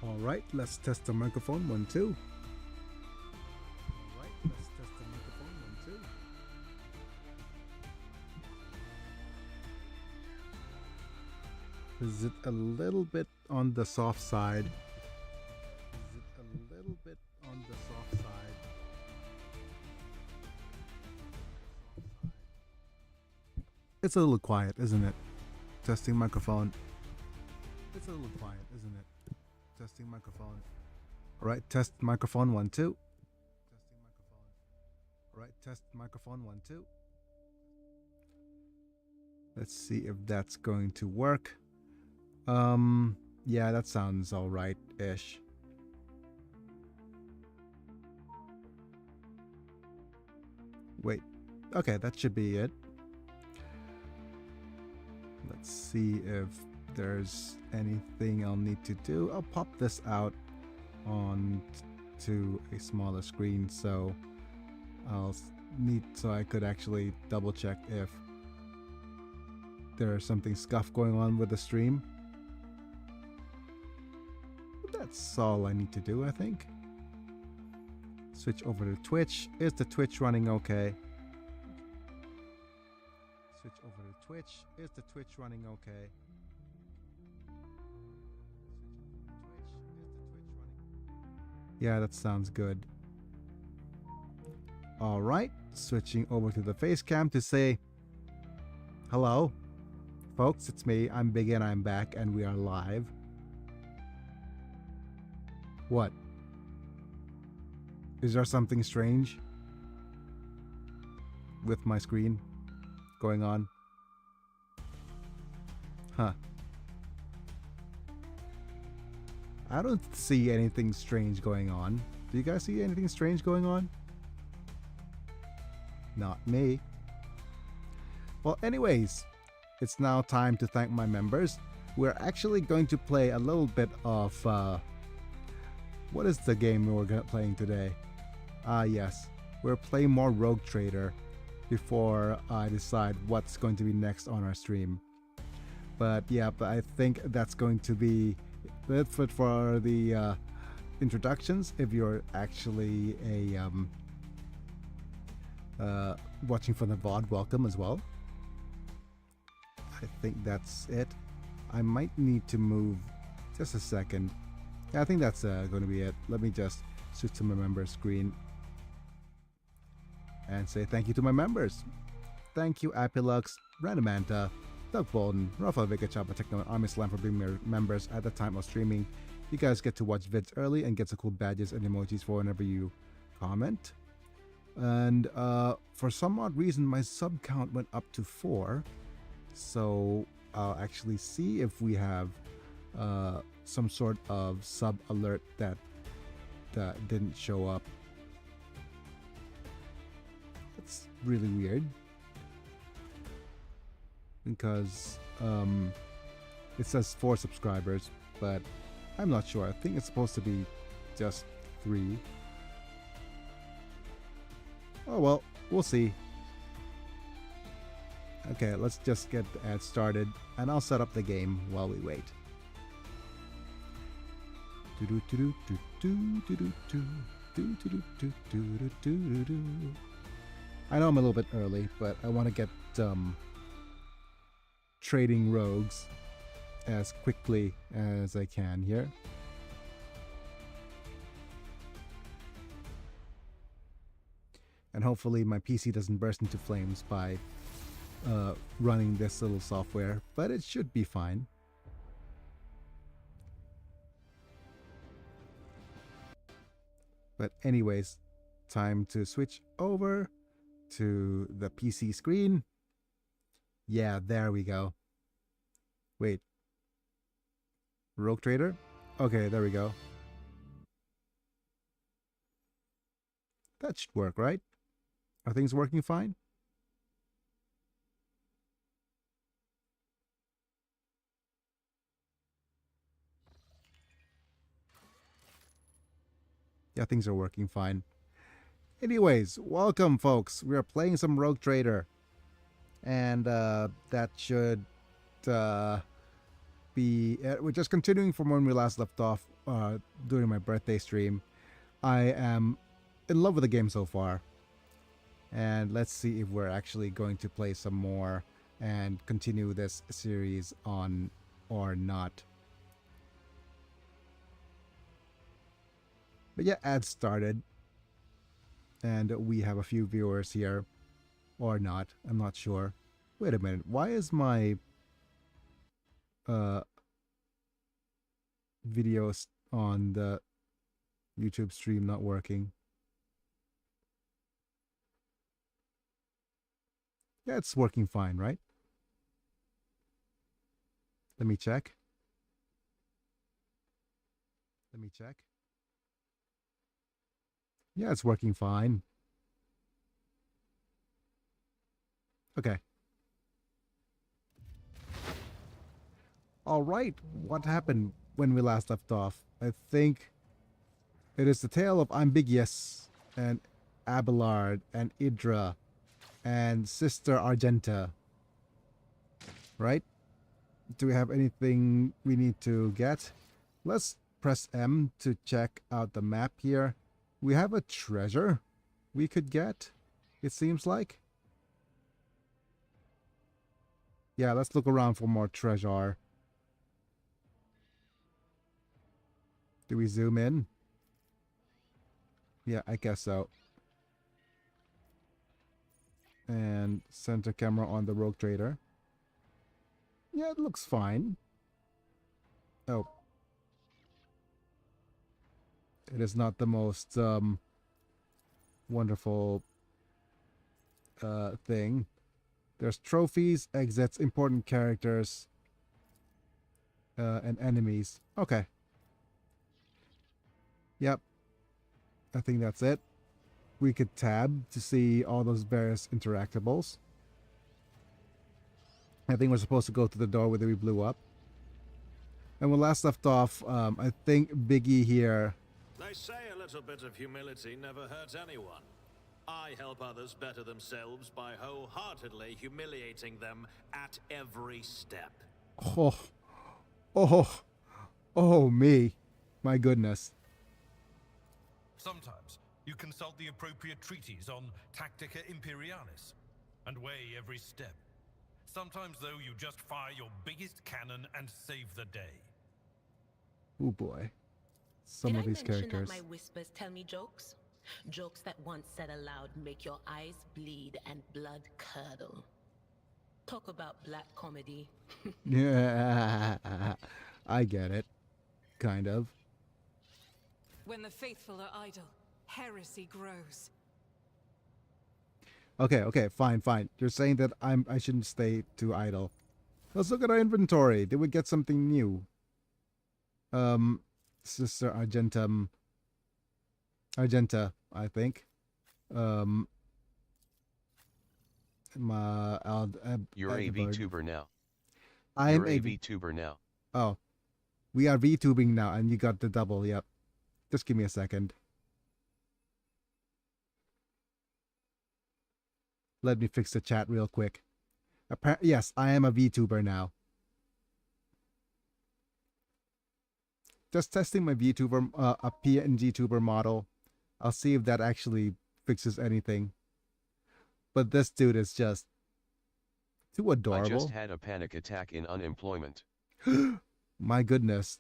All right, let's test the microphone. 1, 2. All right, let's test the microphone. 1, 2. Is it a little bit on the soft side? Is it a little bit on the soft side? It's a little quiet, isn't it? Testing microphone. It's a little quiet, isn't it? Testing microphone. All right, test microphone. 1, 2. Testing microphone. All right, test microphone. 1, 2. Let's see if that's going to work. Yeah, that sounds all right-ish. Wait, okay, that should be it. Let's see if there's anything I'll need to do. I'll pop this out on to a smaller screen so I could actually double check if there's something scuff going on with the stream. That's all I need to do, I think. Switch over to Twitch. Is the Twitch running okay? Switch over to Twitch. Is the Twitch running okay? Yeah, that sounds good. All right, switching over to the face cam to say hello. Folks, it's me. I'm Big and I'm back and we are live. What? Is there something strange with my screen going on? Huh. I don't see anything strange going on. Do you guys see anything strange going on? Not me. Well, anyways, it's now time to thank my members. We're actually going to play a little bit of what is the game we're playing today? Yes, we're playing more Rogue Trader before I decide what's going to be next on our stream. But yeah, I think that's going to be it for the introductions. If you're actually a watching from the VOD, welcome as well. I think that's it. I might need to move just a second. Yeah, I think that's going to be it. Let me just switch to my members screen and say thank you to my members. Thank you, Apilux, Randomanta, Doug Bolden, Rafael Vega, Chapa Techno, and Army Slam for being members at the time of streaming. You guys get to watch vids early and get some cool badges and emojis for whenever you comment. And for some odd reason, my sub count went up to 4. So I'll actually see if we have some sort of sub alert that didn't show up. That's really weird because it says 4 subscribers, but I'm not sure. I think it's supposed to be just 3. Oh well, we'll see. Okay, let's just get the ad started and I'll set up the game while we wait. I know I'm a little bit early, but I want to get trading rogues as quickly as I can here. And hopefully my PC doesn't burst into flames by running this little software, but it should be fine. But anyways, time to switch over to the PC screen. Yeah, there we go. Wait. Rogue Trader? Okay, there we go. That should work, right? Are things working fine? Yeah, things are working fine. Anyways, welcome folks. We are playing some Rogue Trader. And that should we're just continuing from when we last left off during my birthday stream. I am in love with the game so far. And let's see if we're actually going to play some more and continue this series on or not. But yeah, ads started. And we have a few viewers here. Or not. I'm not sure. Wait a minute. Why is my videos on the YouTube stream not working? Yeah, it's working fine, right? Let me check. Yeah, it's working fine. Okay. All right. What happened when we last left off? I think it is the tale of Ambiguous and Abelard and Idra and Sister Argenta. Right? Do we have anything we need to get? Let's press M to check out the map here. We have a treasure we could get, it seems like. Yeah, let's look around for more treasure. Do we zoom in? Yeah, I guess so. And center camera on the Rogue Trader. Yeah, it looks fine. Oh. It is not the most wonderful thing. There's trophies, exits, important characters, and enemies. Okay. Yep. I think that's it. We could tab to see all those various interactables. I think we're supposed to go to the door where we blew up. And when last left off, I think Biggie here... They say a little bit of humility never hurts anyone. I help others better themselves by wholeheartedly humiliating them at every step. Oh me. My goodness. Sometimes you consult the appropriate treatise on Tactica Imperialis and weigh every step. Sometimes, though, you just fire your biggest cannon and save the day. Oh boy. Some of these characters. Did I mention that my whispers tell me jokes? Jokes that once said aloud make your eyes bleed and blood curdle. Talk about black comedy. Yeah, I get it. Kind of. When the faithful are idle, heresy grows. Okay, fine. You're saying that I shouldn't stay too idle. Let's look at our inventory. Did we get something new? Sister Argenta, I think. You're a VTuber now. I'm a VTuber now. Oh, we are VTubing now, and you got the double. Yep. Just give me a second. Let me fix the chat real quick. Yes, I am a VTuber now. Just testing my VTuber, a PNG tuber model. I'll see if that actually fixes anything. But this dude is just too adorable. I just had a panic attack in unemployment. My goodness.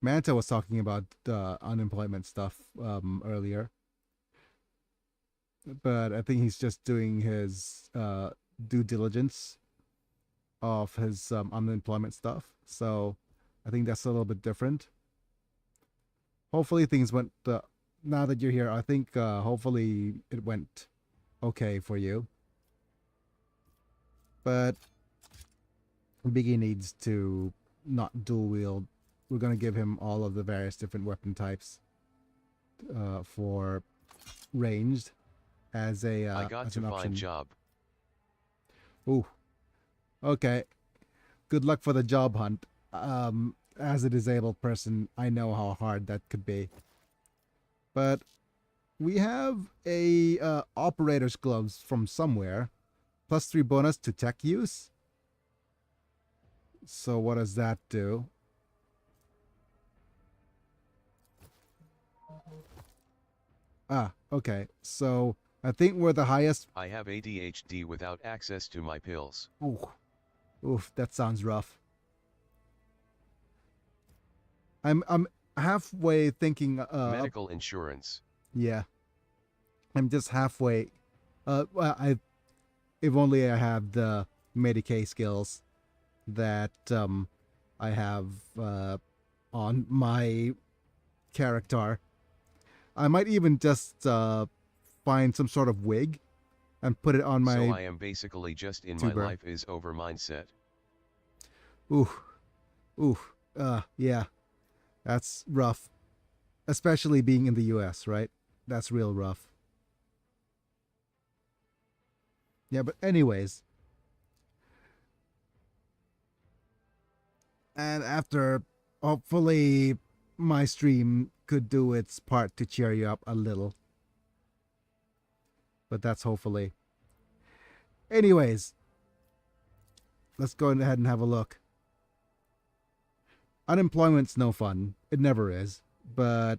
Manta was talking about the unemployment stuff earlier. But I think he's just doing his due diligence of his unemployment stuff. So I think that's a little bit different. Hopefully things went, now that you're here, I think hopefully it went okay for you. But Biggie needs to not dual wield. We're going to give him all of the various different weapon types for ranged as a I got as to an find option. Job. Ooh. Okay. Good luck for the job hunt. As a disabled person, I know how hard that could be. But we have a operator's gloves from somewhere. +3 bonus to tech use. So what does that do? Ah, okay. So I think we're the highest. I have ADHD without access to my pills. Ooh, oof, that sounds rough. I'm halfway thinking. Medical insurance. Yeah, I'm just halfway. Well, if only I have the Medicaid skills that I have on my character. I might even just find some sort of wig and put it on my. So I am basically just in tuber. my life is over mindset. Ooh, yeah, that's rough, especially being in the U.S. Right? That's real rough. Yeah, but anyways, and after hopefully my stream could do its part to cheer you up a little. But that's hopefully. Anyways, let's go ahead and have a look. Unemployment's no fun. It never is. But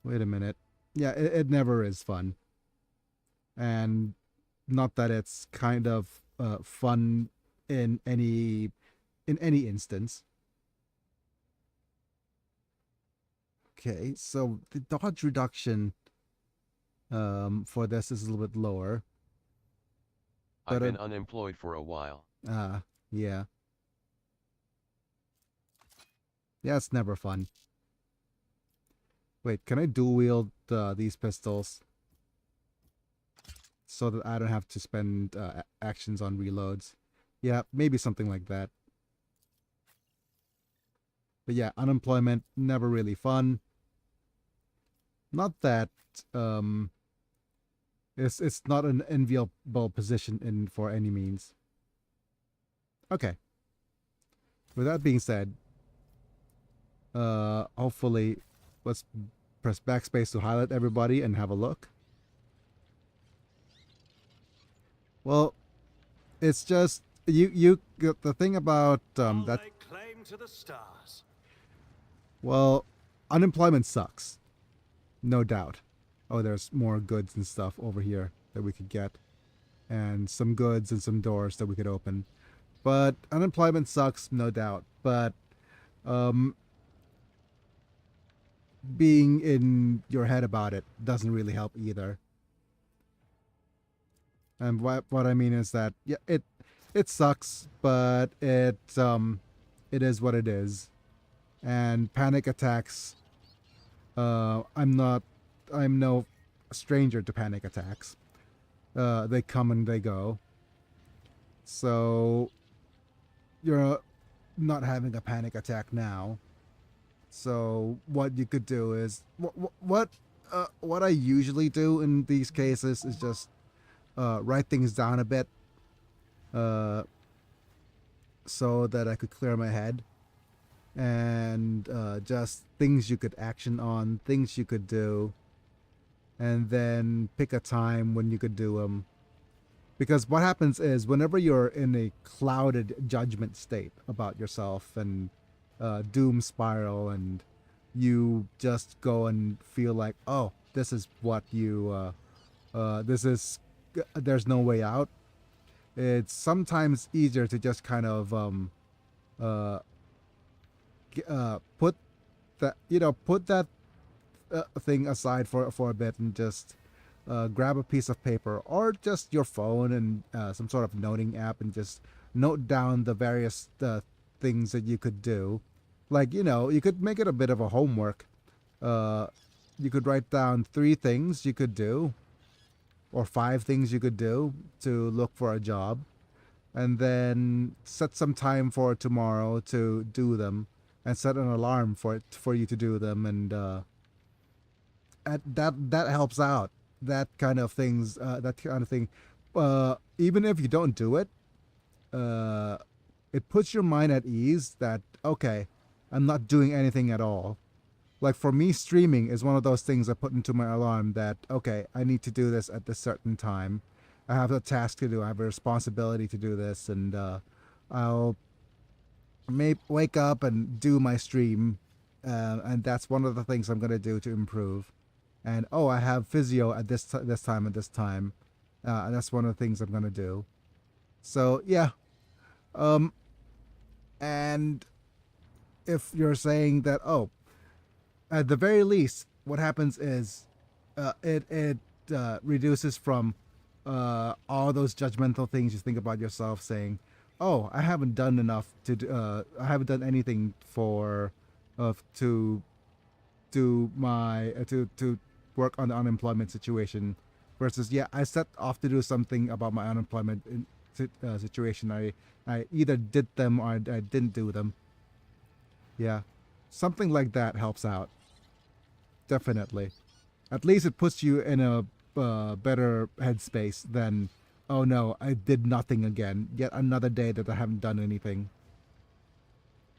wait a minute. Yeah, it never is fun. And not that it's kind of fun in any instance. Okay, so the dodge reduction for this is a little bit lower. I've But, been unemployed for a while. Yeah. Yeah, it's never fun. Wait, can I dual wield these pistols? So that I don't have to spend actions on reloads. Yeah, maybe something like that. But yeah, unemployment, never really fun. Not that it's not an enviable position in for any means. Okay. With that being said, hopefully let's press backspace to highlight everybody and have a look. Well, it's just you the thing about I'll that. lay claim to the stars. Well, unemployment sucks. No doubt. Oh, there's more goods and stuff over here that we could get. And some goods and some doors that we could open. But unemployment sucks, no doubt. But being in your head about it doesn't really help either. And what I mean is that yeah, it sucks, but it is what it is. And panic attacks, I'm no stranger to panic attacks. They come and they go. So you're not having a panic attack now. So what you could do is what I usually do in these cases is just write things down a bit, so that I could clear my head. And just things you could action on, things you could do, and then pick a time when you could do them. Because what happens is whenever you're in a clouded judgment state about yourself and doom spiral, and you just go and feel like, oh, this is what you there's no way out. It's sometimes easier to just kind of put that thing aside for a bit and just grab a piece of paper or just your phone and some sort of noting app and just note down the various things that you could do. Like, you could make it a bit of a homework. You could write down 3 things you could do or 5 things you could do to look for a job, and then set some time for tomorrow to do them. And set an alarm for you to do them, and that helps out. That kind of thing. Even if you don't do it, it puts your mind at ease that okay, I'm not doing anything at all. Like for me, streaming is one of those things I put into my alarm that okay, I need to do this at this certain time. I have a task to do. I have a responsibility to do this, and I'll may wake up and do my stream, and that's one of the things I'm gonna do to improve. And oh, I have physio at this time and this time. And that's one of the things I'm gonna do. So yeah, and if you're saying that, oh, at the very least, what happens is, it reduces from all those judgmental things you think about yourself, saying, "Oh, I haven't done enough I haven't done anything for, to do my to work on the unemployment situation," versus, yeah, I set off to do something about my unemployment situation. I either did them or I didn't do them. Yeah, something like that helps out. Definitely. At least it puts you in a better headspace than, oh no, I did nothing again. Yet another day that I haven't done anything.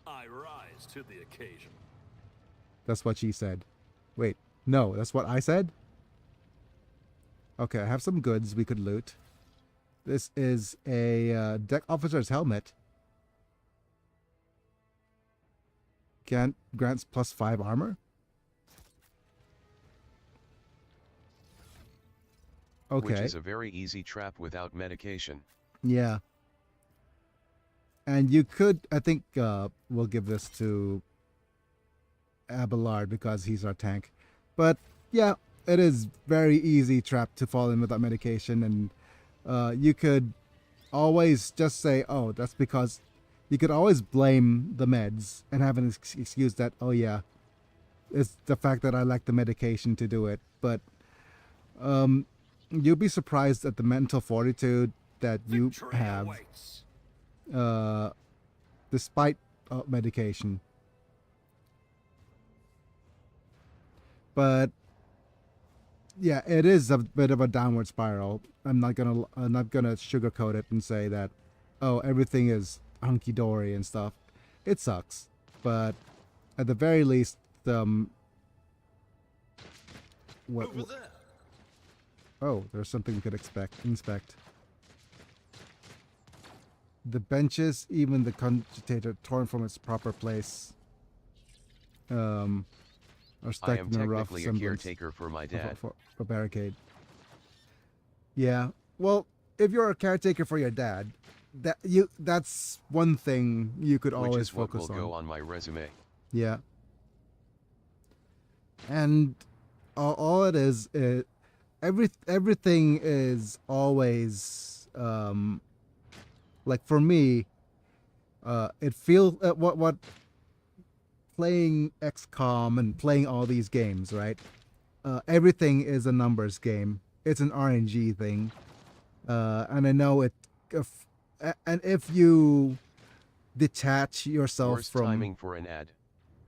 I rise to the occasion. That's what she said. Wait, no, that's what I said? Okay, I have some goods we could loot. This is a deck officer's helmet. Grants +5 armor? Okay. Which is a very easy trap without medication. Yeah. And you could, I think, we'll give this to Abelard because he's our tank. But yeah, it is very easy trap to fall in without medication, and you could always just say, oh, that's because you could always blame the meds and have an excuse that, oh yeah, it's the fact that I lack the medication to do it. But you'll be surprised at the mental fortitude that you Victory have, awaits. despite medication. But yeah, it is a bit of a downward spiral. I'm not gonna sugarcoat it and say that, oh, everything is hunky dory and stuff. It sucks, but at the very least, Over there. oh, there's something we could inspect. The benches, even the cogitator, torn from its proper place, are I stuck am in a rough technically a semblance caretaker for my dad. for a barricade. Yeah, well, if you're a caretaker for your dad, that's one thing you could Which always is what focus will on. go on my resume. Yeah. And all it is, everything is always, like for me, it feels, what playing XCOM and playing all these games, right? Everything is a numbers game. It's an RNG thing. And I know if you detach yourself Worst from... timing for an ad.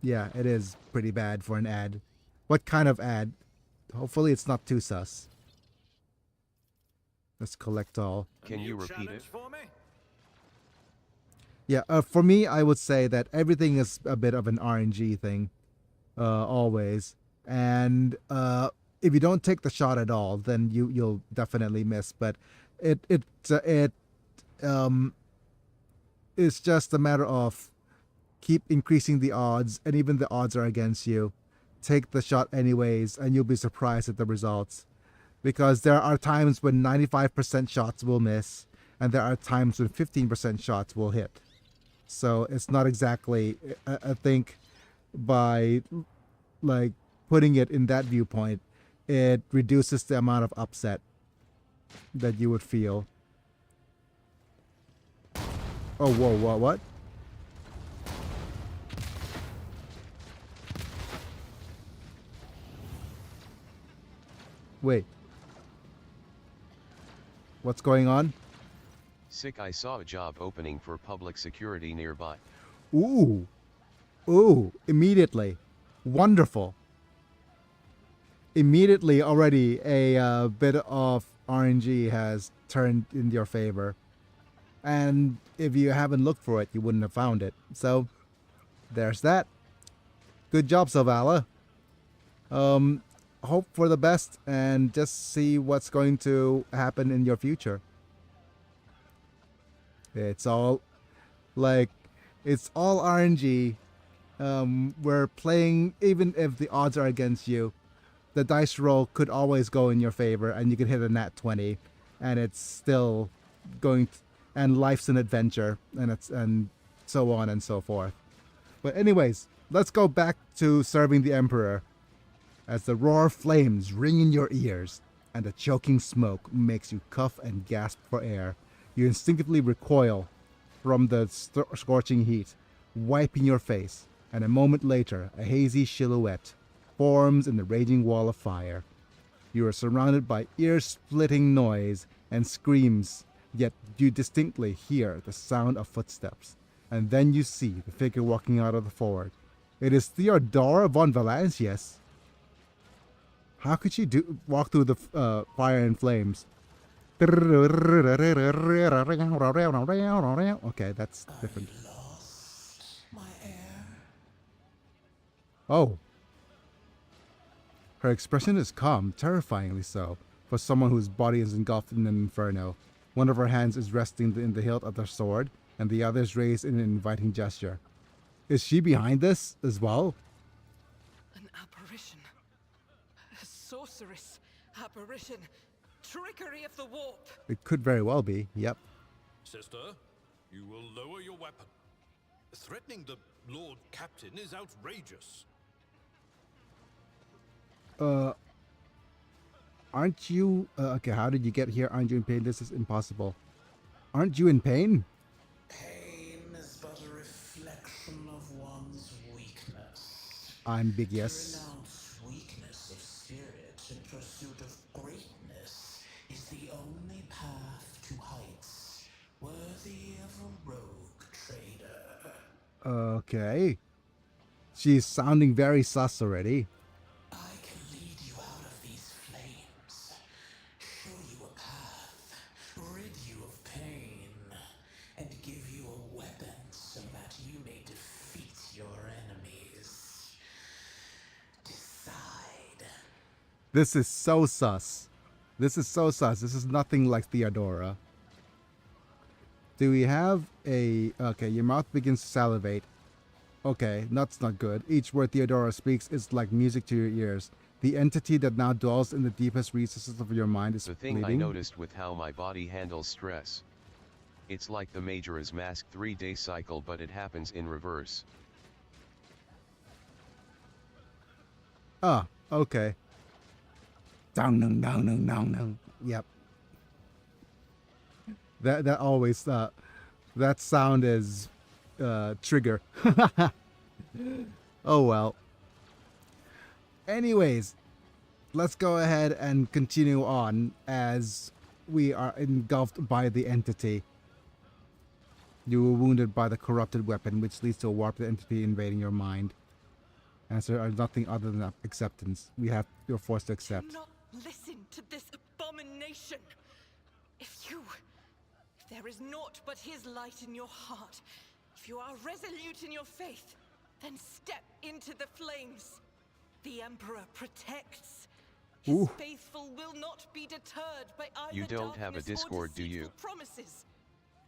Yeah, it is pretty bad for an ad. What kind of ad? Hopefully it's not too sus. Let's collect all. A Can new you repeat challenge it? for me? Yeah, for me, I would say that everything is a bit of an RNG thing, always. And if you don't take the shot at all, then you'll definitely miss. But it's just a matter of keep increasing the odds, and even the odds are against you. Take the shot anyways, and you'll be surprised at the results. Because there are times when 95% shots will miss, and there are times when 15% shots will hit. So it's not exactly, I think, by like putting it in that viewpoint, it reduces the amount of upset that you would feel. Oh, whoa, what? Wait. What's going on? Sick, I saw a job opening for public security nearby. Ooh. Ooh, immediately. Wonderful. Immediately already a bit of RNG has turned in your favor. And if you haven't looked for it, you wouldn't have found it. So, there's that. Good job, Zavala. Hope for the best and just see what's going to happen in your future. It's all like, It's all RNG. We're playing, even if the odds are against you, the dice roll could always go in your favor, and you could hit a nat 20, and it's still going. And life's an adventure, and so on and so forth. But anyways, let's go back to serving the Emperor. As the roar of flames ring in your ears, and the choking smoke makes you cough and gasp for air, you instinctively recoil from the scorching heat, wiping your face, and a moment later, a hazy silhouette forms in the raging wall of fire. You are surrounded by ear-splitting noise and screams, yet you distinctly hear the sound of footsteps. And then you see the figure walking out of the fort. It is Theodora von Valancius. How could she walk through the fire and flames? Okay, that's different. Oh. Her expression is calm, terrifyingly so, for someone whose body is engulfed in an inferno. One of her hands is resting in the hilt of her sword, and the other is raised in an inviting gesture. Is she behind this as well? An apparition. A sorceress. Apparition. Trickery of the warp. It could very well be, yep. Sister, you will lower your weapon. Threatening the Lord Captain is outrageous. Aren't you... okay, how did you get here? Aren't you in pain? This is impossible. Aren't you in pain? Pain is but a reflection of one's weakness. Ambiguous. To renounce weakness of spirit in pursuit of greatness is the only path to heights worthy of a rogue trader. Okay. She's sounding very sus already. I can lead you out of these flames, show you a path, rid you of pain, and give you a weapon so that you may defeat your enemies. Decide. This is so sus. This is so sus. This is nothing like Theodora. Do we have a... Okay, your mouth begins to salivate. Okay, that's not good. Each word Theodora speaks is like music to your ears. The entity that now dwells in the deepest recesses of your mind is The thing bleeding. I noticed with how my body handles stress. It's like the Majora's Mask 3-day cycle, but it happens in reverse. Ah, okay. Down, down, down, down, down, down. Yep. That always that sound is trigger. Oh well. Anyways, let's go ahead and continue on as we are engulfed by the entity. You were wounded by the corrupted weapon, which leads to a warped entity invading your mind. Answer are nothing other than acceptance. You're forced to accept. Do not listen to this abomination. If there is naught but his light in your heart, if you are resolute in your faith, then step into the flames. The Emperor protects. His Ooh. faithful will not be deterred by either You don't have a darkness or Discord, do you? deceitful promises.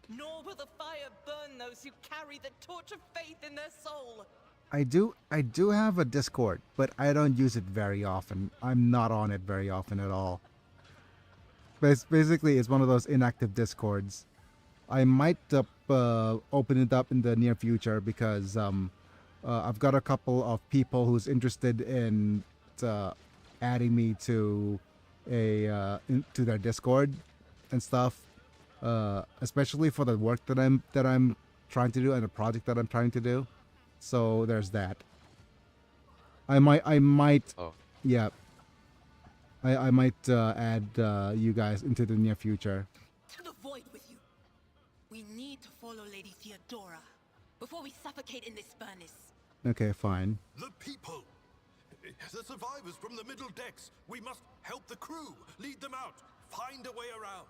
Nor will the fire burn those who carry the torch of faith in their soul. I do have a Discord, but I don't use it very often. I'm not on it very often at all. Basically, it's one of those inactive Discords. I might open it up in the near future because I've got a couple of people who's interested in adding me to to their Discord and stuff, especially for the work that I'm trying to do and the project that I'm trying to do. So there's that. I might. Oh. Yeah. I might add you guys into the near future. To the void with you. We need to follow Lady Theodora before we suffocate in this furnace. Okay, fine. The people! The survivors from the middle decks! We must help the crew! Lead them out! Find a way around!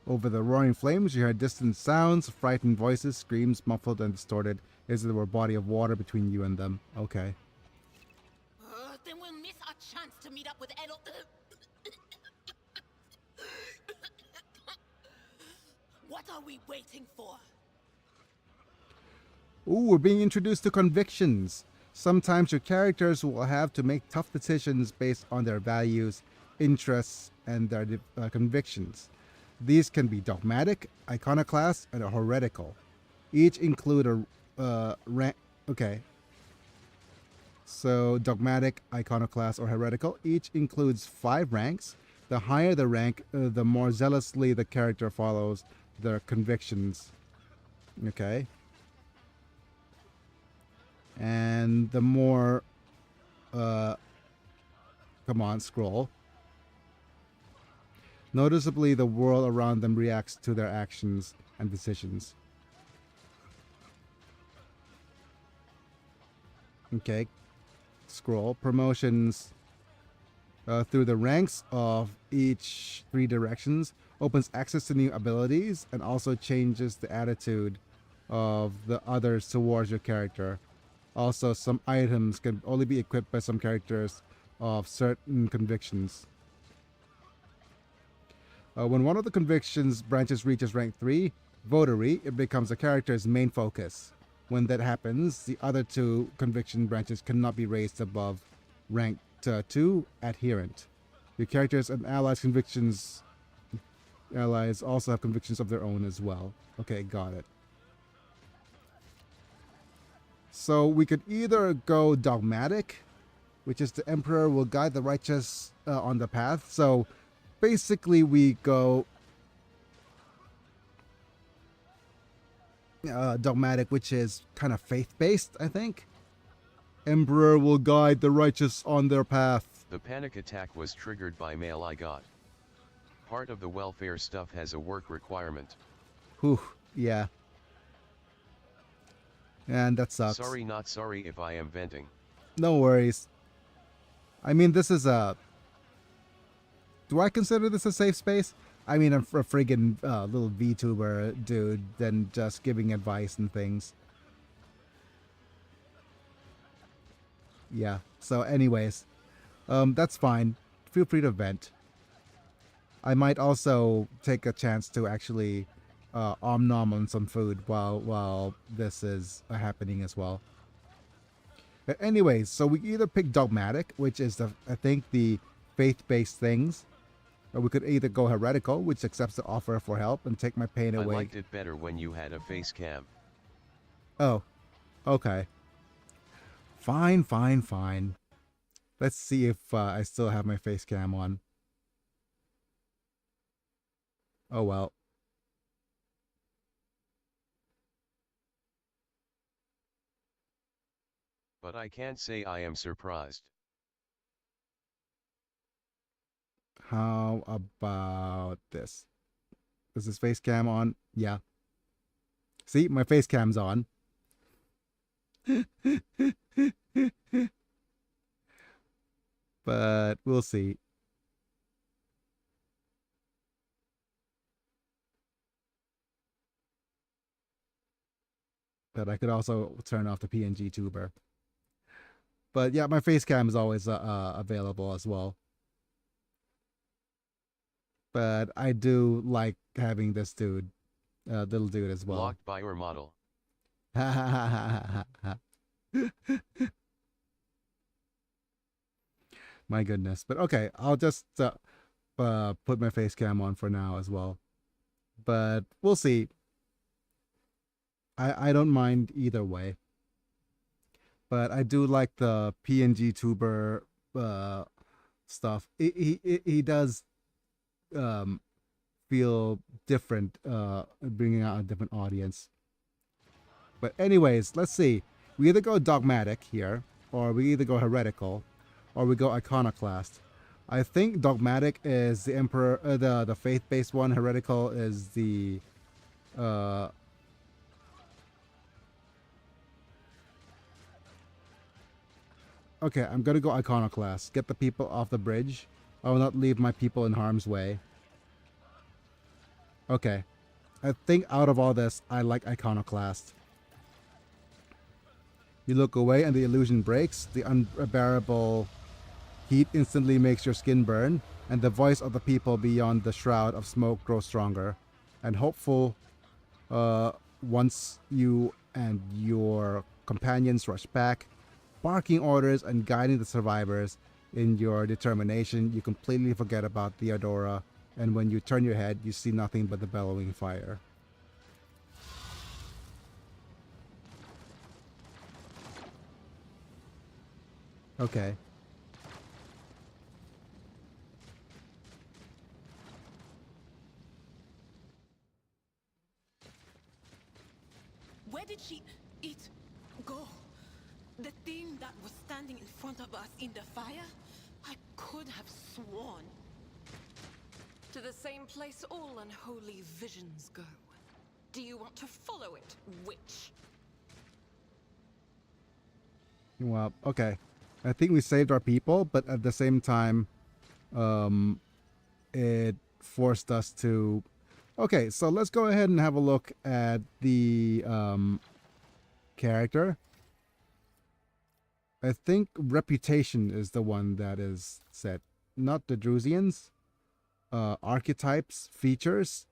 Over the roaring flames, you heard distant sounds, frightened voices, screams muffled and distorted, as if there were a body of water between you and them. Okay. Then we'll miss our chance to meet up with Edel. What are we waiting for? Ooh, we're being introduced to convictions. Sometimes your characters will have to make tough decisions based on their values, interests, and their convictions. These can be dogmatic, iconoclast, and heretical. Each include a rank. Okay. So dogmatic, iconoclast, or heretical each includes 5 ranks. The higher the rank, the more zealously the character follows their convictions. Okay. And the more come on, scroll. Noticeably, the world around them reacts to their actions and decisions. Okay. Scroll. Promotions through the ranks of each 3 directions opens access to new abilities and also changes the attitude of the others towards your character. Also, some items can only be equipped by some characters of certain convictions. When one of the convictions branches reaches rank 3, votary, it becomes a character's main focus. When that happens, the other 2 conviction branches cannot be raised above rank 2, adherent. Your characters and allies' convictions. Allies also have convictions of their own as well. Okay, got it. So we could either go dogmatic, which is the emperor will guide the righteous on the path. So basically we go dogmatic, which is kind of faith-based, I think. Emperor will guide the righteous on their path. The panic attack was triggered by mail I got. Part of the welfare stuff has a work requirement. Whew, yeah. And that sucks. Sorry, not sorry if I am venting. No worries. I mean, this is a... Do I consider this a safe space? I mean, I'm a friggin' little VTuber dude than just giving advice and things. Yeah, so anyways. That's fine. Feel free to vent. I might also take a chance to actually om-nom on some food while this is happening as well. But anyways, so we either pick dogmatic, which is I think the faith-based things, or we could either go heretical, which accepts the offer for help and take my pain away. I liked it better when you had a face cam. Oh, okay. Fine. Let's see if I still have my face cam on. Oh well. But I can't say I am surprised. How about this? Is this face cam on? Yeah. See, my face cam's on. But we'll see. But I could also turn off the PNG tuber. But yeah, my face cam is always available as well. But I do like having this dude, little dude as well. Blocked by your model. My goodness. But okay, I'll just put my face cam on for now as well. But we'll see. I don't mind either way. But I do like the PNG tuber stuff. He does feel different, bringing out a different audience. But anyways, let's see. We either go dogmatic here, or we either go heretical, or we go iconoclast. I think dogmatic is the emperor, the faith-based one. Heretical is the okay, I'm gonna go iconoclast. Get the people off the bridge. I will not leave my people in harm's way. Okay. I think out of all this, I like iconoclast. You look away and the illusion breaks. The unbearable heat instantly makes your skin burn, and the voice of the people beyond the shroud of smoke grows stronger and hopeful once you and your companions rush back, barking orders and guiding the survivors. In your determination, you completely forget about Theodora, and when you turn your head, you see nothing but the bellowing fire. Okay. Where did it go? The thing that was standing in front of us in the fire? I could have sworn. To the same place all unholy visions go. Do you want to follow it, witch? Well, okay. I think we saved our people, but at the same time, it forced us to... Okay, so let's go ahead and have a look at the character. I think reputation is the one that is set, not the Drusians. Archetypes, features.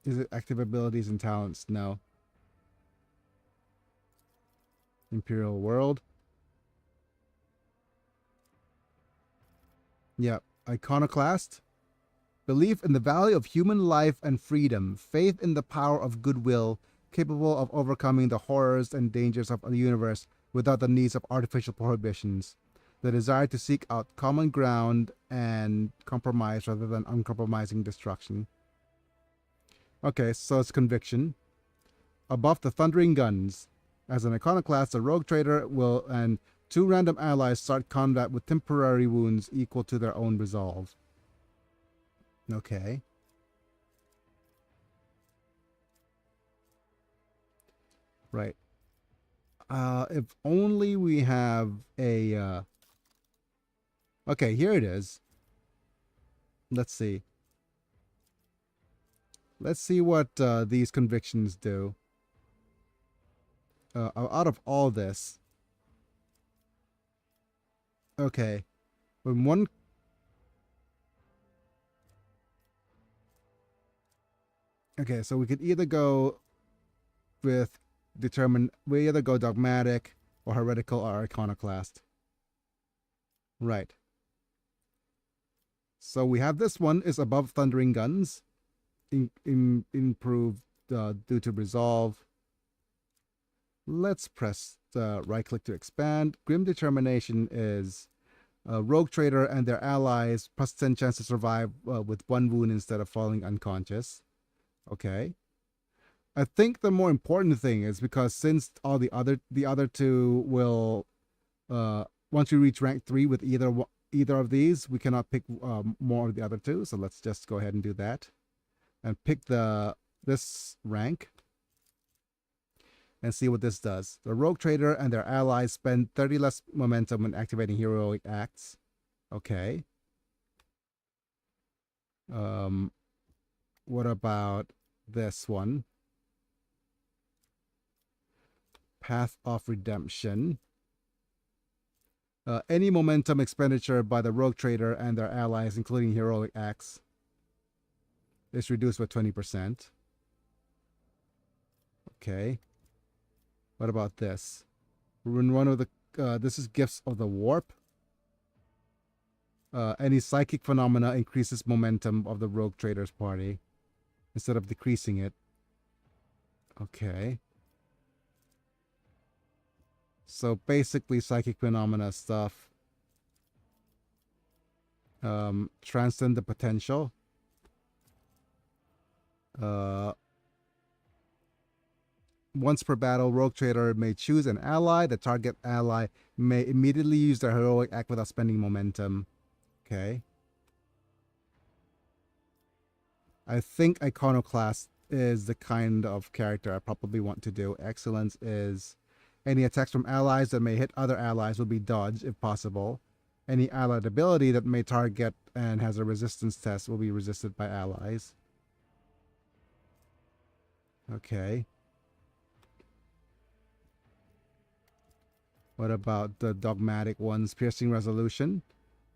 Is it active abilities and talents? No. Imperial World. Yep. Iconoclast. Belief in the value of human life and freedom. Faith in the power of goodwill, capable of overcoming the horrors and dangers of the universe without the needs of artificial prohibitions. The desire to seek out common ground and compromise rather than uncompromising destruction. Okay, so it's conviction. Above the thundering guns. As an iconoclast, a rogue trader will and 2 random allies start combat with temporary wounds equal to their own resolve. Okay. Right. If only we have a... Okay, here it is. Let's see. Let's see what these convictions do. Out of all this. Okay. When one... Okay, so we could either go with we either go dogmatic or heretical or iconoclast. Right. So we have this one is above thundering guns. Improved due to resolve. Let's press right click to expand. Grim determination is rogue trader and their allies plus 10 chance to survive with 1 wound instead of falling unconscious. Okay. I think the more important thing is because since all the other 2 will once we reach rank 3 with either of these, we cannot pick more of the other 2. So let's just go ahead and do that and pick this rank and see what this does. The rogue trader and their allies spend 30 less momentum when activating heroic acts. Okay. What about this one? Path of Redemption. Any momentum expenditure by the rogue trader and their allies, including heroic acts, is reduced by 20%. Okay. What about this? When one of the this is Gifts of the Warp. Any psychic phenomena increases momentum of the rogue trader's party instead of decreasing it. Okay. So basically psychic phenomena stuff. Transcend the potential. Once per battle, rogue trader may choose an ally. The target ally may immediately use their heroic act without spending momentum. Okay. I think Iconoclast is the kind of character I probably want to do. Excellence is any attacks from allies that may hit other allies will be dodged if possible. Any allied ability that may target and has a resistance test will be resisted by allies. Okay. What about the dogmatic ones? Piercing Resolution.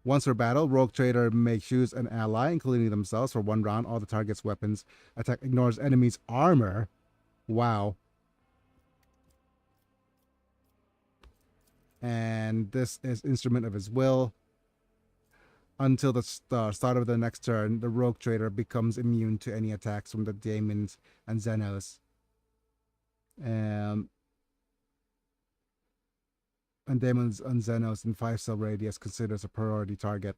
Once per battle, rogue trader may choose an ally, including themselves, for 1 round. All the target's weapons attack ignores enemies' armor Wow. And this is Instrument of His Will. Until the start of the next turn, the Rogue Trader becomes immune to any attacks from the Daemons and Xenos. And Daemons and Xenos in 5-cell radius considers a priority target.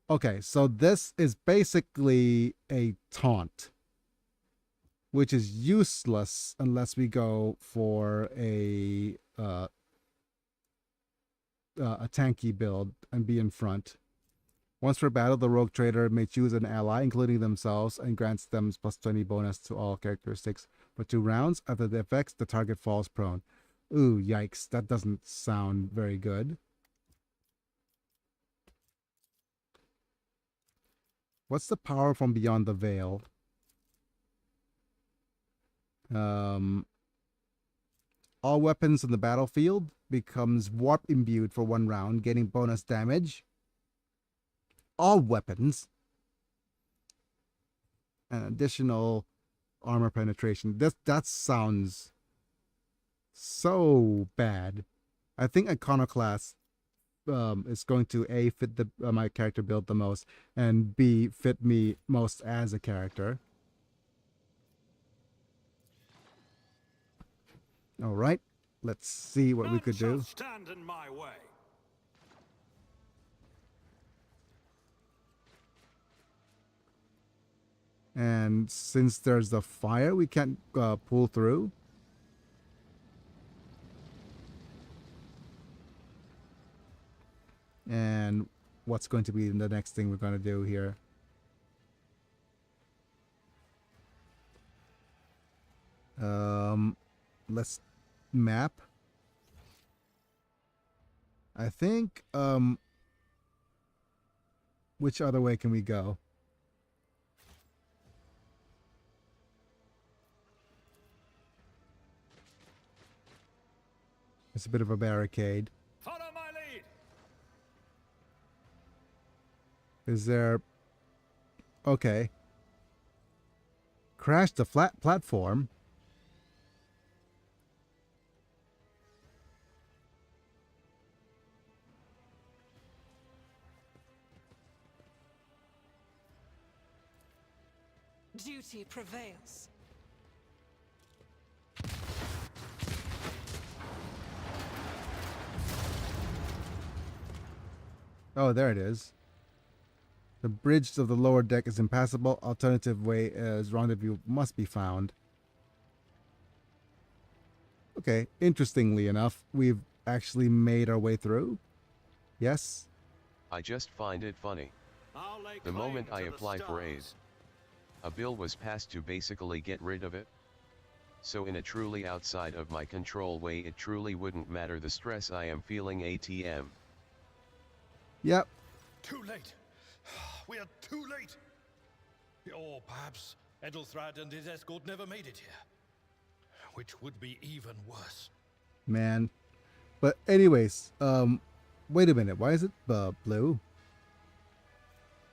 Okay, so this is basically a taunt, which is useless unless we go for a tanky build and be in front. Once per battle, the Rogue Trader may choose an ally, including themselves, and grants them plus 20 bonus to all characteristics for 2 rounds. After the effects, the target falls prone. Ooh, yikes, that doesn't sound very good. What's the power from Beyond the Veil? All weapons on the battlefield becomes warp imbued for 1 round, gaining bonus damage. All weapons. An additional armor penetration. That sounds so bad. I think Iconoclast is going to A, fit the my character build the most, and B, fit me most as a character. All right, let's see what we could do. Stand in my way. And since there's the fire, we can't pull through. And what's going to be the next thing we're going to do here? Let's map. I think, which other way can we go? It's a bit of a barricade. Follow my lead. Is there... Okay. Crash the flat platform. Duty prevails. Oh, there it is. The bridge of the lower deck is impassable. Alternative way as rendezvous must be found. Okay, interestingly enough, we've actually made our way through. Yes? I just find it funny. I'll lay The claim moment to I the applied for aid, stars. a bill was passed to basically get rid of it. So in a truly outside of my control way, it truly wouldn't matter the stress I am feeling ATM. Yep. Too late. We are too late. Or perhaps Edelthrad and his escort never made it here. Which would be even worse. Man. But anyways, wait a minute. Why is it blue?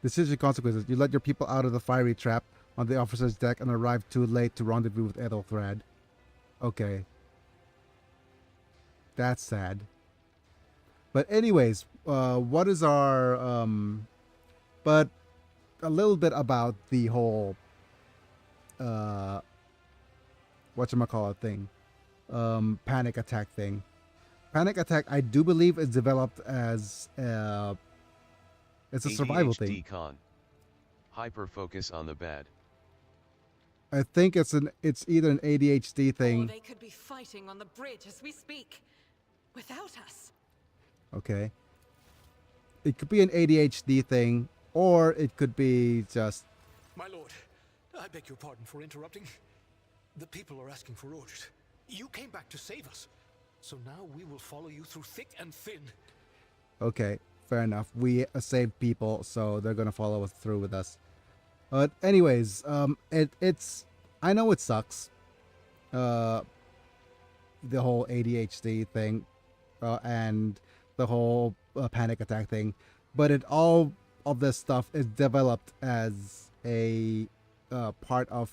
Decision consequences. You let your people out of the fiery trap on the officer's deck and arrive too late to rendezvous with Edelthrad. Okay. That's sad. But anyways, what is our... But a little bit about the whole... whatchamacallit thing. Panic attack thing. Panic attack, I do believe, is developed as... it's a survival ADHD thing. con. Hyper focus on the bad. I think it's either an ADHD Or thing. they could be fighting on the bridge as we speak, without us. Okay. It could be an ADHD thing, or it could be just... My lord, I beg your pardon for interrupting. The people are asking for orders. You came back to save us. So now we will follow you through thick and thin. Okay, fair enough. We saved people, so they're gonna follow us through with us. But anyways, it's... I know it sucks. The whole ADHD thing, and the whole panic attack thing. But all of this stuff is developed as a part of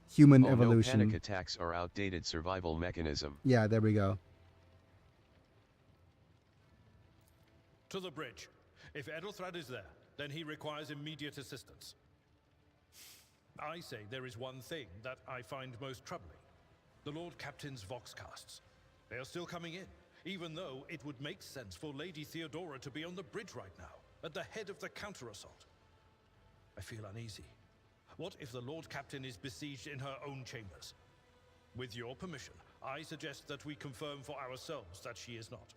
human Oh, evolution. no, panic attacks are outdated survival mechanism. Yeah, there we go. To the bridge. If Edelthrad is there, then he requires immediate assistance. I say there is one thing that I find most troubling. The Lord Captain's Voxcasts. They are still coming in, even though it would make sense for Lady Theodora to be on the bridge right now, at the head of the counter-assault. I feel uneasy. What if the Lord Captain is besieged in her own chambers? With your permission, I suggest that we confirm for ourselves that she is not.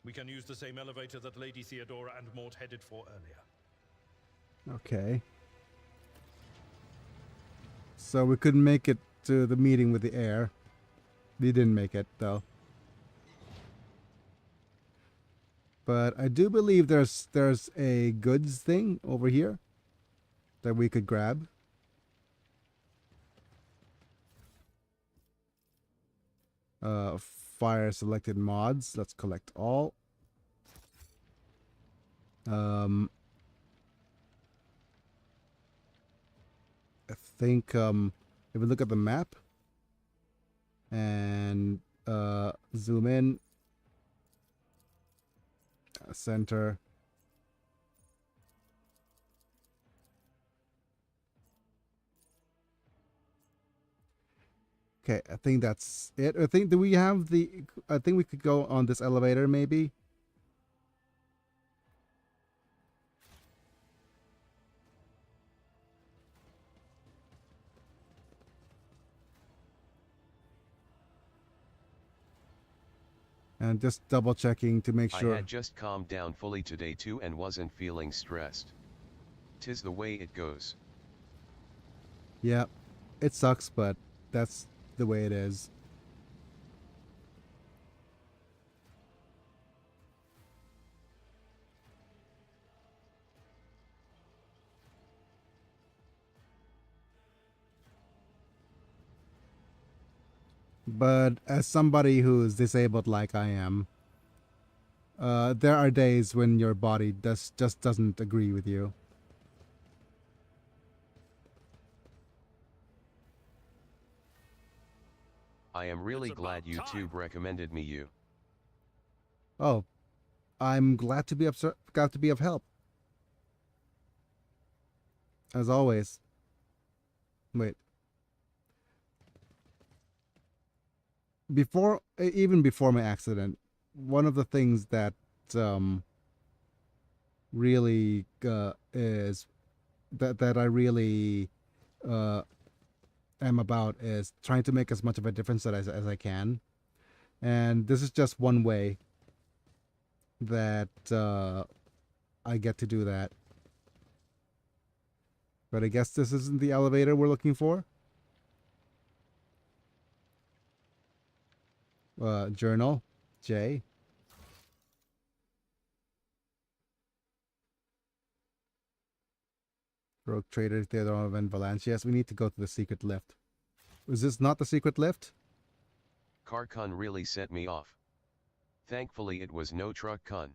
We can use the same elevator that Lady Theodora and Mort headed for earlier. Okay. So we couldn't make it to the meeting with the heir. We didn't make it, though. But I do believe there's a goods thing over here that we could grab. Fire selected mods. Let's collect all. I think if we look at the map and zoom in, center. Okay, I think that's it. I think, do we have the, I think we could go on this elevator maybe. And just double checking to make sure. I had just calmed down fully today too and wasn't feeling stressed. 'Tis the way it goes. Yeah, it sucks, but that's the way it is. But as somebody who's disabled like I am, there are days when your body just doesn't agree with you. I am really It's glad about YouTube recommended me you. Oh, I'm glad to be of help. As always. Wait. Even before my accident, one of the things that really is that I really am about is trying to make as much of a difference as I can, and this is just one way that I get to do that. But I guess this isn't the elevator we're looking for. Journal, J. Rogue Trader, Theodora Van Valanche. Yes, we need to go to the secret lift. Is this not the secret lift? Carcon really set me off. Thankfully it was no truck con.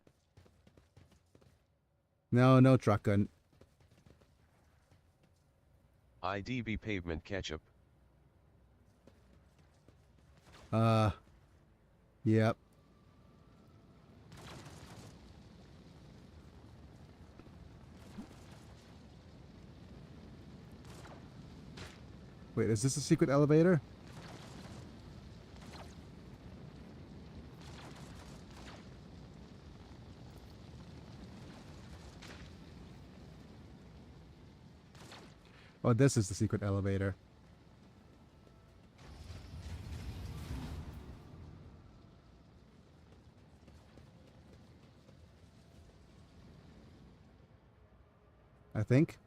No truck gun. IDB pavement ketchup. Yep. Wait, is this a secret elevator? Oh, this is the secret elevator. I think.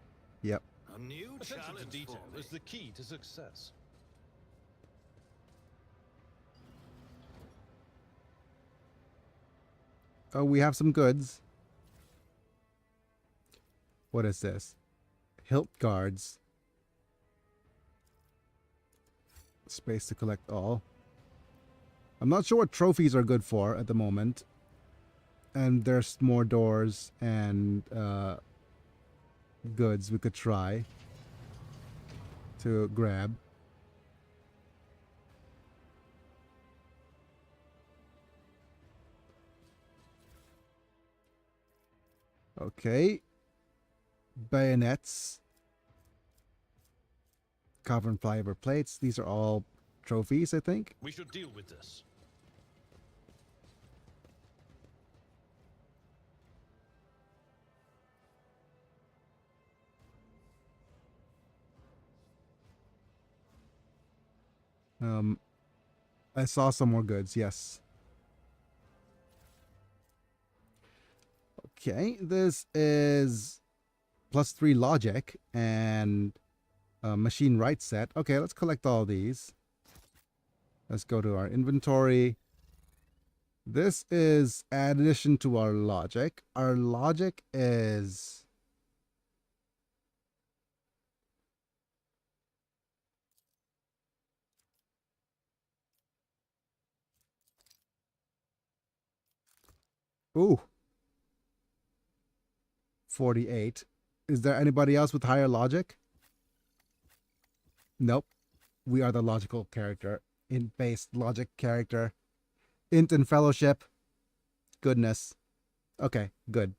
Yep. A new Attention to challenge detail for me. is the key to success. Oh, we have some goods. What is this? Hilt guards. Space to collect all. I'm not sure what trophies are good for at the moment. And there's more doors and goods we could try to grab. Okay. Bayonets. Carbon fiber plates. These are all trophies, I think. We should deal with this. I saw some more goods, yes. Okay, this is +3 logic and machine write set. Okay, let's collect all these. Let's go to our inventory. This is addition to our logic. Our logic is... Ooh. 48. Is there anybody else with higher logic? Nope. We are the logical character. Int-based logic character. Int and fellowship. Goodness. Okay, good.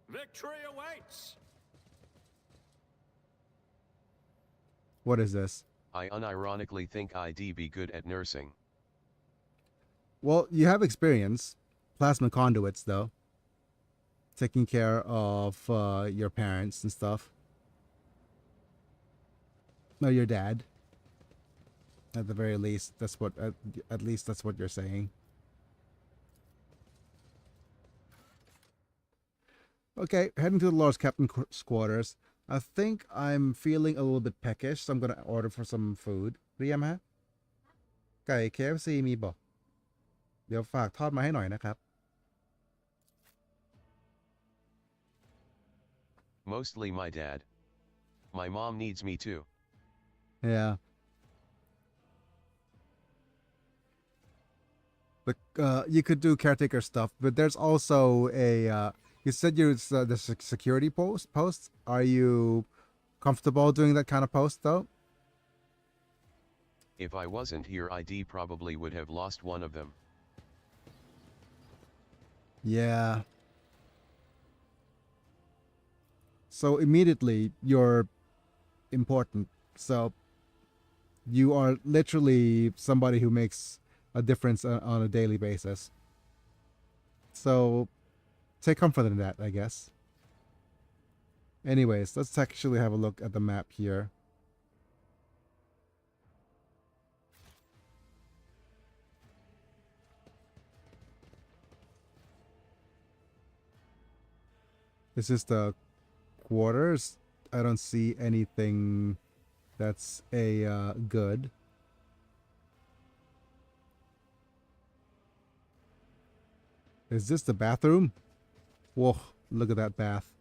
Victory awaits! What is this? I unironically think I'd be good at nursing. Well, you have experience. Plasma conduits, though. Taking care of your parents and stuff. No, your dad. At the very least, that's what. At least that's what you're saying. Okay, heading to the Lord's Captain's quarters. I think I'm feeling a little bit peckish, so I'm gonna order for some food. เรียมฮะ ไก่ KFC มีบ่ เดี๋ยวฝากทอดมาให้หน่อยนะครับ Mostly my dad. My mom needs me too. Yeah. But you could do caretaker stuff, but there's also a you said you're the security post. Are you comfortable doing that kind of post though? If I wasn't here, I'd probably would have lost one of them. Yeah. So immediately you're important. So you are literally somebody who makes a difference on a daily basis. So take comfort in that, I guess. Anyways, let's actually have a look at the map here. This is the quarters. I don't see anything that's a good. Is this the bathroom? Whoa, look at that bath.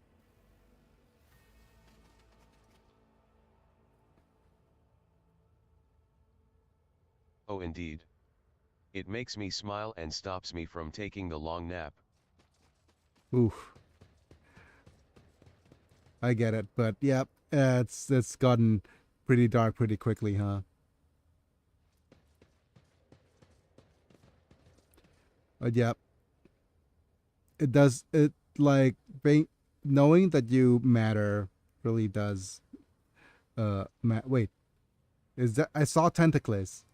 Oh, indeed. It makes me smile and stops me from taking the long nap. Oof. I get it, but yeah, it's gotten pretty dark pretty quickly, huh? But yeah, it does. It like knowing that you matter really does. Wait, is that I saw tentacles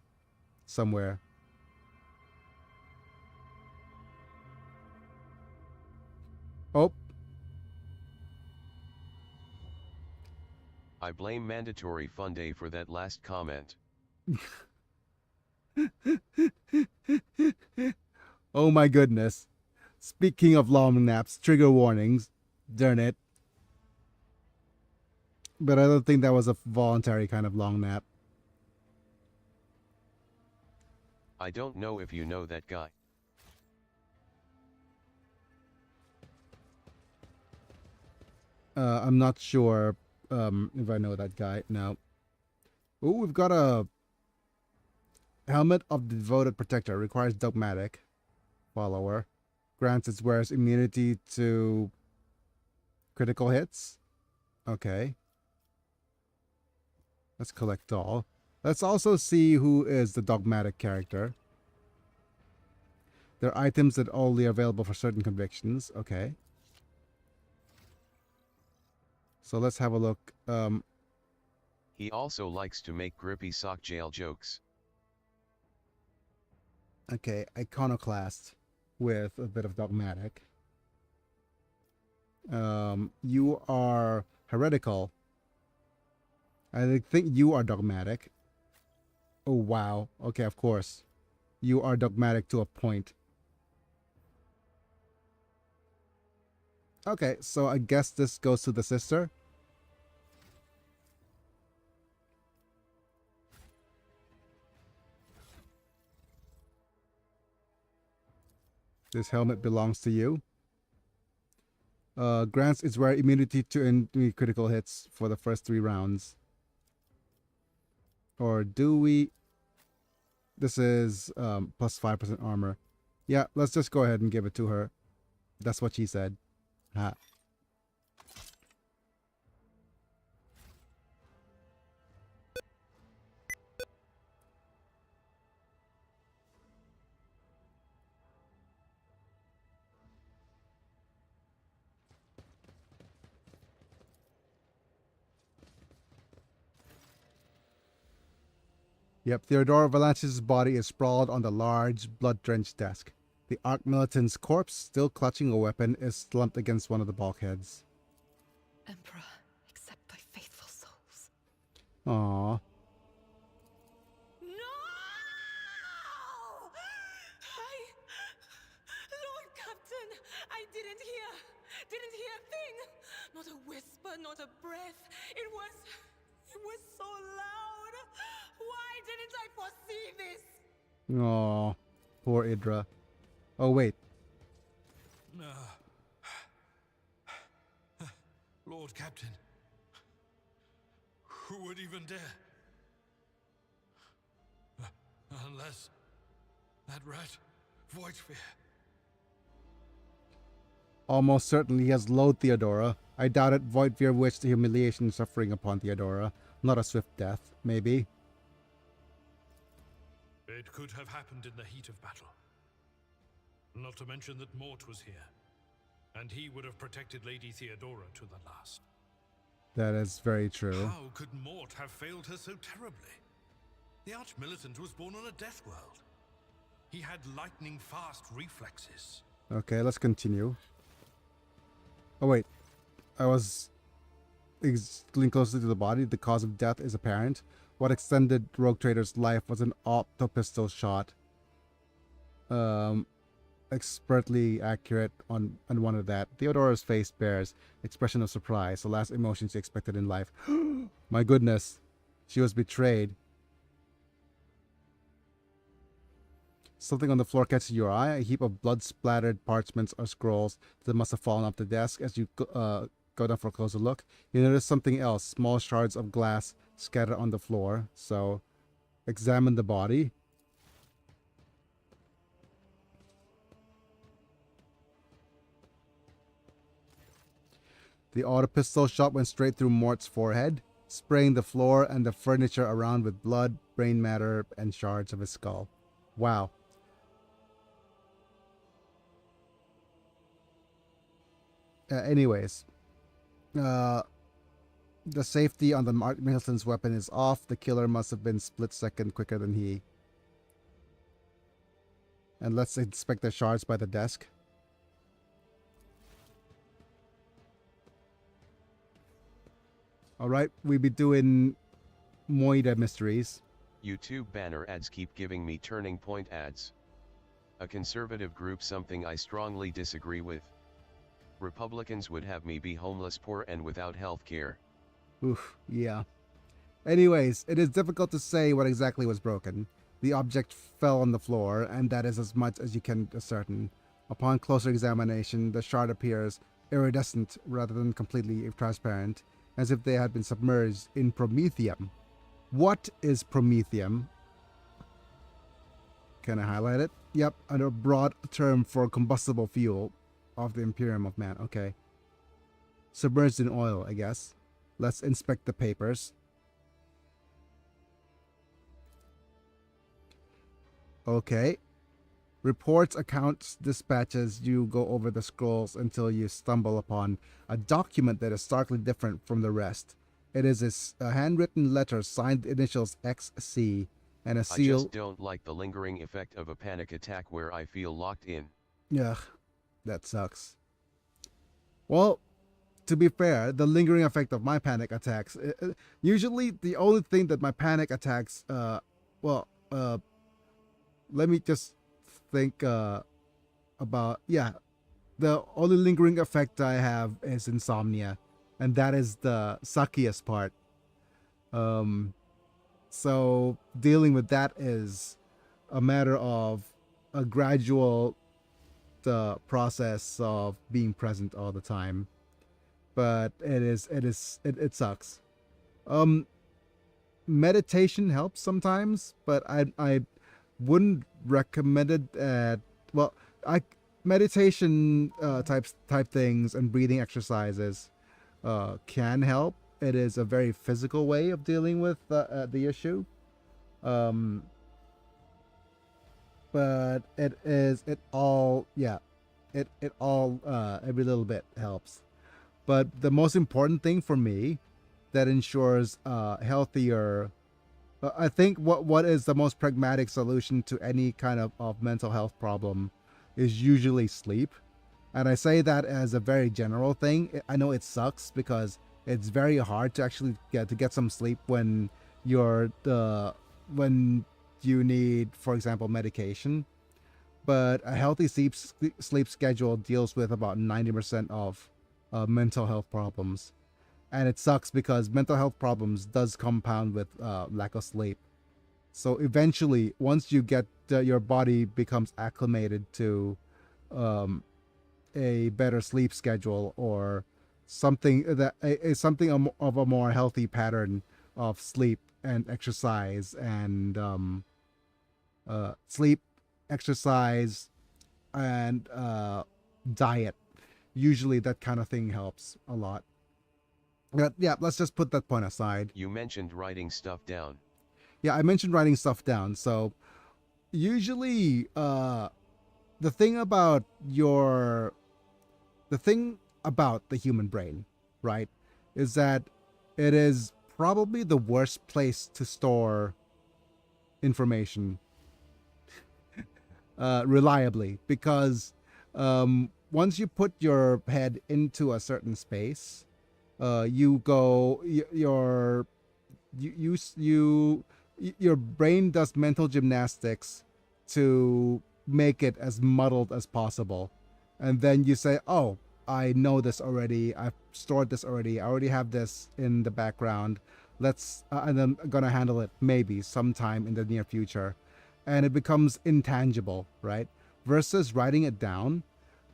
somewhere? Oh. I blame Mandatory Fun Day for that last comment. Oh my goodness. Speaking of long naps, trigger warnings. Darn it. But I don't think that was a voluntary kind of long nap. I don't know if you know that guy. I'm not sure if I know that guy now. Oh, we've got a helmet of the devoted protector. Requires dogmatic follower. Grants its wearers immunity to critical hits. Okay. Let's collect all. Let's also see who is the dogmatic character. They're items that only are available for certain convictions. Okay. So let's have a look. He also likes to make grippy sock jail jokes. Okay, iconoclast with a bit of dogmatic. You are heretical. I think you are dogmatic. Oh, wow. Okay, of course. You are dogmatic to a point. Okay, so I guess this goes to the sister. This helmet belongs to you. Grants its rare immunity to enemy critical hits for the first 3 rounds. Or do we... This is plus 5% armor. Yeah, let's just go ahead and give it to her. That's what she said. Ha. Yep, Theodora Valanche's body is sprawled on the large, blood-drenched desk. The Arch Militant's corpse, still clutching a weapon, is slumped against one of the bulkheads. Emperor, accept thy faithful souls. Aww. No! Lord Captain, I didn't hear a thing. Not a whisper, not a breath. It was so loud. Why didn't I foresee this? Aww. Poor Idra. Oh, wait. Lord Captain, who would even dare? Unless that rat, Voidsphere. Almost certainly he has loathed Theodora. I doubt it. Voidveer wished the humiliation and suffering upon Theodora. Not a swift death, maybe. It could have happened in the heat of battle. Not to mention that Mort was here, and he would have protected Lady Theodora to the last. That is very true. How could Mort have failed her so terribly? The Arch-Militant was born on a death world. He had lightning-fast reflexes. Okay, let's continue. Oh, wait. I was getting closer to the body. The cause of death is apparent. What extended Rogue Trader's life was an opto-pistol shot. Expertly accurate on one of that. Theodora's face bears expression of surprise, the last emotion she expected in life. My goodness, she was betrayed. Something on the floor catches your eye, a heap of blood-splattered parchments or scrolls that must have fallen off the desk. As you go down for a closer look, you notice something else, small shards of glass scattered on the floor. So, examine the body. The auto pistol shot went straight through Mort's forehead, spraying the floor and the furniture around with blood, brain matter, and shards of his skull. Wow. Anyways, the safety on the Mark Milton's weapon is off. The killer must have been split second quicker than he. And let's inspect the shards by the desk. Alright, we be doing Moida mysteries. YouTube banner ads keep giving me turning point ads. A conservative group, something I strongly disagree with. Republicans would have me be homeless, poor, and without health care. Oof, yeah. Anyways, it is difficult to say what exactly was broken. The object fell on the floor, and that is as much as you can ascertain. Upon closer examination, the shard appears iridescent rather than completely transparent, as if they had been submerged in promethium. What is promethium? Can I highlight it? Yep, a broad term for combustible fuel of the Imperium of Man. Okay. Submerged in oil, I guess. Let's inspect the papers. Okay. Reports, accounts, dispatches, you go over the scrolls until you stumble upon a document that is starkly different from the rest. It is a handwritten letter signed initials XC and a I seal. just don't like the lingering effect of a panic attack where I feel locked in. Ugh, that sucks. Well, to be fair, the lingering effect of my panic attacks, usually the only thing that my panic attacks, let me just think about, yeah, the only lingering effect I have is insomnia, and that is the suckiest part. So dealing with that is a matter of a gradual process of being present all the time, but it sucks. Meditation helps sometimes, but I wouldn't recommend it at, well, meditation type things and breathing exercises can help. It is a very physical way of dealing with the issue. But it all every little bit helps. But the most important thing for me that ensures healthier, I think what is the most pragmatic solution to any kind of mental health problem is usually sleep. And I say that as a very general thing. I know it sucks because it's very hard to actually get some sleep when when you need, for example, medication. But a healthy sleep schedule deals with about 90% of mental health problems. And it sucks because mental health problems does compound with lack of sleep. So eventually, once you get your body becomes acclimated to a better sleep schedule or something that is something of a more healthy pattern of sleep and exercise and sleep, exercise, and diet. Usually that kind of thing helps a lot. But yeah, let's just put that point aside. You mentioned writing stuff down. Yeah, I mentioned writing stuff down. So usually the thing about the human brain, right, is that it is probably the worst place to store information reliably, because once you put your head into a certain space, your brain does mental gymnastics to make it as muddled as possible, and then you say, oh, I know this already, I've stored this already, I already have this in the background, and I'm gonna handle it maybe sometime in the near future, and it becomes intangible, right? Versus writing it down.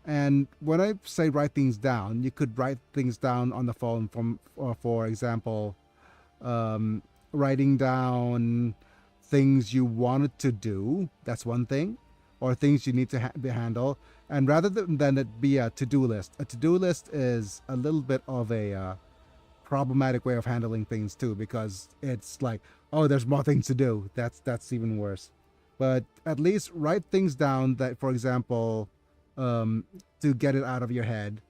And when I say write things down, you could write things down on the phone, for example, writing down things you wanted to do, that's one thing, or things you need to handle. And rather than it be a to-do list is a little bit of a problematic way of handling things too, because it's like, oh, there's more things to do. That's even worse. But at least write things down that, for example, to get it out of your head.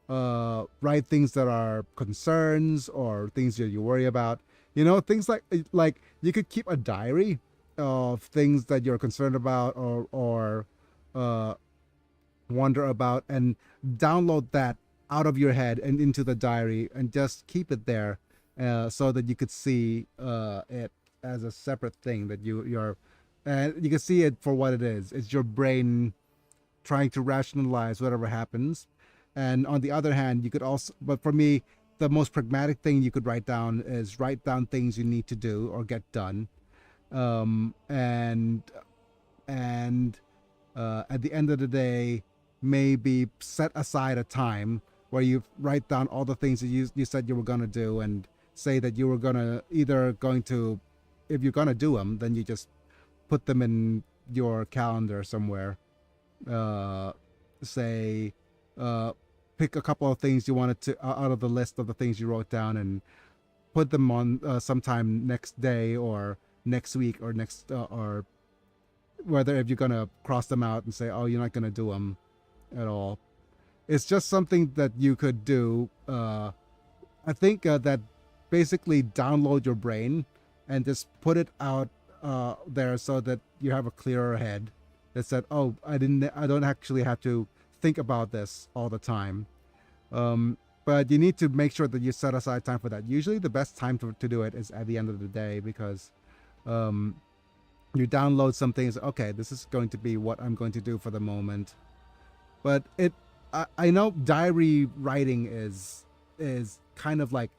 Write things that are concerns or things that you worry about. Things like you could keep a diary of things that you're concerned about or wonder about, and download that out of your head and into the diary and just keep it there, so that you could see it as a separate thing that you're and you can see it for what it is. It's your brain trying to rationalize whatever happens. And on the other hand, you could also, but for me, the most pragmatic thing you could write down is write down things you need to do or get done. And at the end of the day, maybe set aside a time where you write down all the things that you said you were going to do, and say that you were if you're going to do them, then you just put them in your calendar somewhere. Pick a couple of things you wanted to out of the list of the things you wrote down, and put them on sometime next day or next week or next or whether if you're gonna cross them out and say, oh, you're not gonna do them at all. It's just something that you could do. I think that basically download your brain and just put it out there so that you have a clearer head that said, oh, I don't actually have to think about this all the time. But you need to make sure that you set aside time for that. Usually the best time to do it is at the end of the day, because you download some things. Okay, this is going to be what I'm going to do for the moment. But I know diary writing is kind of like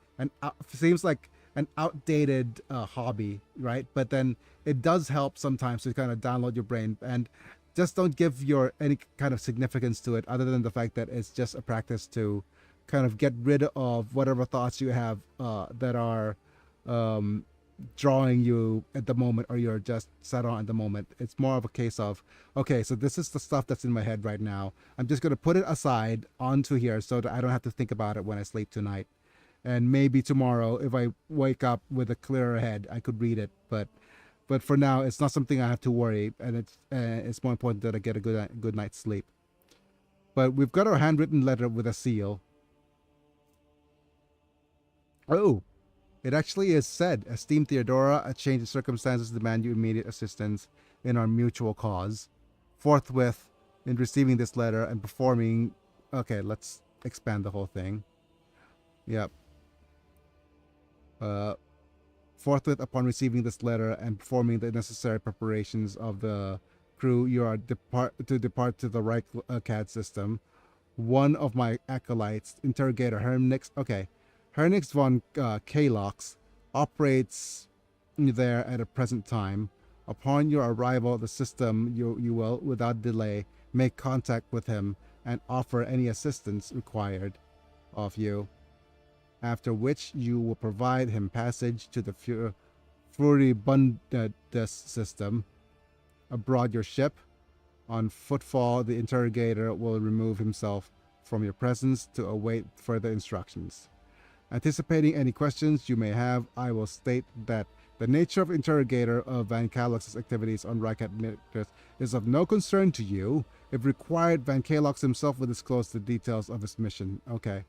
seems like an outdated hobby, right? But then it does help sometimes to kind of download your brain, and just don't give any kind of significance to it other than the fact that it's just a practice to kind of get rid of whatever thoughts you have that are drawing you at the moment, or you're just set on at the moment. It's more of a case of, okay, so this is the stuff that's in my head right now. I'm just going to put it aside onto here so that I don't have to think about it when I sleep tonight. And maybe tomorrow, if I wake up with a clearer head, I could read it. But for now, it's not something I have to worry, and it's more important that I get a good night's sleep. But we've got our handwritten letter with a seal. Oh, it actually is said, esteemed Theodora, a change in circumstances demand you immediate assistance in our mutual cause. Forthwith, in receiving this letter and performing... Okay, let's expand the whole thing. Yep. Forthwith, upon receiving this letter and performing the necessary preparations of the crew, you are to depart to the Reich CAD system. One of my acolytes, interrogator Hernix... Okay. Hernix von Kalox operates there at a present time. Upon your arrival at the system, you will, without delay, make contact with him and offer any assistance required of you. After which you will provide him passage to the Furibundus system. Aboard your ship, on footfall, the interrogator will remove himself from your presence to await further instructions. Anticipating any questions you may have, I will state that the nature of interrogator of Van Kalox's activities on Rykat is of no concern to you. If required, Van Kalox himself will disclose the details of his mission. Okay.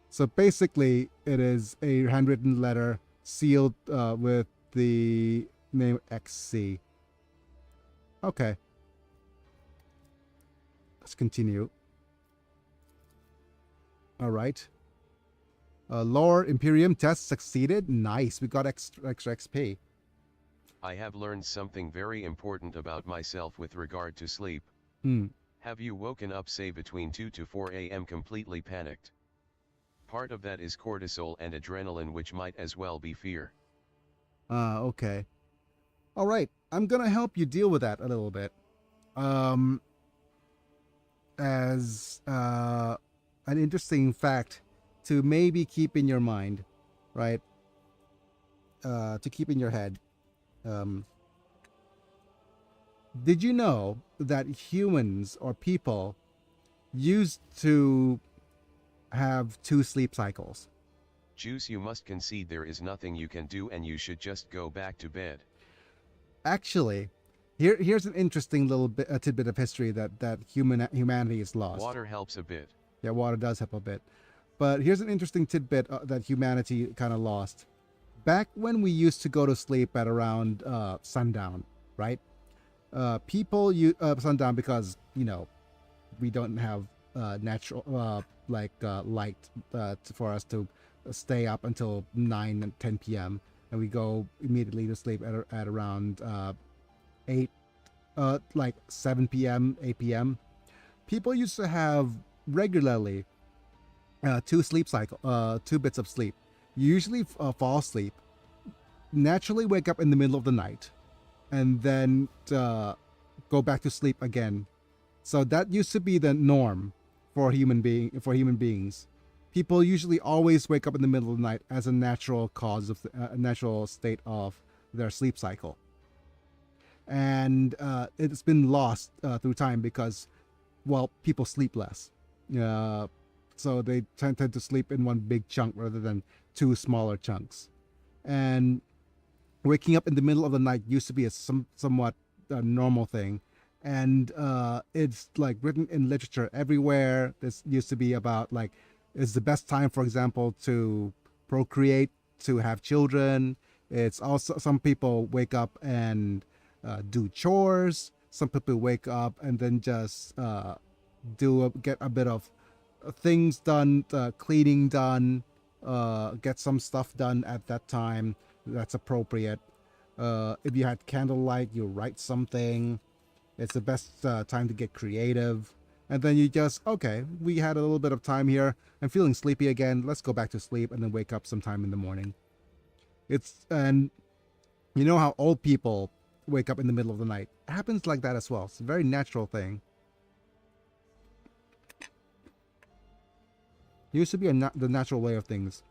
So basically, it is a handwritten letter sealed with the name XC. Okay. Let's continue. All right. Lore Imperium test succeeded. Nice. We got extra XP. I have learned something very important about myself with regard to sleep. Have you woken up, say, between 2 to 4 a.m. completely panicked? Part of that is cortisol and adrenaline, which might as well be fear. Okay. All right. I'm going to help you deal with that a little bit. As an interesting fact to maybe keep in your mind, right? To keep in your head. Did you know that humans or people used to have 2 sleep cycles? Juice, you must concede there is nothing you can do and you should just go back to bed. Actually, here's an interesting little tidbit of history that humanity has lost. Water helps a bit. Yeah, water does help a bit. But here's an interesting tidbit that humanity kind of lost. Back when we used to go to sleep at around sundown, right? People use sundown because, we don't have natural light for us to stay up until 9 and 10 p.m. and we go immediately to sleep at around 7 p.m., 8 p.m. People used to have regularly 2 bits of sleep. You usually fall asleep, naturally wake up in the middle of the night, and then go back to sleep again. So that used to be the norm for human beings. People usually always wake up in the middle of the night as a natural cause of a natural state of their sleep cycle. And it's been lost through time because, people sleep less. So they tend to sleep in one big chunk rather than 2 smaller chunks. And waking up in the middle of the night used to be a somewhat a normal thing, and it's like written in literature everywhere. This used to be about like it's the best time, for example, to procreate, to have children. It's also some people wake up and do chores. Some people wake up and then just get a bit of things done, cleaning done, get some stuff done at that time that's appropriate. If you had candlelight, you write something. It's the best time to get creative. And then you just, okay, we had a little bit of time here. I'm feeling sleepy again. Let's go back to sleep and then wake up sometime in the morning. And you know how old people wake up in the middle of the night? It happens like that as well. It's a very natural thing. It used to be the natural way of things.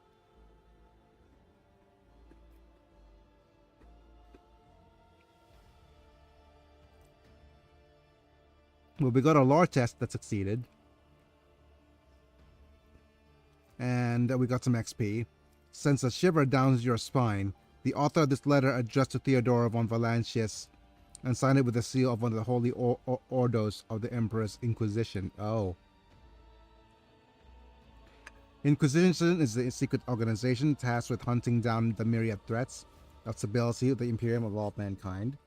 Well, we got a lore test that succeeded. And we got some XP. Sends a shiver down your spine. The author of this letter addressed to Theodora von Valancius and signed it with the seal of one of the holy ordos of the Emperor's Inquisition. Oh. Inquisition is a secret organization tasked with hunting down the myriad threats of stability of the Imperium of all mankind.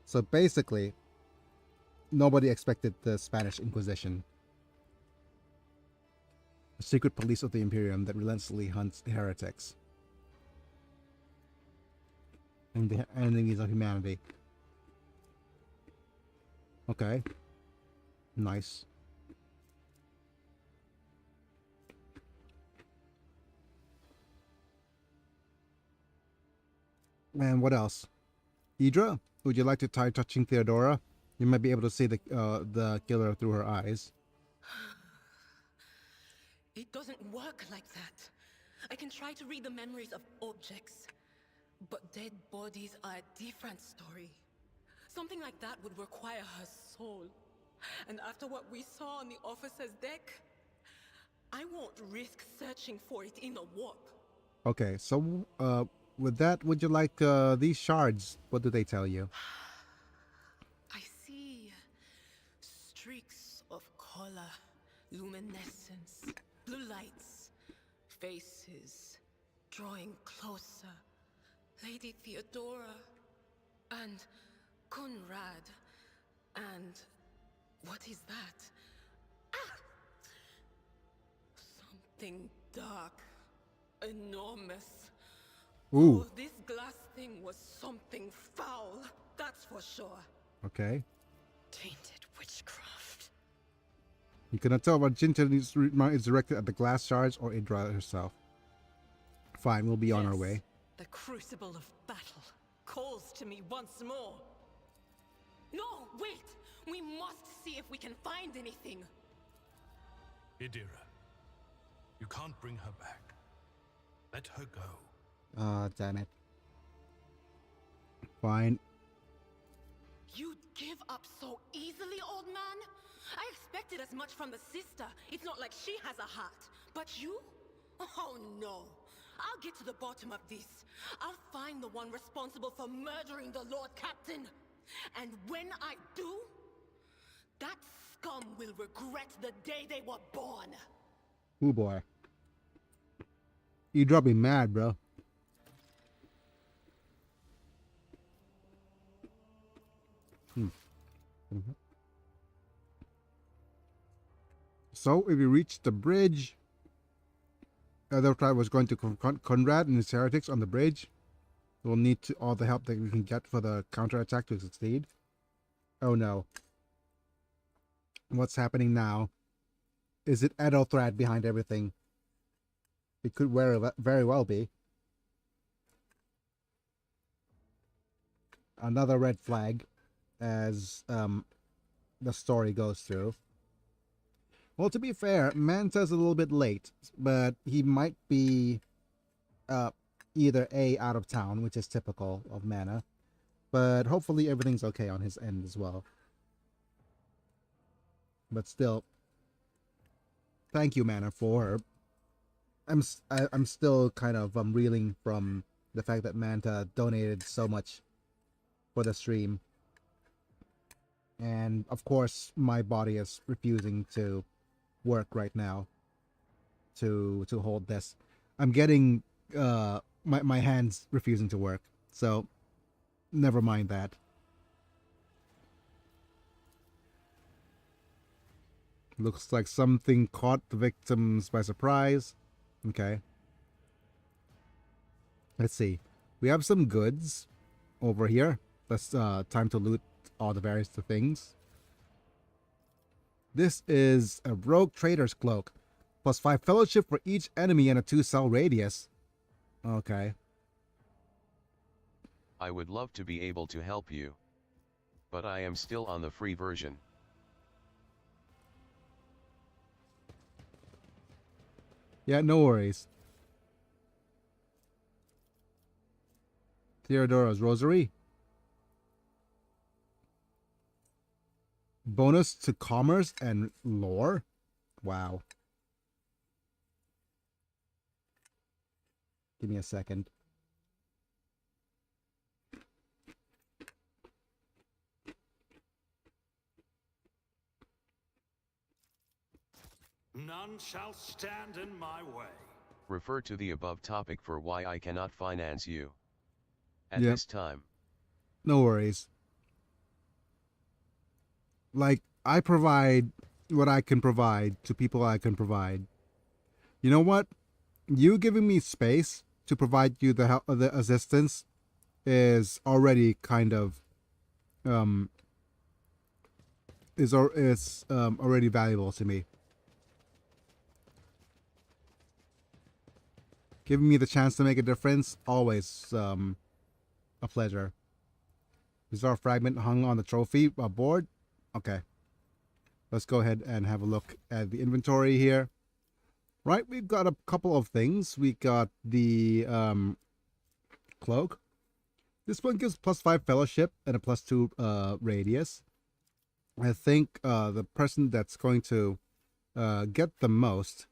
So basically, nobody expected the Spanish Inquisition. A secret police of the Imperium that relentlessly hunts heretics and the enemies of humanity. Okay. Nice. And what else? Idra, would you like to try touching Theodora? You might be able to see the killer through her eyes. It doesn't work like that. I can try to read the memories of objects, but dead bodies are a different story. Something like that would require her soul. And after what we saw on the officer's deck, I won't risk searching for it in the warp. Okay, so with that, would you like these shards? What do they tell you? I see streaks of color, luminescence, blue lights, faces drawing closer. Lady Theodora and Conrad and what is that? Ah! Something dark, enormous. Ooh. Oh, this glass thing was something foul, that's for sure. Okay. Tainted witchcraft. You cannot tell what Jinta is directed at the glass shards or Idra herself. Fine, we'll be on our way. The crucible of battle calls to me once more. No, wait! We must see if we can find anything. Idira, you can't bring her back. Let her go. Ah, damn it. Fine. You'd give up so easily, old man? I expected as much from the sister. It's not like she has a heart. But you? Oh no. I'll get to the bottom of this. I'll find the one responsible for murdering the Lord Captain. And when I do, that scum will regret the day they were born. Ooh boy. Idra be mad, bro. So, if we reach the bridge, Edeltraed was going to confront Conrad and his heretics on the bridge. We'll need all the help that we can get for the counterattack to succeed. Oh no. What's happening now? Is it Edeltraed behind everything? It could very well be. Another red flag as the story goes through. Well, to be fair, Manta's a little bit late, but he might be either A, out of town, which is typical of Mana, but hopefully everything's okay on his end as well. But still, thank you, Mana, for... I'm still kind of reeling from the fact that Manta donated so much for the stream. And of course, my body is refusing to work right now to hold this. I'm getting my hands refusing to work. So never mind that. Looks like something caught the victims by surprise. Okay. Let's see. We have some goods over here. That's time to loot all the various things. This is a rogue trader's cloak. Plus 5 fellowship for each enemy and a 2-cell radius. Okay. I would love to be able to help you, but I am still on the free version. Yeah, no worries. Theodora's Rosary. Bonus to commerce and lore? Wow. Give me a second. None shall stand in my way. Refer to the above topic for why I cannot finance you at Yep. this time. No worries. Like, I provide what I can provide to people I can provide. You know what? You giving me space to provide you the help, the assistance is already kind of is already valuable to me. Giving me the chance to make a difference, always a pleasure. Is our fragment hung on the trophy board? Okay. Let's go ahead and have a look at the inventory here. Right, we've got a couple of things. We got the cloak. This one gives plus 5 fellowship and a plus 2 radius. I think the person that's going to get the most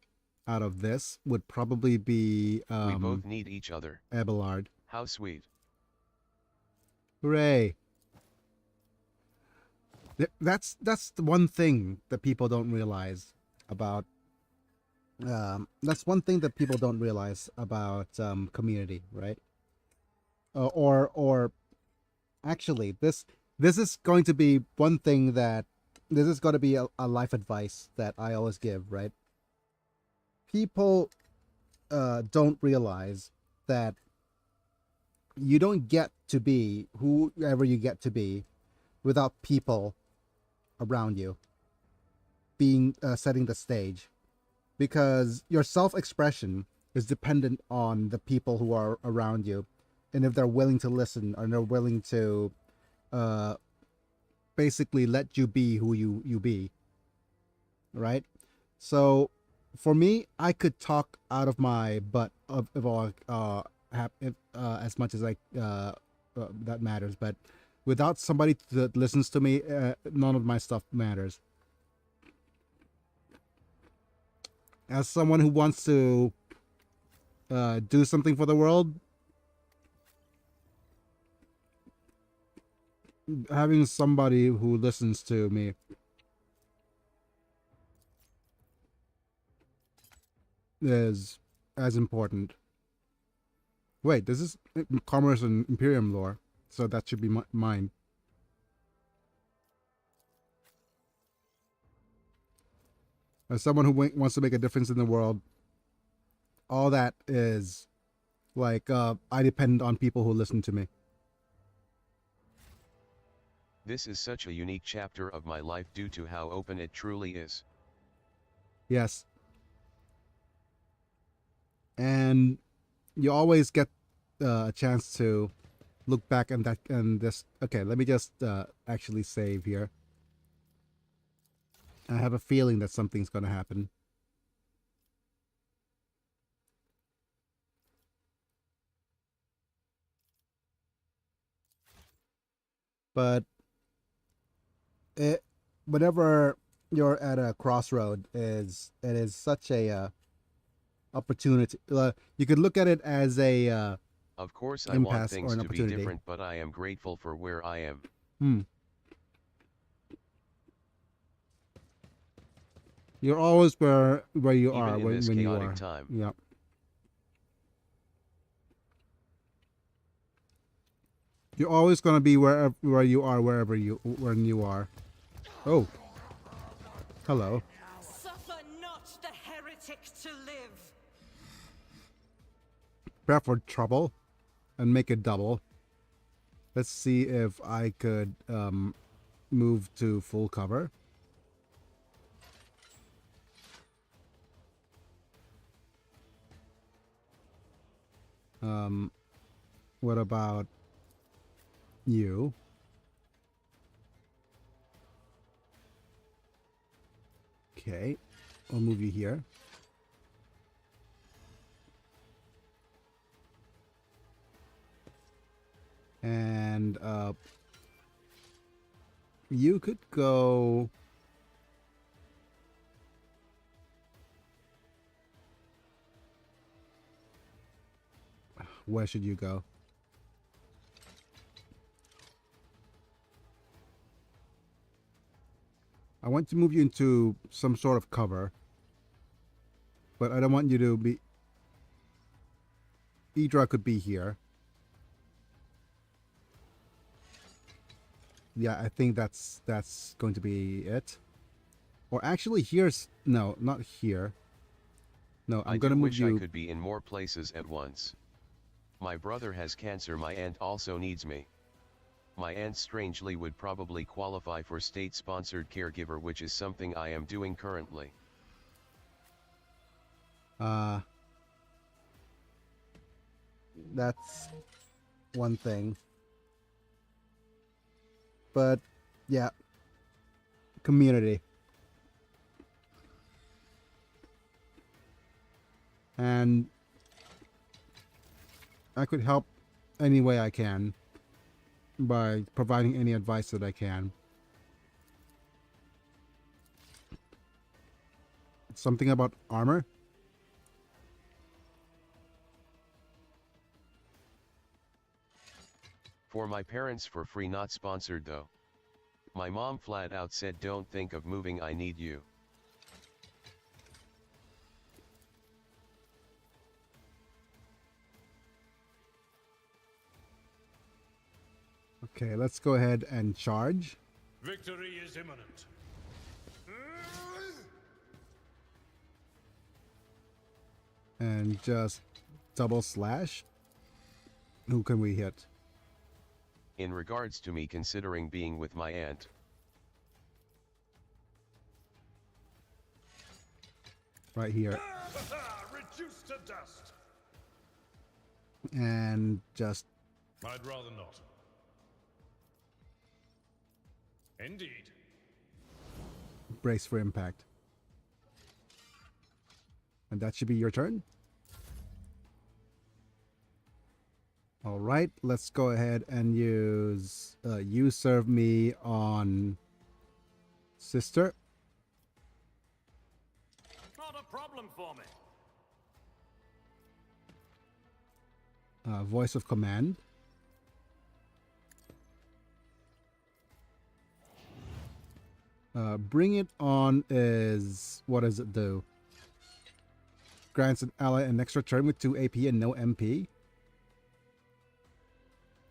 out of this would probably be We both need each other. Abelard. How sweet. Hooray. That's the one thing that people don't realize about that's one thing that people don't realize about community, right? Or actually this is going to be one thing that this is going to be a life advice that I always give, right? People don't realize that you don't get to be whoever you get to be without people around you being setting the stage, because your self-expression is dependent on the people who are around you, and if they're willing to listen or they're willing to basically let you be who you be, right? So for me, I could talk out of my butt as much as that matters, but without somebody that listens to me, none of my stuff matters. As someone who wants to do something for the world, having somebody who listens to me is as important. Wait, this is Commerce and Imperium lore, so that should be mine. As someone who wants to make a difference in the world, all that is like I depend on people who listen to me. This is such a unique chapter of my life due to how open it truly is. Yes. And you always get a chance to look back and this. Okay, let me just actually save here. I have a feeling that something's going to happen. But whenever you're at a crossroad, it is such a opportunity. You could look at it as a of course I want impasse or things an to be opportunity. different, but I am grateful for where I am. You're always where you Even are in when, this when you chaotic are. time. Yep. You're always gonna be where you are when you are. Oh. Hello. Suffer not the heretic to live. Prep for trouble and make it double. Let's see if I could move to full cover. What about you? Okay, I'll move you here. And you could go. Where should you go? I want to move you into some sort of cover, but I don't want you to be. Idra could be here. Yeah, I think that's going to be it. Or actually, here's no, not here. No, I'm gonna do move wish you. I could be in more places at once. My brother has cancer. My aunt also needs me. My aunt strangely would probably qualify for state-sponsored caregiver, which is something I am doing currently. That's one thing. But yeah, community. And I could help any way I can by providing any advice that I can. Something about armor? For my parents for free, not sponsored though. My mom flat out said don't think of moving, I need you. Okay, let's go ahead and charge. Victory is imminent. And just double slash. Who can we hit? In regards to me considering being with my aunt. Right here. Reduced to dust. And just I'd rather not. Indeed. brace for impact. And that should be your turn. All right, let's go ahead and use you serve me on sister. Not a problem for me. Voice of command. Bring it on is, what does it do? Grants an ally an extra turn with 2 AP and no MP.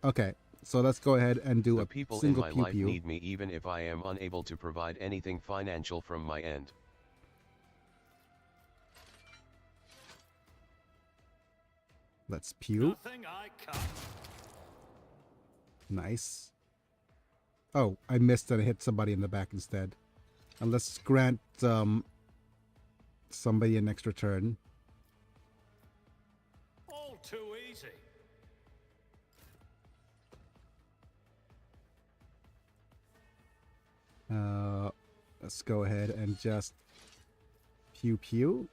Okay, so let's go ahead and do The a people in single my pew life pew. need me even if I am unable to provide anything financial from my end. Let's pew. Nothing I cut. Nice. Oh, I missed and I hit somebody in the back instead. And let's grant somebody an extra turn. All too easy. Let's go ahead and just pew pew.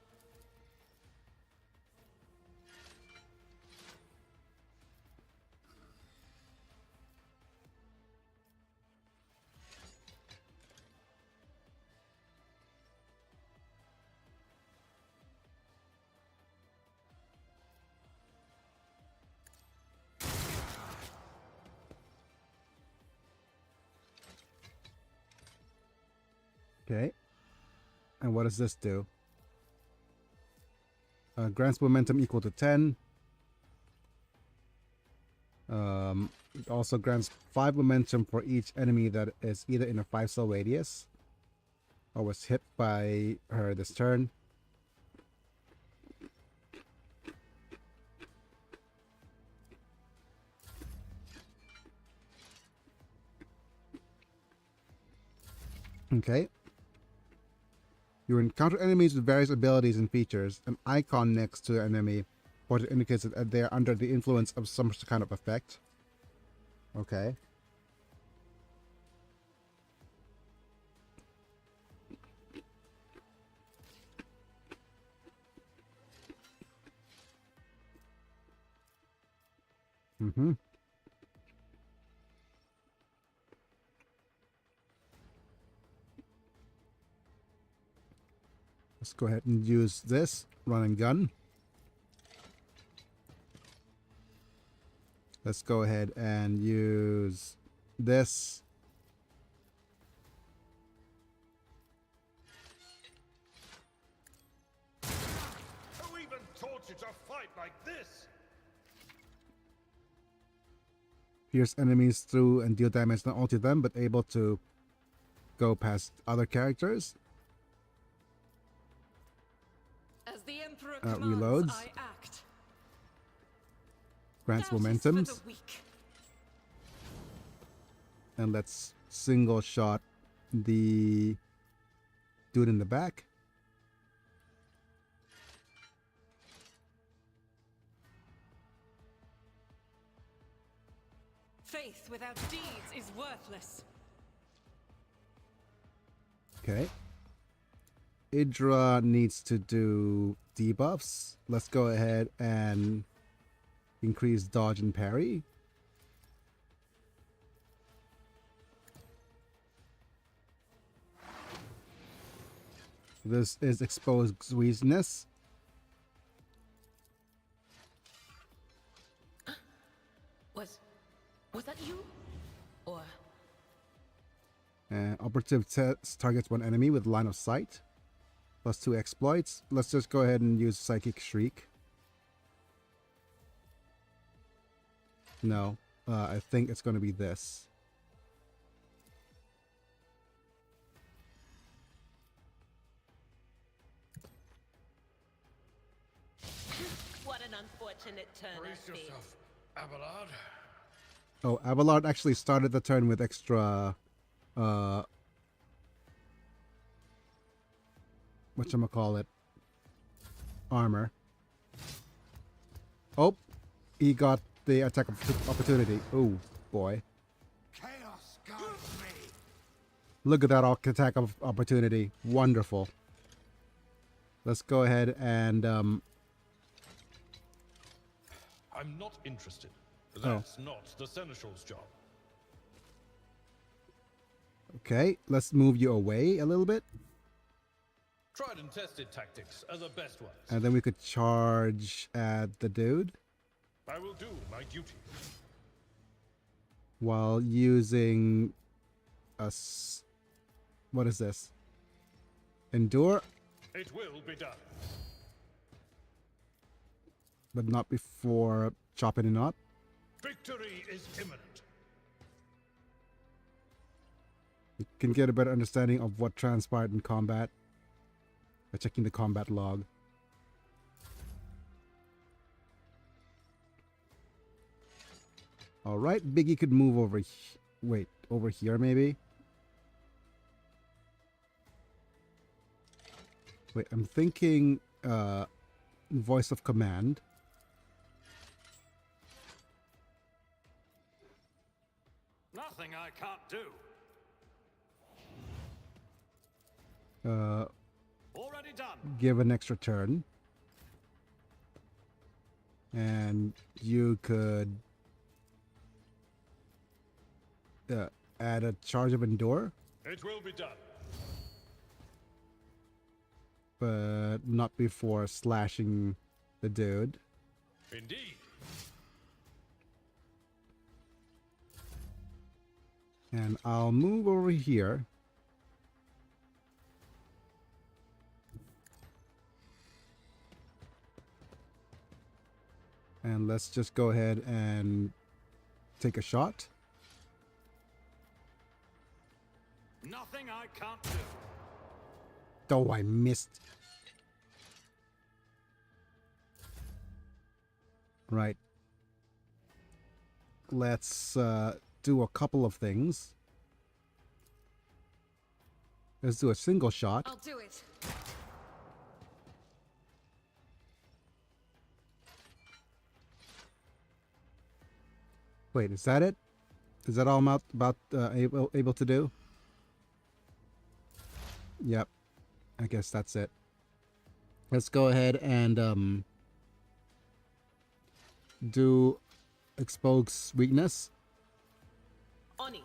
Okay. And what does this do? Grants momentum equal to 10. It also grants 5 momentum for each enemy that is either in a 5-cell radius or was hit by her this turn. Okay. You encounter enemies with various abilities and features. An icon next to an enemy or it indicates that they are under the influence of some kind of effect. Okay. Let's go ahead and use this run and gun. Let's go ahead and use this. Who even taught you to fight like this? Pierce enemies through and deal damage not only to them, but able to go past other characters. As the Emperor commands, Reloads. I act. Grants Doubt is momentums. for the weak. And let's single shot the dude in the back. Faith without deeds is worthless. Okay. Idra needs to do debuffs. Let's go ahead and increase dodge and parry. This is exposed weakness. Was that you? Or Operative targets one enemy with line of sight. +2 exploits. Let's just go ahead and use Psychic Shriek. No, I think it's going to be this. what an unfortunate turn. Brace yourself, Abelard. Oh, Abelard actually started the turn with extra, whatchamacallit, armor. Oh, he got the attack opportunity. Oh, boy. Chaos guides me. Look at that attack of opportunity. Wonderful. Let's go ahead and, I'm not interested. That's not the Seneschal's job. okay, let's move you away a little bit. Tried and tested tactics are the best ones. And then we could charge at the dude I will do my duty. while using what is this? Endure, It will be done. but not before chopping it up. Victory is imminent. You can get a better understanding of what transpired in combat by checking the combat log. Alright, Biggie could move over wait, over here maybe? Wait, I'm thinking voice of command. Nothing I can't do. Already done. Give an extra turn. And you could add a charge of Endure, It will be done. but not before slashing the dude. Indeed. And I'll move over here. And let's just go ahead and take a shot. Nothing I can't do. Oh, I missed. Right. Let's do a couple of things. Let's do a single shot. I'll do it. Wait, is that it? Is that all I'm about able to do? Yep. I guess that's it. Let's go ahead and do expose weakness. On it.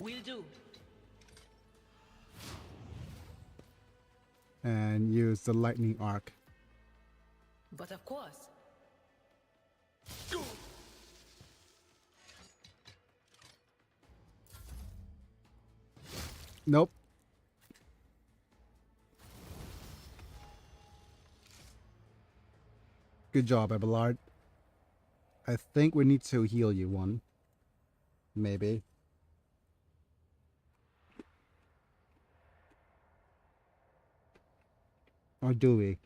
Will do. And use the lightning arc. But of course. Nope. Good job, Abelard. I think we need to heal you one. Maybe. Or do we?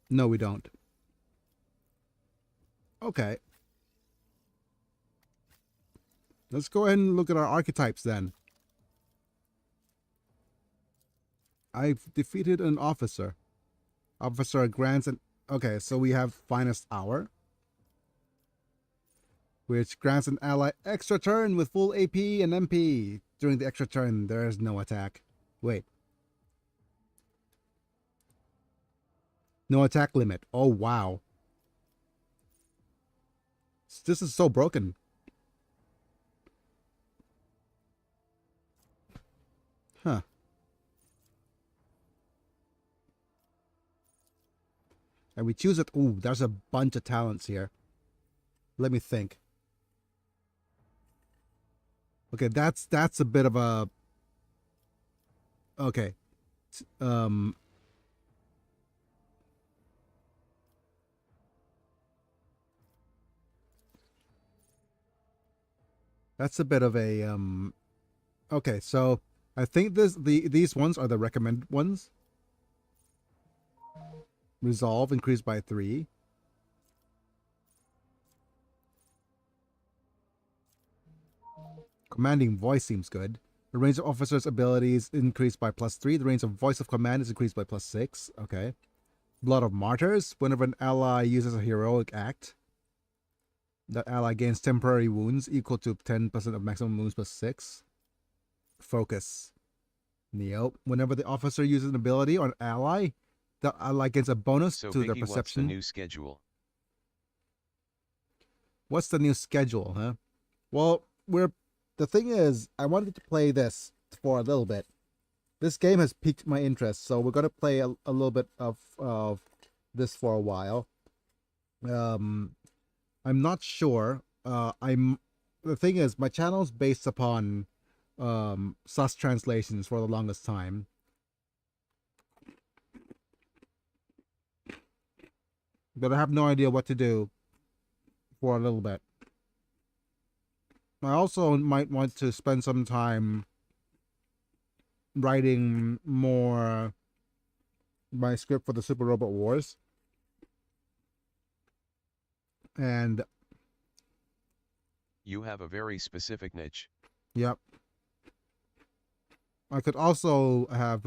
No, we don't. Okay. Let's go ahead and look at our archetypes then. I've defeated an officer. Officer grants an... Okay, so we have Finest Hour, which grants an ally extra turn with full AP and MP. During the extra turn, there is no attack. Wait. No attack limit. Oh, wow. This is so broken. Huh. And we choose it. Ooh, there's a bunch of talents here. Let me think. Okay, that's a bit of a... Okay. That's a bit of a okay, so I think these ones are the recommended ones. Resolve increased by 3. Commanding voice seems good. The range of officers' abilities increased by +3. The range of voice of command is increased by +6. Okay. Blood of Martyrs. Whenever an ally uses a heroic act, that ally gains temporary wounds equal to 10% of maximum wounds +6. Focus. Neo. Whenever the officer uses an ability on an ally, the ally gains a bonus So to their Biggie, what's the perception. new schedule? What's the new schedule, huh? Well, the thing is, I wanted to play this for a little bit. This game has piqued my interest, so we're gonna play a little bit of this for a while. I'm not sure. The thing is, my channel's based upon sus translations for the longest time. But I have no idea what to do for a little bit. I also might want to spend some time writing more my script for the Super Robot Wars. And You have a very specific niche. yep. I could also have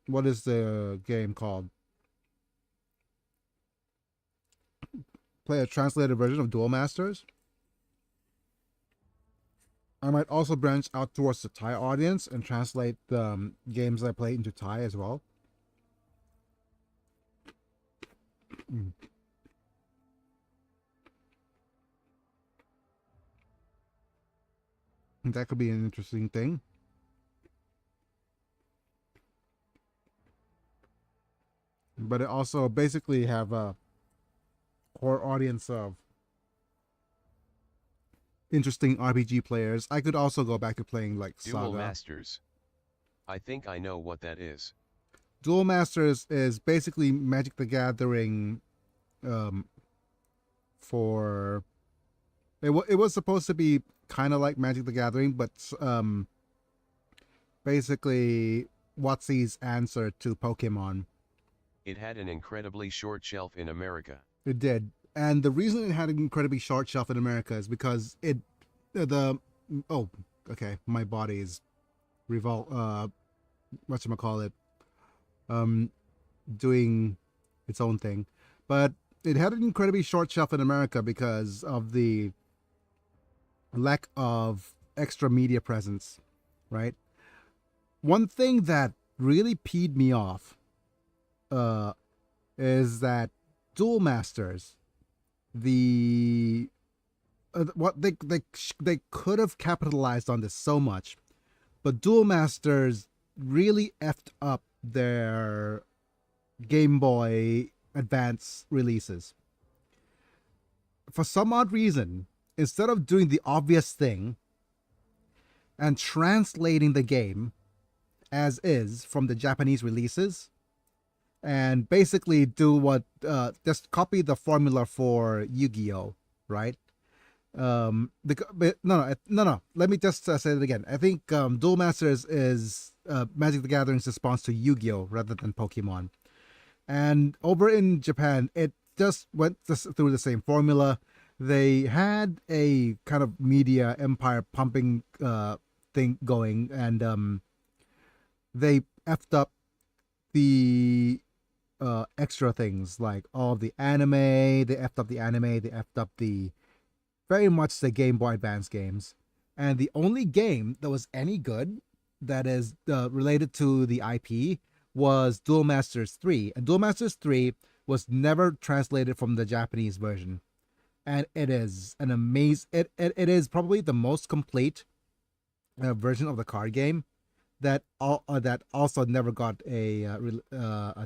what is the game called? Play a translated version of Duel Masters. I might also branch out towards the Thai audience and translate the games I play into Thai as well. That could be an interesting thing. But it also basically have a core audience of interesting RPG players. I could also go back to playing like Duel Saga. Masters. I think I know what that is. Duel Masters is basically Magic the Gathering. For it was supposed to be kind of like Magic the Gathering, but basically WotC's answer to Pokemon. It had an incredibly short shelf in America. It did, and the reason it had an incredibly short shelf in America is because my body is whatchamacallit, doing its own thing, but it had an incredibly short shelf in America because of the lack of extra media presence, right? One thing that really peed me off is that Duel Masters, what they could have capitalized on this so much, but Duel Masters really effed up their Game Boy Advance releases. For some odd reason, instead of doing the obvious thing and translating the game as is from the Japanese releases, and basically do what just copy the formula for Yu-Gi-Oh, right? No. Let me just say it again. I think Duel Masters is Magic the Gathering's response to Yu-Gi-Oh rather than Pokemon. And over in Japan, it just went through the same formula. They had a kind of media empire pumping thing going, and they effed up the extra things like all the anime. They effed up the anime. They effed up very much the Game Boy Advance games. And the only game that was any good that is related to the IP was Duel Masters 3. And Duel Masters 3 was never translated from the Japanese version. And it is an amazing... It is probably the most complete version of the card game that also never got a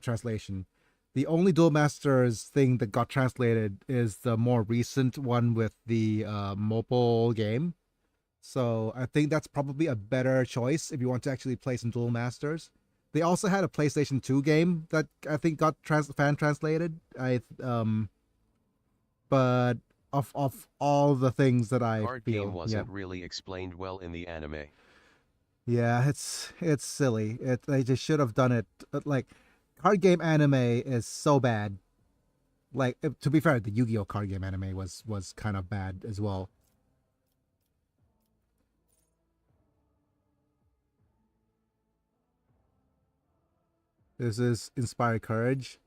translation. The only Duel Masters thing that got translated is the more recent one with the mobile game. So I think that's probably a better choice if you want to actually play some Duel Masters. They also had a PlayStation 2 game that I think got fan translated. But of all the things that I Card feel, game wasn't really explained well in the anime. Yeah, it's silly. They just should have done it like card game anime is so bad. Like to be fair, the Yu-Gi-Oh card game anime was kind of bad as well. This is inspire courage.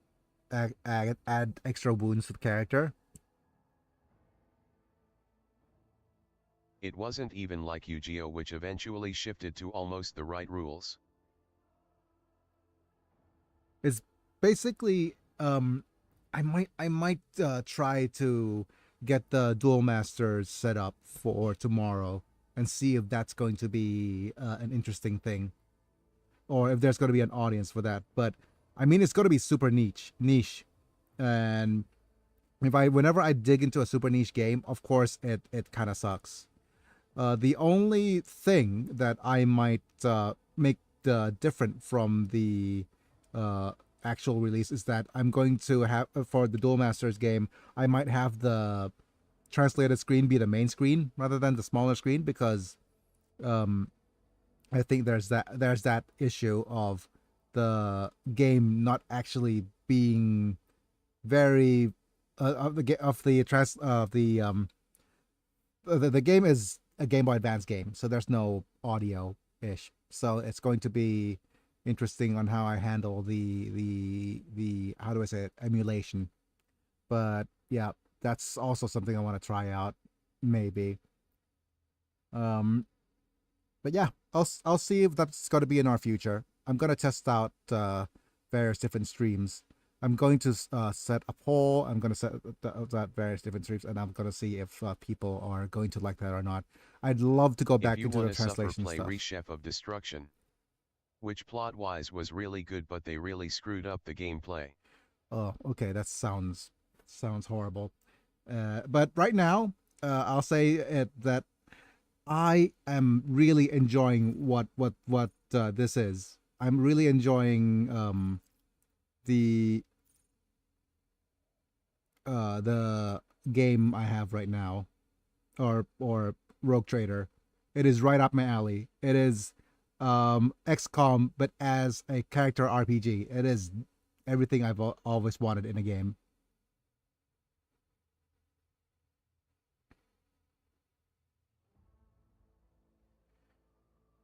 Add extra wounds to the character. It wasn't even like Yu-Gi-Oh, which eventually shifted to almost the right rules. It's basically I might try to get the Duel Masters set up for tomorrow and see if that's going to be an interesting thing, or if there's going to be an audience for that. But I mean, it's going to be super niche, and whenever I dig into a super niche game, of course it kind of sucks. The only thing that I might make different from the actual release is that I'm going to have, for the Duel Masters game, I might have the translated screen be the main screen rather than the smaller screen, because I think there's that issue of the game not actually being very the game is a Game Boy Advance game, so there's no audio ish. So it's going to be interesting on how I handle the how do I say it, emulation. But yeah, that's also something I want to try out, maybe. But yeah, I'll see if that's going to be in our future. I'm going to test out various different streams. I'm going to set a poll. I'm going to set that various different streams, and I'm going to see if people are going to like that or not. I'd love to go back into the translation play stuff. Rechef of Destruction, which plot-wise was really good, but they really screwed up the gameplay. Oh, okay, that sounds horrible. But right now, I'll say it that I am really enjoying what this is. I'm really enjoying the the game I have right now, or Rogue Trader. It is right up my alley. It is XCOM, but as a character RPG. It is everything I've always wanted in a game.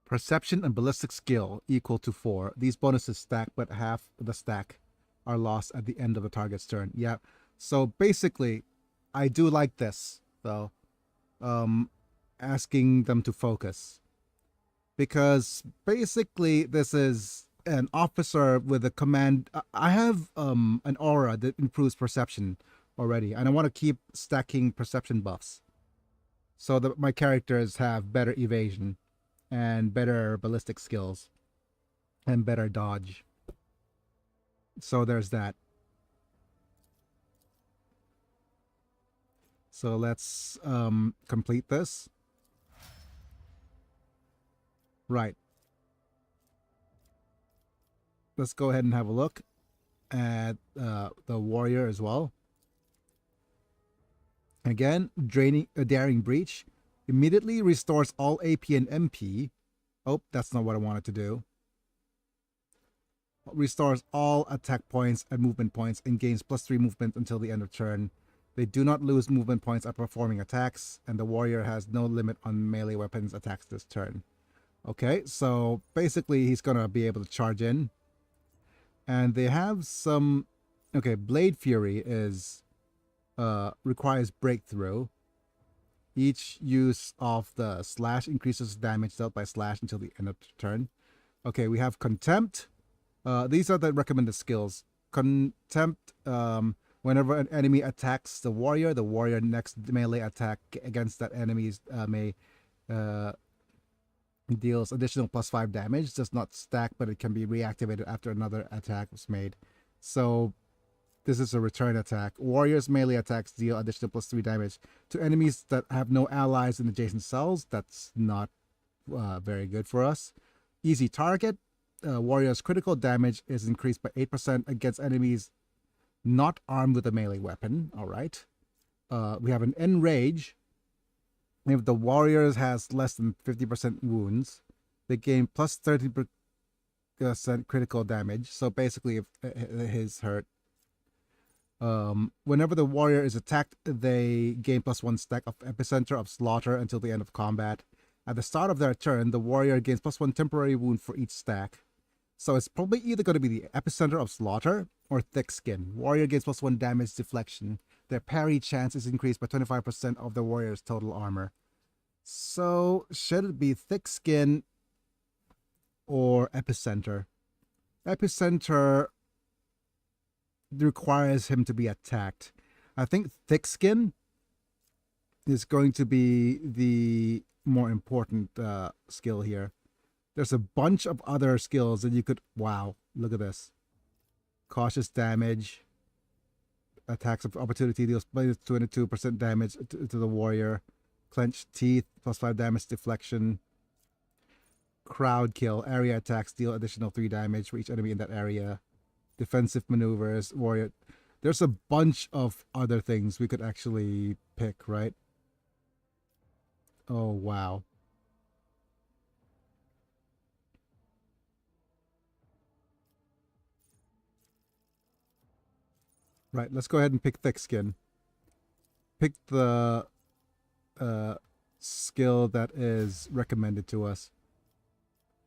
Perception and ballistic skill equal to 4. These bonuses stack, but half the stack are lost at the end of the target's turn. Yeah. So basically, I do like this, though. Asking them to focus. Because basically, this is an officer with a command. I have an aura that improves perception already, and I want to keep stacking perception buffs so that my characters have better evasion and better ballistic skills and better dodge. So there's that. So let's complete this. Right. Let's go ahead and have a look at the warrior as well. Again, Daring Breach immediately restores all AP and MP. Oh, that's not what I wanted to do. Restores all attack points and movement points and gains +3 movement until the end of turn. They do not lose movement points at performing attacks, and the warrior has no limit on melee weapons attacks this turn. Okay, so basically he's gonna be able to charge in. And they have some... Okay, Blade Fury is requires breakthrough. Each use of the slash increases damage dealt by slash until the end of the turn. Okay, we have Contempt. These are the recommended skills. Contempt, whenever an enemy attacks the warrior next melee attack against that enemy may deals additional +5 damage. Does not stack, but it can be reactivated after another attack was made. So this is a return attack. Warriors melee attacks deal additional +3 damage to enemies that have no allies in adjacent cells. That's not very good for us. Easy target. Warrior's critical damage is increased by 8% against enemies not armed with a melee weapon. All right. We have an Enrage. If the warrior has less than 50% wounds, they gain +30% critical damage. So basically, if he's hurt, whenever the warrior is attacked, they gain +1 stack of Epicenter of Slaughter until the end of combat. At the start of their turn, the warrior gains +1 temporary wound for each stack. So it's probably either going to be the Epicenter of Slaughter or Thick Skin. Warrior gains +1 damage deflection. Their parry chance is increased by 25% of the warrior's total armor. So should it be Thick Skin or Epicenter? Epicenter requires him to be attacked. I think Thick Skin is going to be the more important skill here. There's a bunch of other skills that you could... Wow, look at this. Cautious damage. Attacks of opportunity deals 22% damage to the warrior. Clenched teeth, +5 damage deflection. Crowd kill. Area attacks deal additional 3 damage for each enemy in that area. Defensive maneuvers. Warrior. There's a bunch of other things we could actually pick, right? Oh, wow. Right, let's go ahead and pick Thick Skin. Pick the skill that is recommended to us,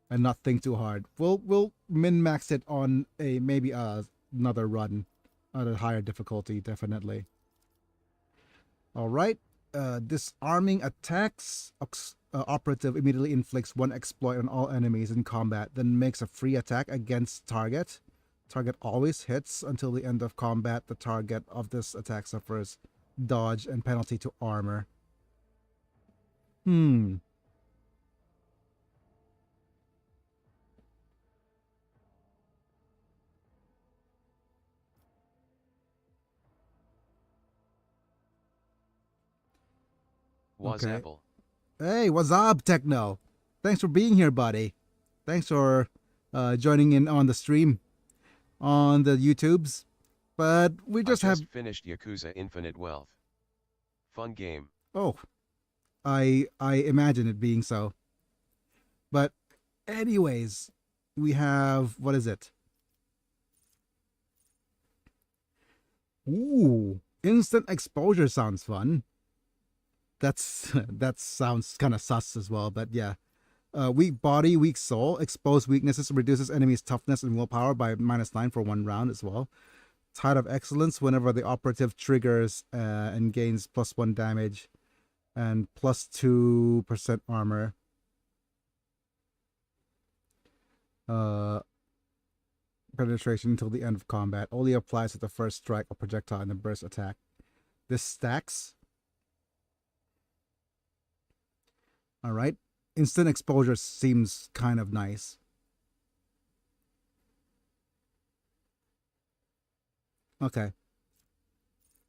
and not think too hard. We'll min-max it on a maybe another run at a higher difficulty, definitely. All right, disarming attacks. Operative immediately inflicts 1 exploit on all enemies in combat, then makes a free attack against target. Target always hits until the end of combat. The target of this attack suffers dodge and penalty to armor. Was Okay. Apple. Hey, what's up, Techno? Thanks for being here, buddy. Thanks for joining in on the stream on the YouTubes. But we just I have. just finished Yakuza Infinite Wealth. Fun game. Oh, I imagine it being so. But anyways, we have, what is it? Ooh, instant exposure sounds fun. That's that sounds kind of sus as well, but yeah. Weak body, weak soul. Exposed weaknesses reduces enemy's toughness and willpower by -9 for 1 round as well. Tide of Excellence whenever the operative triggers and gains +1 damage and +2% armor. Penetration until the end of combat. Only applies to the first strike or projectile in the burst attack. This stacks. Alright. Instant exposure seems kind of nice. Okay.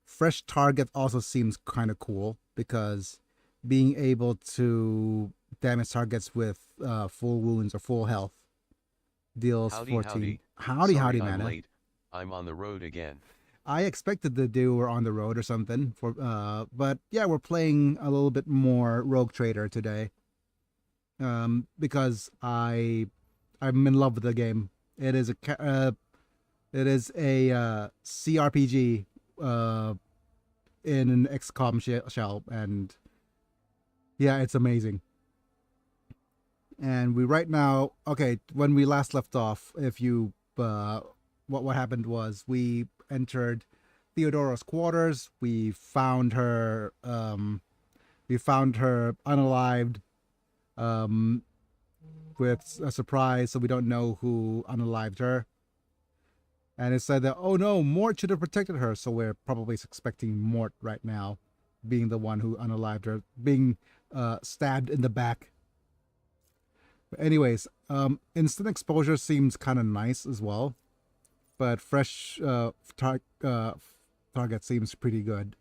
Fresh target also seems kind of cool because being able to damage targets with full wounds or full health deals Howdy, 14. howdy. Howdy, Sorry I'm man. late. I'm on the road again. I expected that they were on the road or something for but yeah, we're playing a little bit more Rogue Trader today. Because I'm in love with the game. It is a CRPG in an XCOM shell, and yeah, it's amazing. And we right now, okay, when we last left off, if you what happened was we entered Theodora's quarters. We found her unalived, with a surprise, so we don't know who unalived her. And it said that, oh no, Mort should have protected her, so we're probably expecting Mort right now being the one who unalived her, being stabbed in the back. But anyways, instant exposure seems kind of nice as well, but fresh target seems pretty good.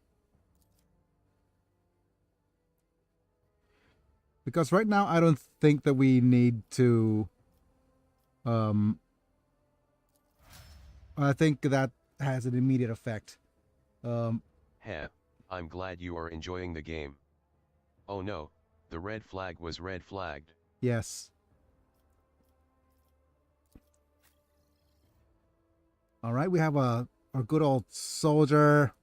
Because right now, I don't think that we need to. I think that has an immediate effect. Heh, I'm glad you are enjoying the game. Oh no, the red flag was red flagged. Yes. All right, we have a good old soldier.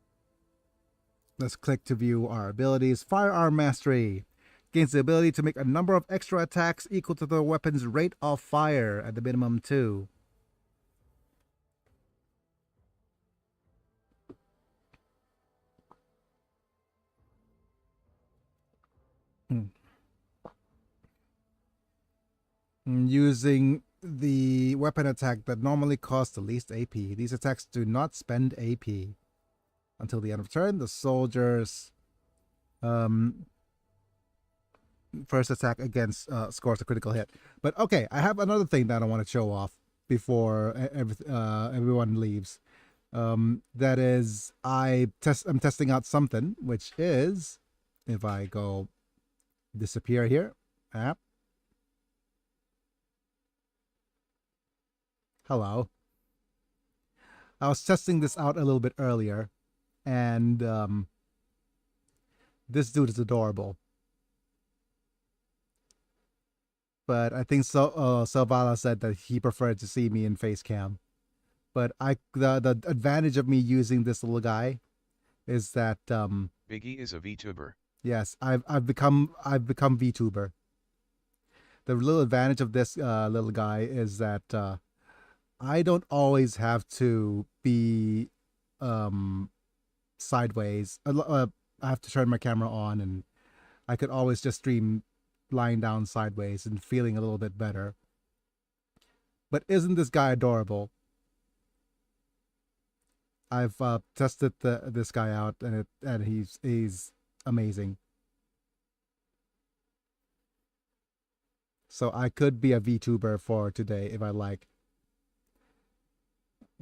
Let's click to view our abilities. Firearm Mastery. Gains the ability to make a number of extra attacks equal to the weapon's rate of fire at the minimum 2. Using the weapon attack that normally costs the least AP. These attacks do not spend AP. Until the end of turn, the soldier's first attack against scores a critical hit. But okay, I have another thing that I want to show off before everyone leaves. That is, I'm testing out something, which is, if I go disappear here, app. Hello. I was testing this out a little bit earlier, and this dude is adorable. But I think Salvala said that he preferred to see me in face cam. But the advantage of me using this little guy is that Biggie is a VTuber. yes, I've become VTuber. The little advantage of this little guy is that I don't always have to be sideways. I have to turn my camera on, and I could always just stream lying down sideways and feeling a little bit better. But isn't this guy adorable? I've tested this guy out, and he's amazing. So I could be a VTuber for today if I like.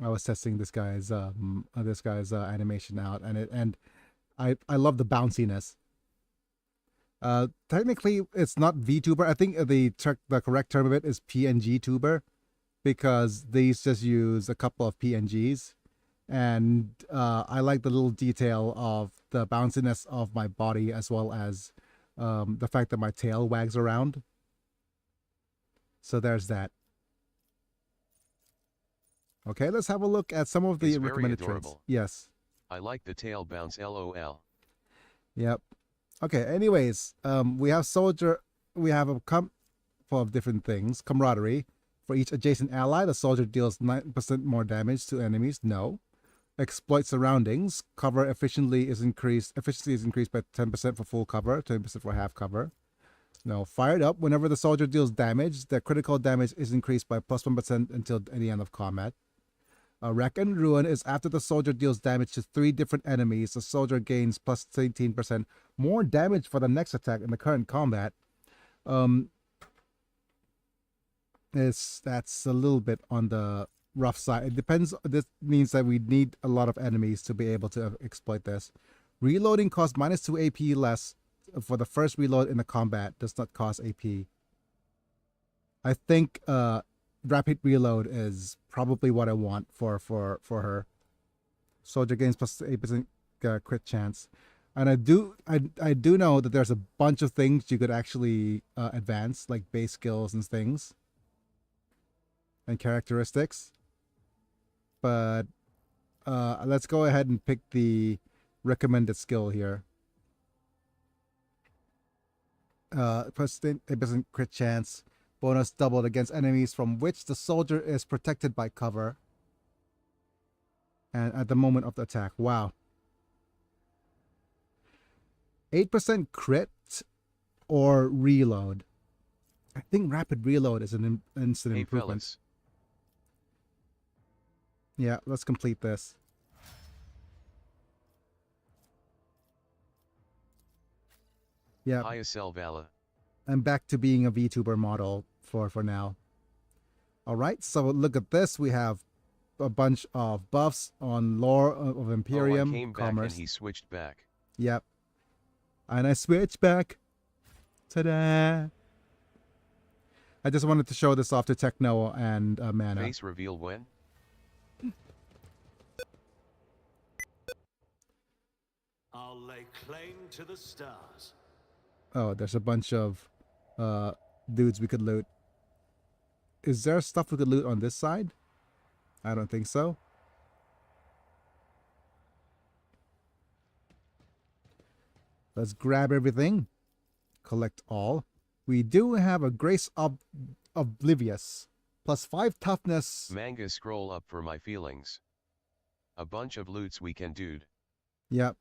I was testing this guy's animation out, and I love the bounciness. Technically, it's not VTuber. I think the correct term of it is PNG tuber, because these just use a couple of PNGs, and I like the little detail of the bounciness of my body, as well as the fact that my tail wags around. So there's that. Okay, let's have a look at some of the It's very recommended traits. adorable. Yes. I like the tail bounce LOL. Yep. Okay, anyways, we have soldier, we have a couple of different things. Camaraderie. For each adjacent ally, the soldier deals 9% more damage to enemies. No. Exploit surroundings. Cover efficiency is increased by 10% for full cover, 20% for half cover. No. Fired up. Whenever the soldier deals damage, the critical damage is increased by plus 1% until the end of combat. Wreck and Ruin is after the soldier deals damage to 3 different enemies, the soldier gains plus 18% more damage for the next attack in the current combat. That's a little bit on the rough side. It depends. This means that we need a lot of enemies to be able to exploit this. Reloading costs minus 2 AP less for the first reload in the combat. Does not cost AP. I think rapid reload is probably what I want for her. Soldier gains plus 8% crit chance, and I do know that there's a bunch of things you could actually advance, like base skills and things and characteristics. But let's go ahead and pick the recommended skill here. Plus 8% crit chance. Bonus doubled against enemies from which the soldier is protected by cover. And at the moment of the attack. Wow. 8% crit or reload. I think rapid reload is an instant improvement. Fellas. Yeah, let's complete this. Yeah. ISL Vala. I'm back to being a VTuber model for now. All right, so look at this. We have a bunch of buffs on lore of Imperium, I came commerce. back and he switched back. Yep. And I switched back. Ta-da! I just wanted to show this off to Techno and Mana. Face reveal when? I'll lay claim to the stars. Oh, there's a bunch of dudes we could loot. Is there stuff we could loot on this side? I don't think so. Let's grab everything. Collect all. We do have a Grace Oblivious. Plus 5 toughness. Manga scroll up for my feelings. A bunch of loots we can dude. Yep.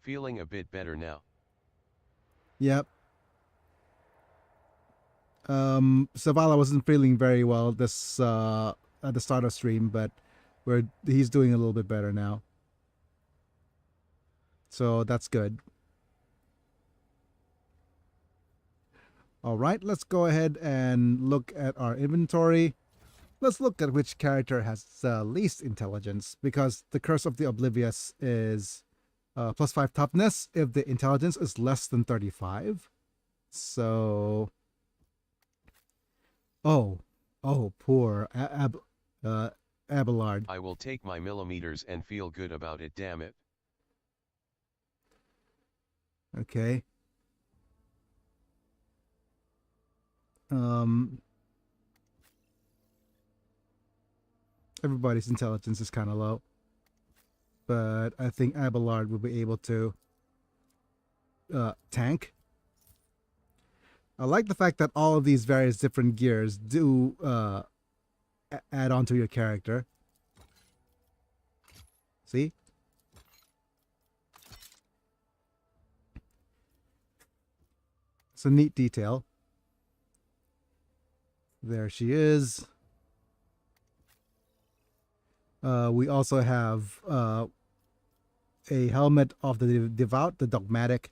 Feeling a bit better now. Yep. Zavala wasn't feeling very well this at the start of stream, but he's doing a little bit better now. So that's good. All right, let's go ahead and look at our inventory. Let's look at which character has the least intelligence, because the Curse of the Oblivious is plus 5 toughness if the intelligence is less than 35. So, oh, poor Abelard. I will take my millimeters and feel good about it, damn it. Okay. Everybody's intelligence is kind of low, but I think Abelard will be able to tank. I like the fact that all of these various different gears do add on to your character. See? It's a neat detail. There she is. We also have a helmet of the devout, the dogmatic.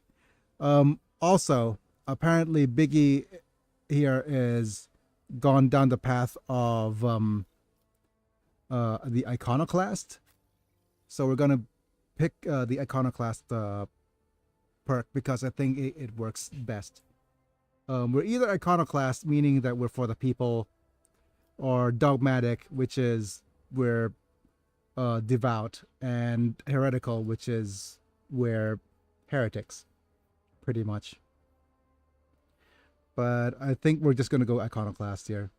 Also, apparently Biggie here is gone down the path of the iconoclast. So we're gonna pick the Iconoclast perk because I think it works best. We're either Iconoclast, meaning that we're for the people, or Dogmatic, which is we're devout, and Heretical, which is we're heretics, pretty much. But I think we're just going to go Iconoclast here.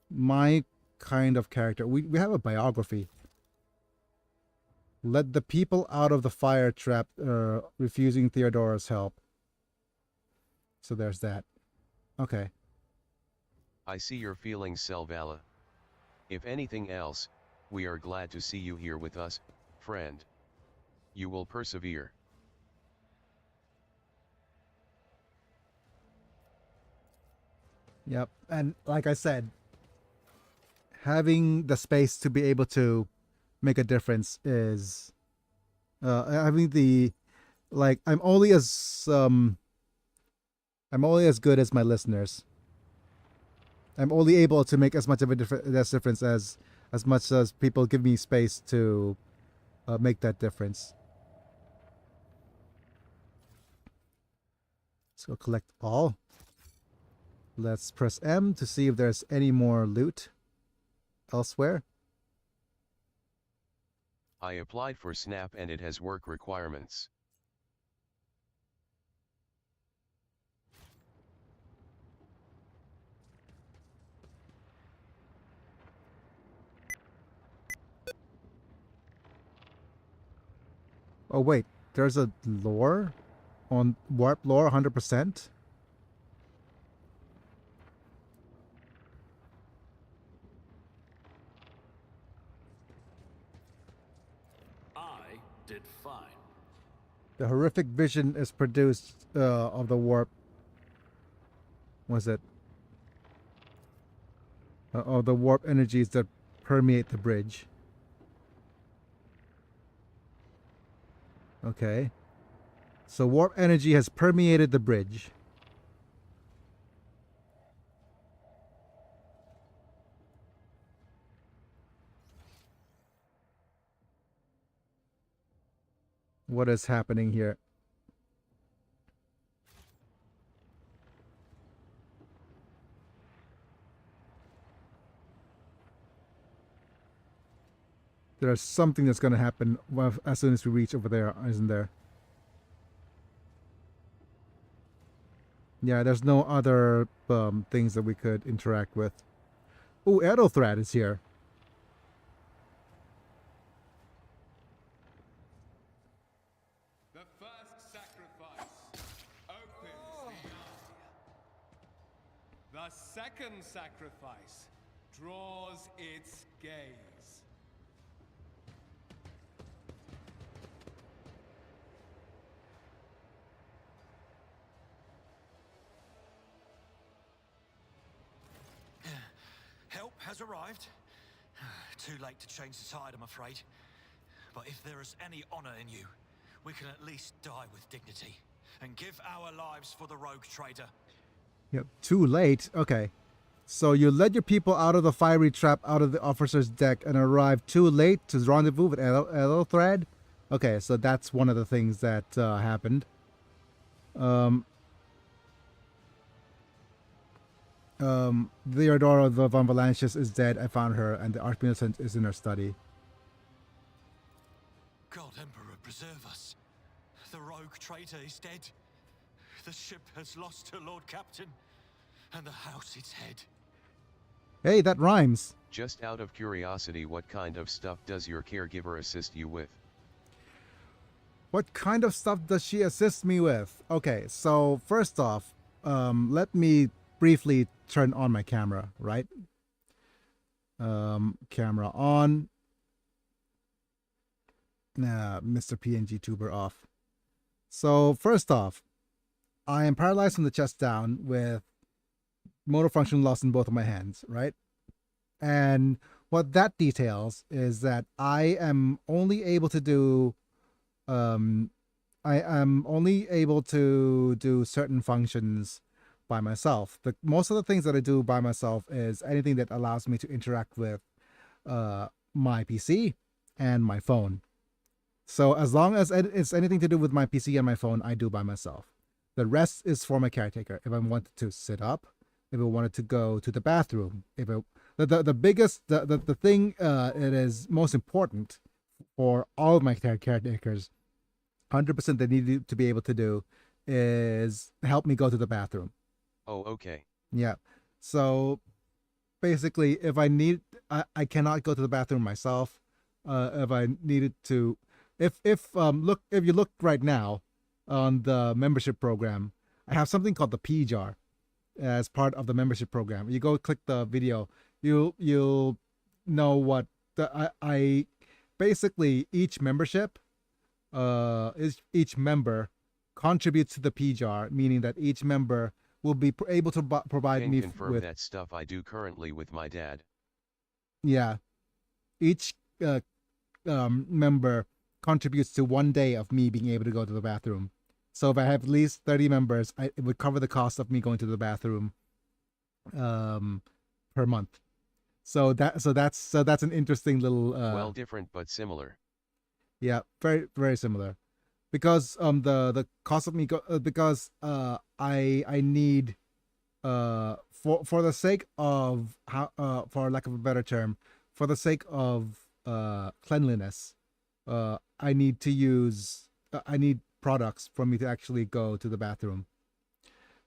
My kind of character. We have a biography. Led the people out of the fire trap, refusing Theodora's help. So there's that. Okay. I see your feelings, Selvala. If anything else, we are glad to see you here with us, friend. You will persevere. Yep. And like I said, having the space to be able to make a difference is having the like I'm only as good as my listeners. I'm only able to make as much of a difference as much as people give me space to make that difference. Let's go collect all. Let's press M to see if there's any more loot elsewhere. I applied for SNAP and it has work requirements. Oh wait, there's a lore on warp lore 100%. I did fine. The horrific vision is produced of the warp. Was it? Of the warp energies that permeate the bridge. Okay. So warp energy has permeated the bridge. What is happening here? There's something that's going to happen as soon as we reach over there, isn't there? Yeah, there's no other things that we could interact with. Oh, Aethelthred is here. The first sacrifice opens the eye. The second sacrifice draws its gaze. Help has arrived. Too late to change the tide, I'm afraid. But if there is any honor in you, we can at least die with dignity and give our lives for the rogue trader. Yep, too late. Okay. So you led your people out of the fiery trap out of the officer's deck and arrived too late to rendezvous with Aethelthred? Okay, so that's one of the things that happened. Theodora of von Valancius is dead. I found her, and the Archmilitant is in her study. God Emperor, preserve us. The rogue traitor is dead. The ship has lost her Lord Captain, and the house its head. Hey, that rhymes. Just out of curiosity, what kind of stuff does your caregiver assist you with? What kind of stuff does she assist me with? Okay, so first off, let me briefly turn on my camera, right? Camera on. Mr. PNG Tuber off. So first off, I am paralyzed from the chest down with motor function lost in both of my hands, right? And what that details is that I am only able to do certain functions by myself. Most of the things that I do by myself is anything that allows me to interact with my PC and my phone. So as long as it's anything to do with my PC and my phone, I do by myself. The rest is for my caretaker. If I wanted to sit up, if I wanted to go to the bathroom, if it, the biggest the thing it is most important for all of my caretakers, 100% they need to be able to do is help me go to the bathroom. Oh, okay. Yeah. So basically, if I need, I cannot go to the bathroom myself. If I needed to, if you look right now on the membership program, I have something called the P jar as part of the membership program. You go click the video, you'll know what I basically each membership is each member contributes to the P jar, meaning that each member will be able to provide Can me confirm with that stuff I do currently with my dad. yeah, each member contributes to 1 day of me being able to go to the bathroom. So if I have at least 30 members, it would cover the cost of me going to the bathroom per month. So that's an interesting little Well, different but similar. yeah, very very similar. Because the cost of me because I need for the sake of how for lack of a better term, for the sake of cleanliness, I need to use I need products for me to actually go to the bathroom.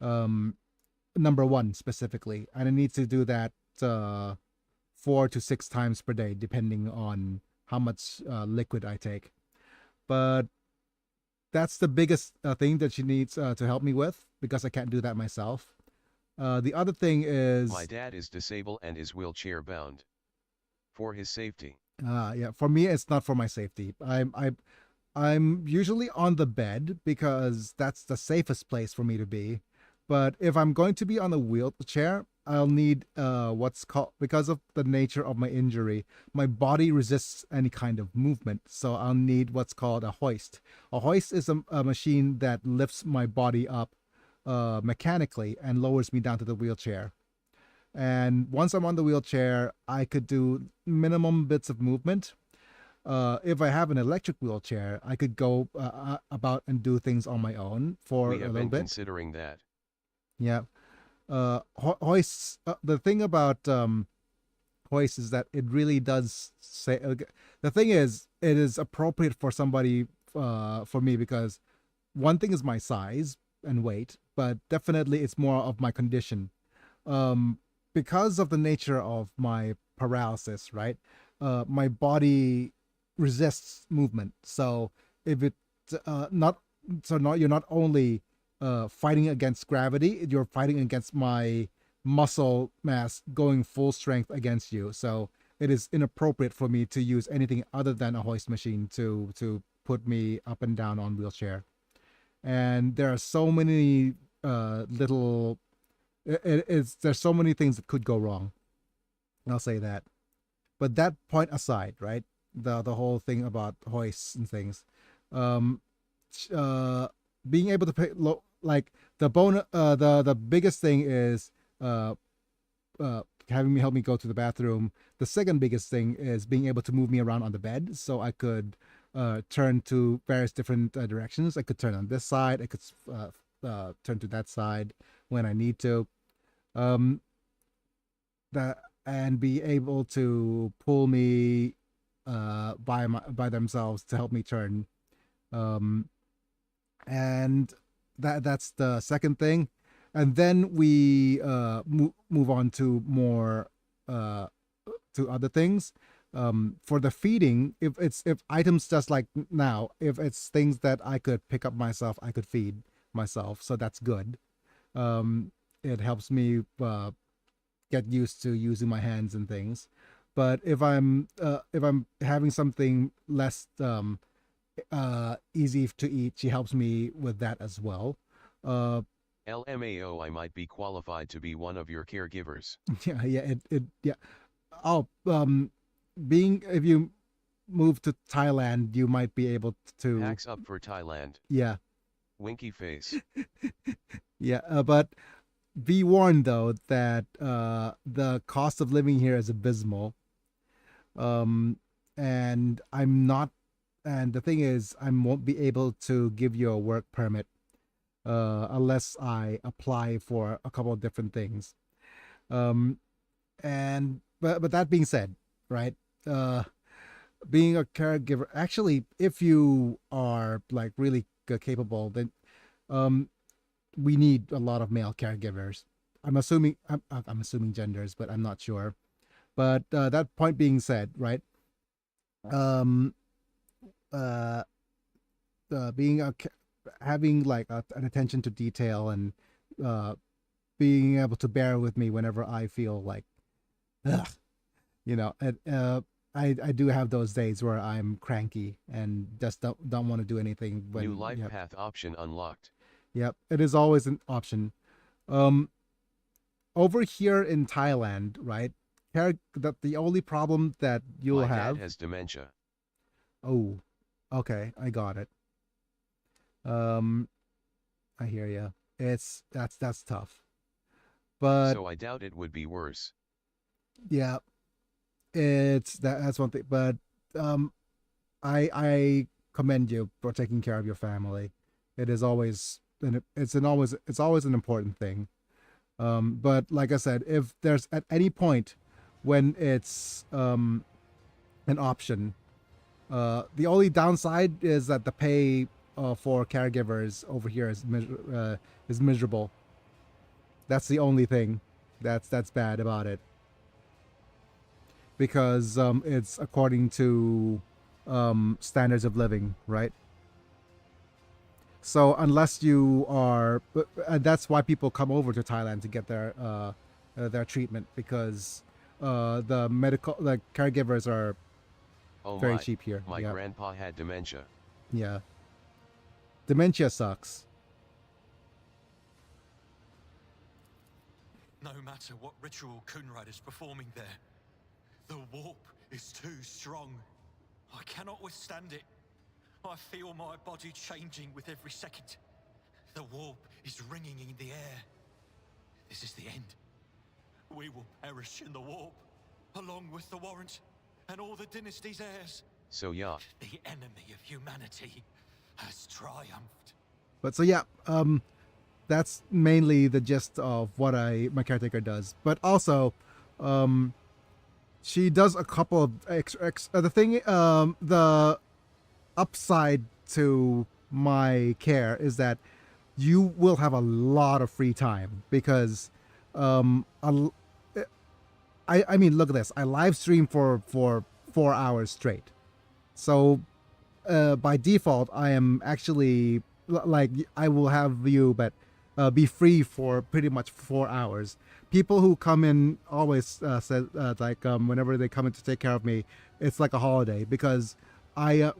Number one specifically, and I need to do that 4 to 6 times per day, depending on how much liquid I take. But that's the biggest thing that she needs to help me with, because I can't do that myself. The other thing is My dad is disabled and is wheelchair bound. For his safety. yeah, for me it's not for my safety. I'm usually on the bed because that's the safest place for me to be. But if I'm going to be on a wheelchair, I'll need what's called, because of the nature of my injury, my body resists any kind of movement. So I'll need what's called a hoist. A hoist is a machine that lifts my body up mechanically and lowers me down to the wheelchair. And once I'm on the wheelchair, I could do minimum bits of movement. If I have an electric wheelchair, I could go about and do things on my own for We a have little been bit. considering that. Yeah. Hoists. The thing about hoists is that it really does say. The thing is, it is appropriate for somebody for me, because one thing is my size and weight, but definitely it's more of my condition. Because of the nature of my paralysis, right? My body resists movement. So if it you're not only fighting against gravity, you're fighting against my muscle mass going full strength against you. So it is inappropriate for me to use anything other than a hoist machine to put me up and down on wheelchair. And there are so many little there's so many things that could go wrong. I'll say that. But that point aside, right? The whole thing about hoists and things, being able to pay like the biggest thing is having me help me go to the bathroom. The second biggest thing is being able to move me around on the bed, so I could turn to various different directions. I could turn on this side. I could turn to that side when I need to. That and be able to pull me by themselves to help me turn. And that's the second thing. And then we move on to more to other things. For the feeding, if items just like now, if it's things that I could pick up myself, I could feed myself, so that's good. It helps me get used to using my hands and things. But if I'm having something less easy to eat, she helps me with that as well. LMAO, I might be qualified to be one of your caregivers. Yeah. Oh, being if you move to Thailand, you might be able to. Packs up for Thailand. Yeah. Winky face. Yeah, but be warned though that the cost of living here is abysmal. And I'm not and the thing is, I won't be able to give you a work permit unless I apply for a couple of different things. And but that being said, right? Being a caregiver, actually, if you are like really capable, then we need a lot of male caregivers. I'm assuming genders, but I'm not sure. But that point being said, right? Um, uh, being having like an attention to detail and uh, being able to bear with me whenever I feel like, ugh, and, I do have those days where I'm cranky and just don't want to do anything. New life path option unlocked. Yep, it is always an option. Um, Over here in Thailand, right? That the only problem that you'll My have. dad has dementia. Oh, okay, I got it. Um, I hear you. That's tough, but So I doubt it would be worse. yeah, that's one thing. But um, I commend you for taking care of your family. It is always and it's always an important thing. But like I said, if there's at any point when it's an option, the only downside is that the pay for caregivers over here is miserable. That's the only thing that's bad about it, because it's according to standards of living, right? So unless you are, and that's why people come over to Thailand to get their treatment, because the caregivers are Oh very my, cheap here. my Yeah. grandpa had dementia. Yeah. Dementia sucks. No matter what ritual Kunrad is performing there, the warp is too strong. I cannot withstand it. I feel my body changing with every second. The warp is ringing in the air. This is the end. We will perish in the warp, along with the warrant and all the dynasty's heirs. So yeah, The enemy of humanity has triumphed. But so yeah, that's mainly the gist of what my caretaker does. But also, she does a couple of the upside to my care is that you will have a lot of free time, because I mean, look at this. I live stream for 4 hours straight. So by default, I am actually like, I will have you, but be free for pretty much 4 hours. People who come in always said like whenever they come in to take care of me, it's like a holiday, because I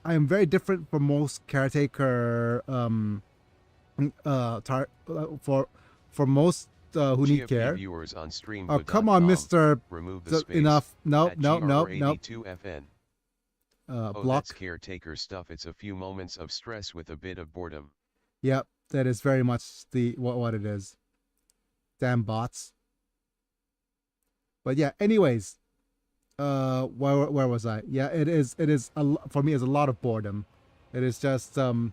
am very different from most caretaker for most who need GFP care. viewers on stream. Oh, come on, Mr. Remove the space. Enough. No. At GR82FN. Oh, Block. that's caretaker stuff. It's a few moments of stress with a bit of boredom. Yep, that is very much what it is. Damn bots. But yeah, anyways, where was I? Yeah, it is for me, it's a lot of boredom. It is just and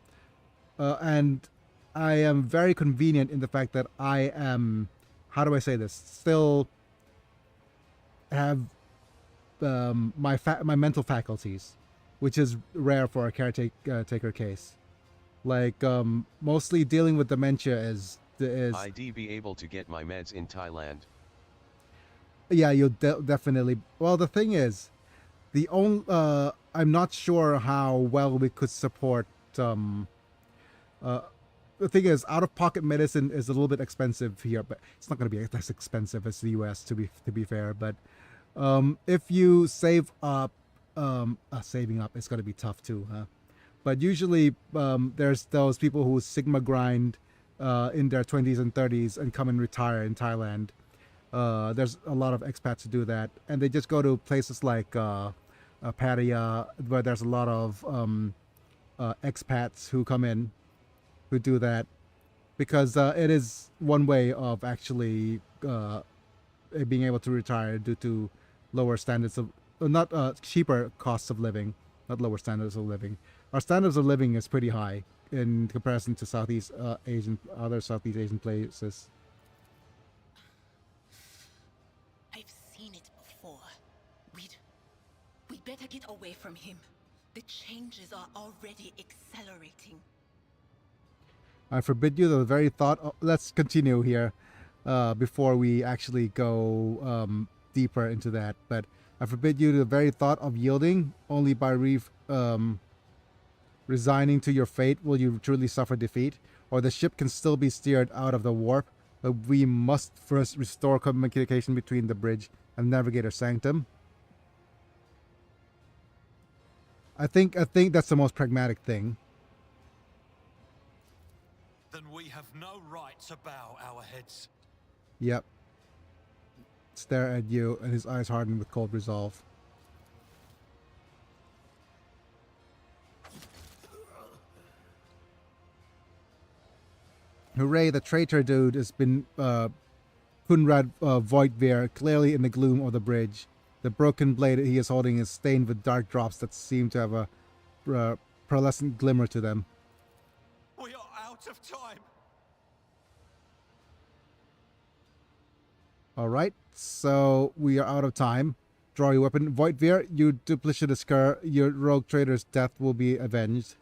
I am very convenient in the fact that I am, how do I say this, still have my mental faculties, which is rare for a caretaker case. Like mostly dealing with dementia is I'd be able to get my meds in Thailand. Yeah, you'll definitely. Well, the thing is, I'm not sure how well we could support. The thing is, out-of-pocket medicine is a little bit expensive here, but it's not going to be as expensive as the U.S. to be fair. But if you save up, saving up is going to be tough too, huh? But usually, there's those people who Sigma grind in their 20s and 30s and come and retire in Thailand. There's a lot of expats who do that, and they just go to places like Pattaya, where there's a lot of expats who come in, who do that, because it is one way of actually being able to retire due to lower standards of, not cheaper costs of living. not lower standards of living. Our standards of living is pretty high in comparison to other Southeast Asian places. I've seen it before. We'd better get away from him. The changes are already accelerating. I forbid you the very thought of, let's continue here before we actually go deeper into that. But I forbid you the very thought of yielding. Only by resigning to your fate will you truly suffer defeat. Or the ship can still be steered out of the warp. But we must first restore communication between the bridge and Navigator Sanctum. I think that's the most pragmatic thing. Then we have no right to bow our heads. Yep. Stare at you, and his eyes harden with cold resolve. Hooray, the traitor dude has been Kunrad Voidveer, clearly in the gloom of the bridge. The broken blade he is holding is stained with dark drops that seem to have a pearlescent glimmer to them. We are out of time. Alright, so we are out of time. Draw your weapon. Voidveer, you duplicitous cur, your rogue trader's death will be avenged.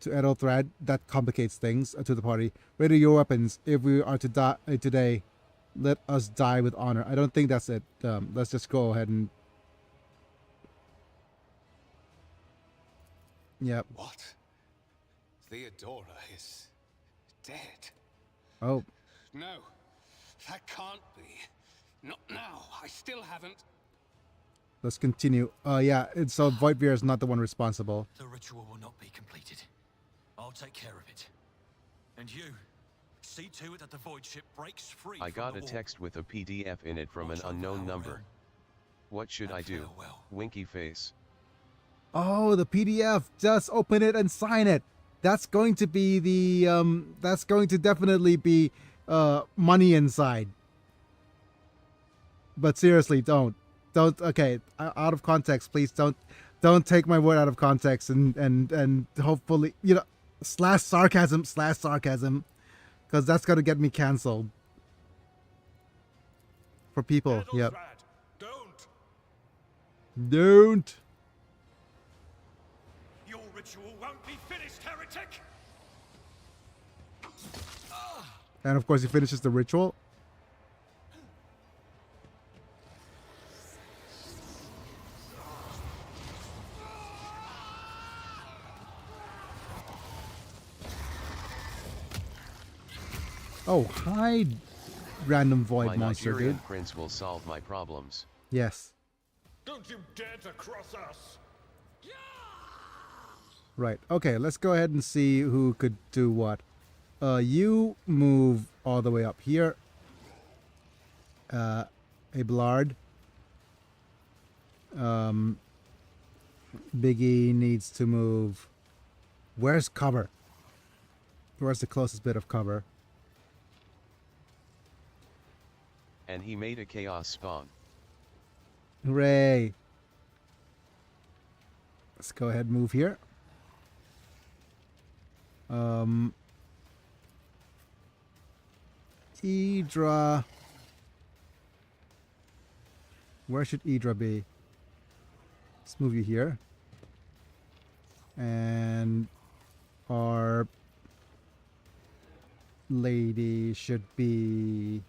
To Ethelthred, that complicates things to the party. Ready your weapons. If we are to die today, let us die with honor. I don't think that's it. Let's just go ahead and... Yep. What? Theodora is dead. Oh. No, that can't be. Not now. I still haven't. Let's continue. Yeah, so Voidveer is not the one responsible. The ritual will not be completed. I'll take care of it. And you, see to it that the void ship breaks free. I got a text with a PDF in it from an unknown number. What should I do? Winky face. Oh, the PDF. Just open it and sign it. That's going to be the that's going to definitely be money inside. But seriously, don't. Okay, out of context, please don't take my word out of context and hopefully, you know, slash sarcasm, because that's gonna get me canceled. For people, yep. Don't. Your ritual won't be finished, heretic. And of course, he finishes the ritual. Oh, hi, random void my monster, Nigerian dude. prince will solve my problems. Yes. Don't you dare to cross us! Right. Okay, let's go ahead and see who could do what. You move all the way up here. Abelard. Biggie needs to move. Where's cover? Where's the closest bit of cover? And he made a chaos spawn. Hooray! Let's go ahead and move here. Idra. Where should Idra be? Let's move you here. And our lady should be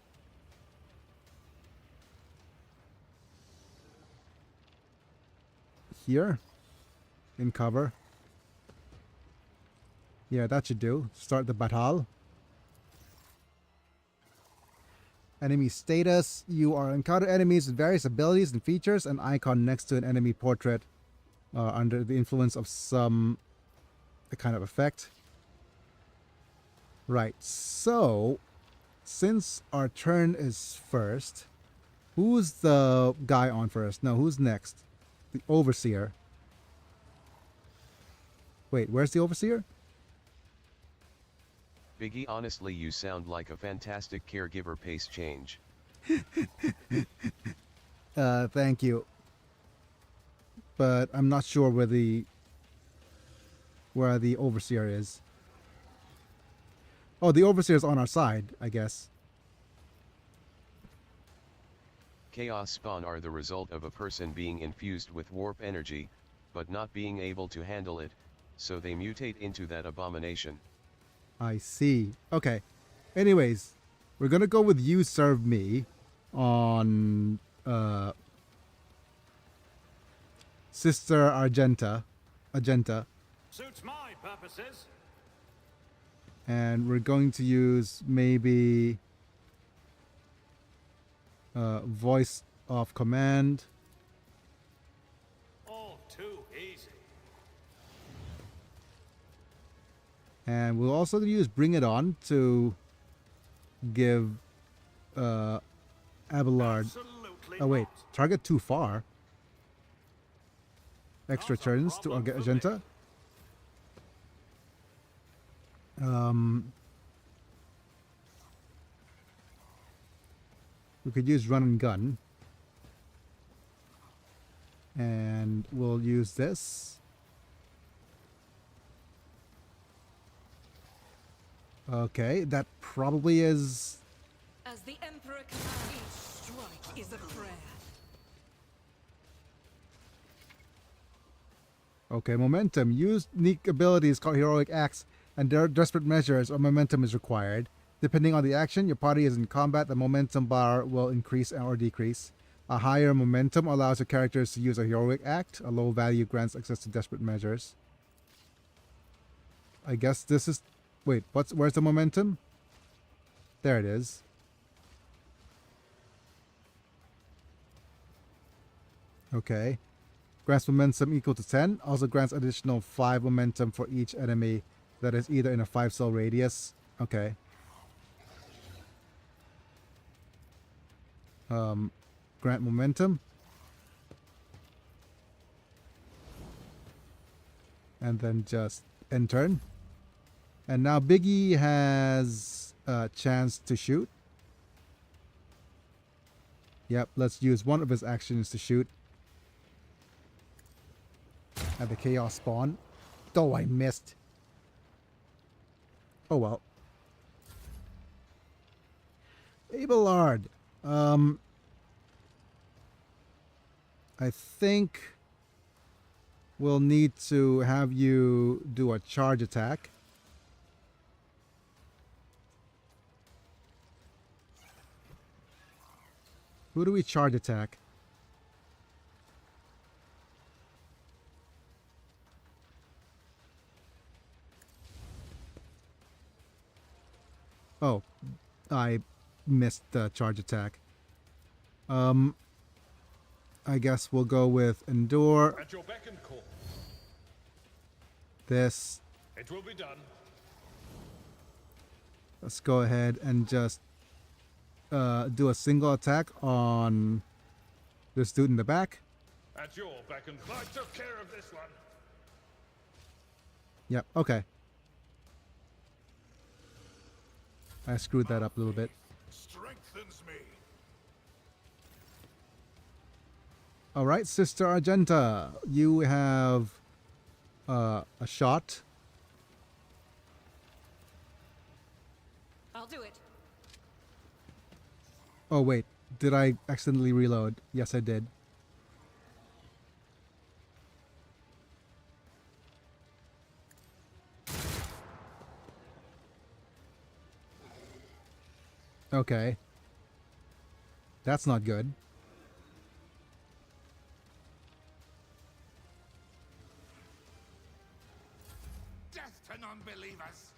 here in cover. Yeah, that should do. Start the battle. Enemy status. You are encounter enemies with various abilities and features. An icon next to an enemy portrait under the influence of some kind of effect. Right, so since our turn is first, who's the guy on first? No, who's next? The Overseer. Wait, where's the Overseer? Biggie, honestly, you sound like a fantastic caregiver. Pace change. Thank you. but I'm not sure where the overseer is. Oh, the overseer is on our side, I guess. Chaos spawn are the result of a person being infused with warp energy, but not being able to handle it, so they mutate into that abomination. I see. Okay. Anyways, we're gonna go with You Serve Me on Sister Argenta. Suits my purposes. And we're going to use maybe voice of command. All too easy. And we'll also use Bring It On to give Abelard. Absolutely Oh wait, not. target too far. Extra Not a turns to problem for Argenta. We could use Run and Gun. And we'll use this. Okay, that probably is... As the Emperor commands, each strike is a prayer. Okay, momentum. Use unique abilities called Heroic Acts and Desperate Measures or momentum is required. Depending on the action, your party is in combat, the momentum bar will increase or decrease. A higher momentum allows your characters to use a Heroic Act. A low value grants access to Desperate Measures. I guess this is... Wait, where's the momentum? There it is. Okay. Grants momentum equal to 10. Also grants additional 5 momentum for each enemy that is either in a 5-cell radius. Okay. Grant momentum. And then just end turn. And now Biggie has a chance to shoot. Yep, let's use one of his actions to shoot. At the chaos spawn. Oh, I missed. Oh well. Abelard. I think we'll need to have you do a charge attack. Who do we charge attack? Oh, I missed the charge attack. I guess we'll go with Endure. At your beck and call. This. It will be done. Let's go ahead and just do a single attack on this dude in the back. At your beck and call. I took care of this one. Yep, okay. I screwed that up a little bit. Strengthens me. All right, Sister Argenta, you have a shot. I'll do it. Oh wait, did I accidentally reload? Yes, I did. Okay. That's not good. Death to non-believers.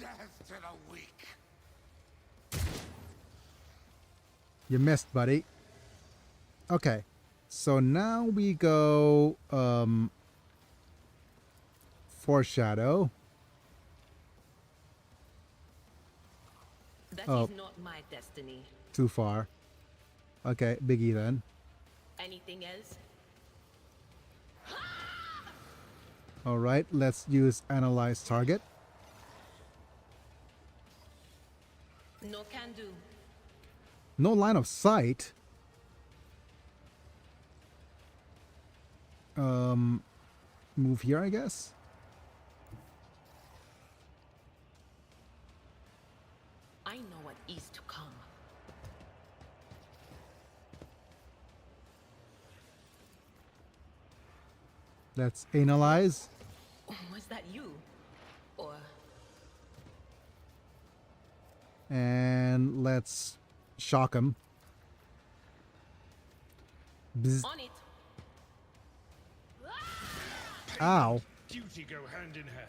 Death to the weak. You missed, buddy. Okay. So now we go Foreshadow. That Oh. is not my destiny. Too far. Okay, Biggie then. Anything else? All right, let's use Analyze Target. No can do. No line of sight. move here, I guess. I know what is to come. Let's analyze. Was that you? Or And let's shock him. Bzz. on it? Ow. Duty go hand in hand.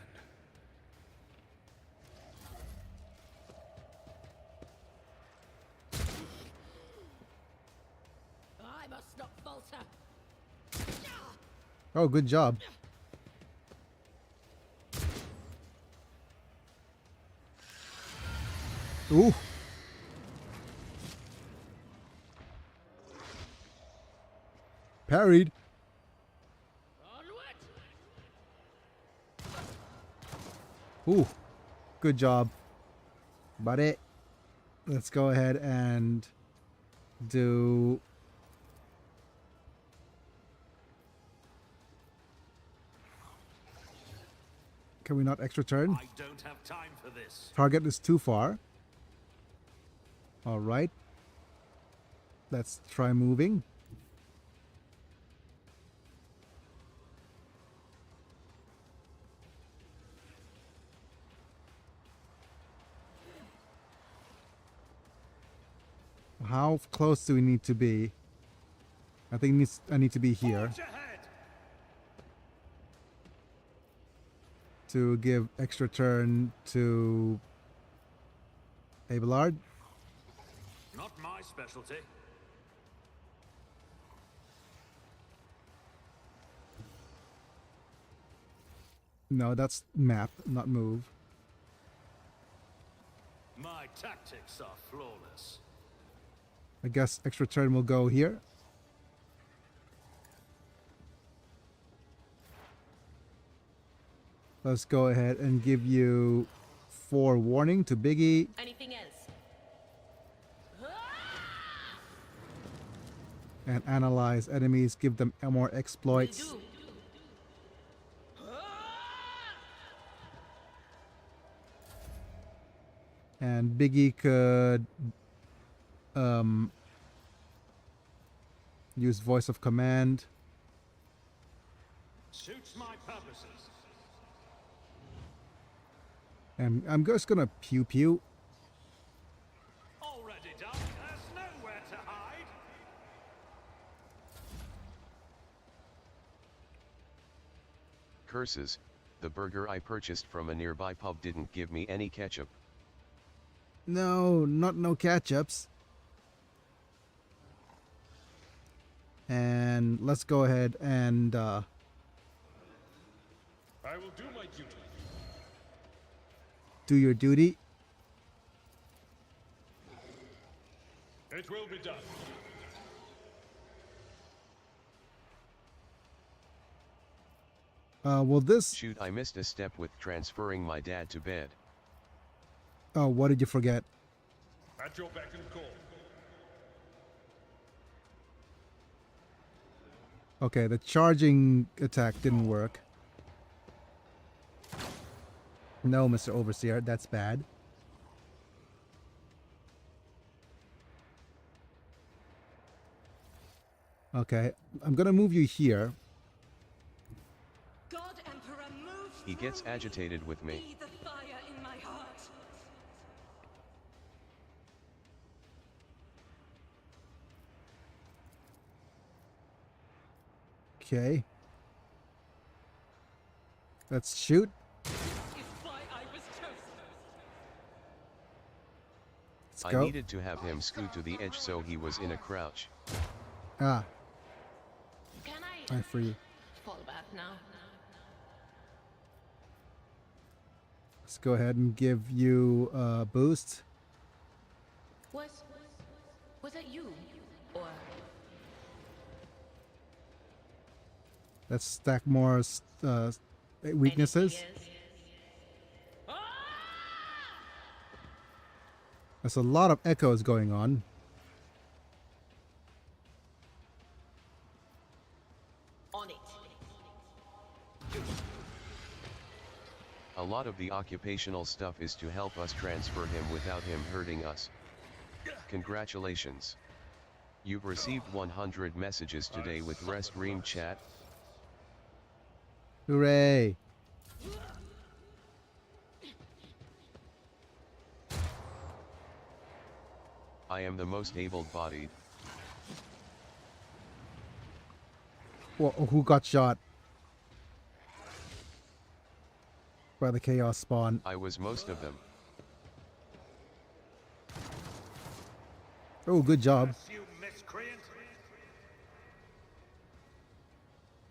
I must not falter. Oh, good job. Ooh. Parried. Ooh. Good job. Buddy. Let's go ahead and do... Can we not extra turn? I don't have time for this. Target is too far. All right. Let's try moving. How close do we need to be? I think I need to be here Forge ahead! to give extra turn to Abelard. Not my specialty. No, that's map, not move. My tactics are flawless. I guess extra turn will go here. Let's go ahead and give you 4 warning to Biggie. Anything else? And analyze enemies, give them more Will exploits. do. And Biggie could use voice of command. Suits my purposes. And I'm just gonna pew pew. Already done. There's nowhere to hide. Curses, the burger I purchased from a nearby pub didn't give me any ketchup. No, no catch-ups. And let's go ahead and I will do my duty. do your duty. It will be done. Will this... Shoot, I missed a step with transferring my dad to bed. Oh, what did you forget? At your beck and call. Okay, the charging attack didn't work. No, Mr. Overseer, that's bad. Okay, I'm gonna move you here. God Emperor, move He gets through me. agitated with me. Be the fire in my heart. Okay. Let's shoot. Is why I was chosen. Let's I go. needed to have him scoot to the edge so he was in a crouch. Ah, Can I free. fall back now? Let's go ahead and give you a boost. Was that you? Or Let's stack more weaknesses. anything else? There's a lot of echoes going on. On it. A lot of the occupational stuff is to help us transfer him without him hurting us. Congratulations. You've received 100 messages today with Restream chat. Hooray! I am the most able-bodied. Who got shot? By the chaos spawn. I was most of them. Oh, good job. You miscreant!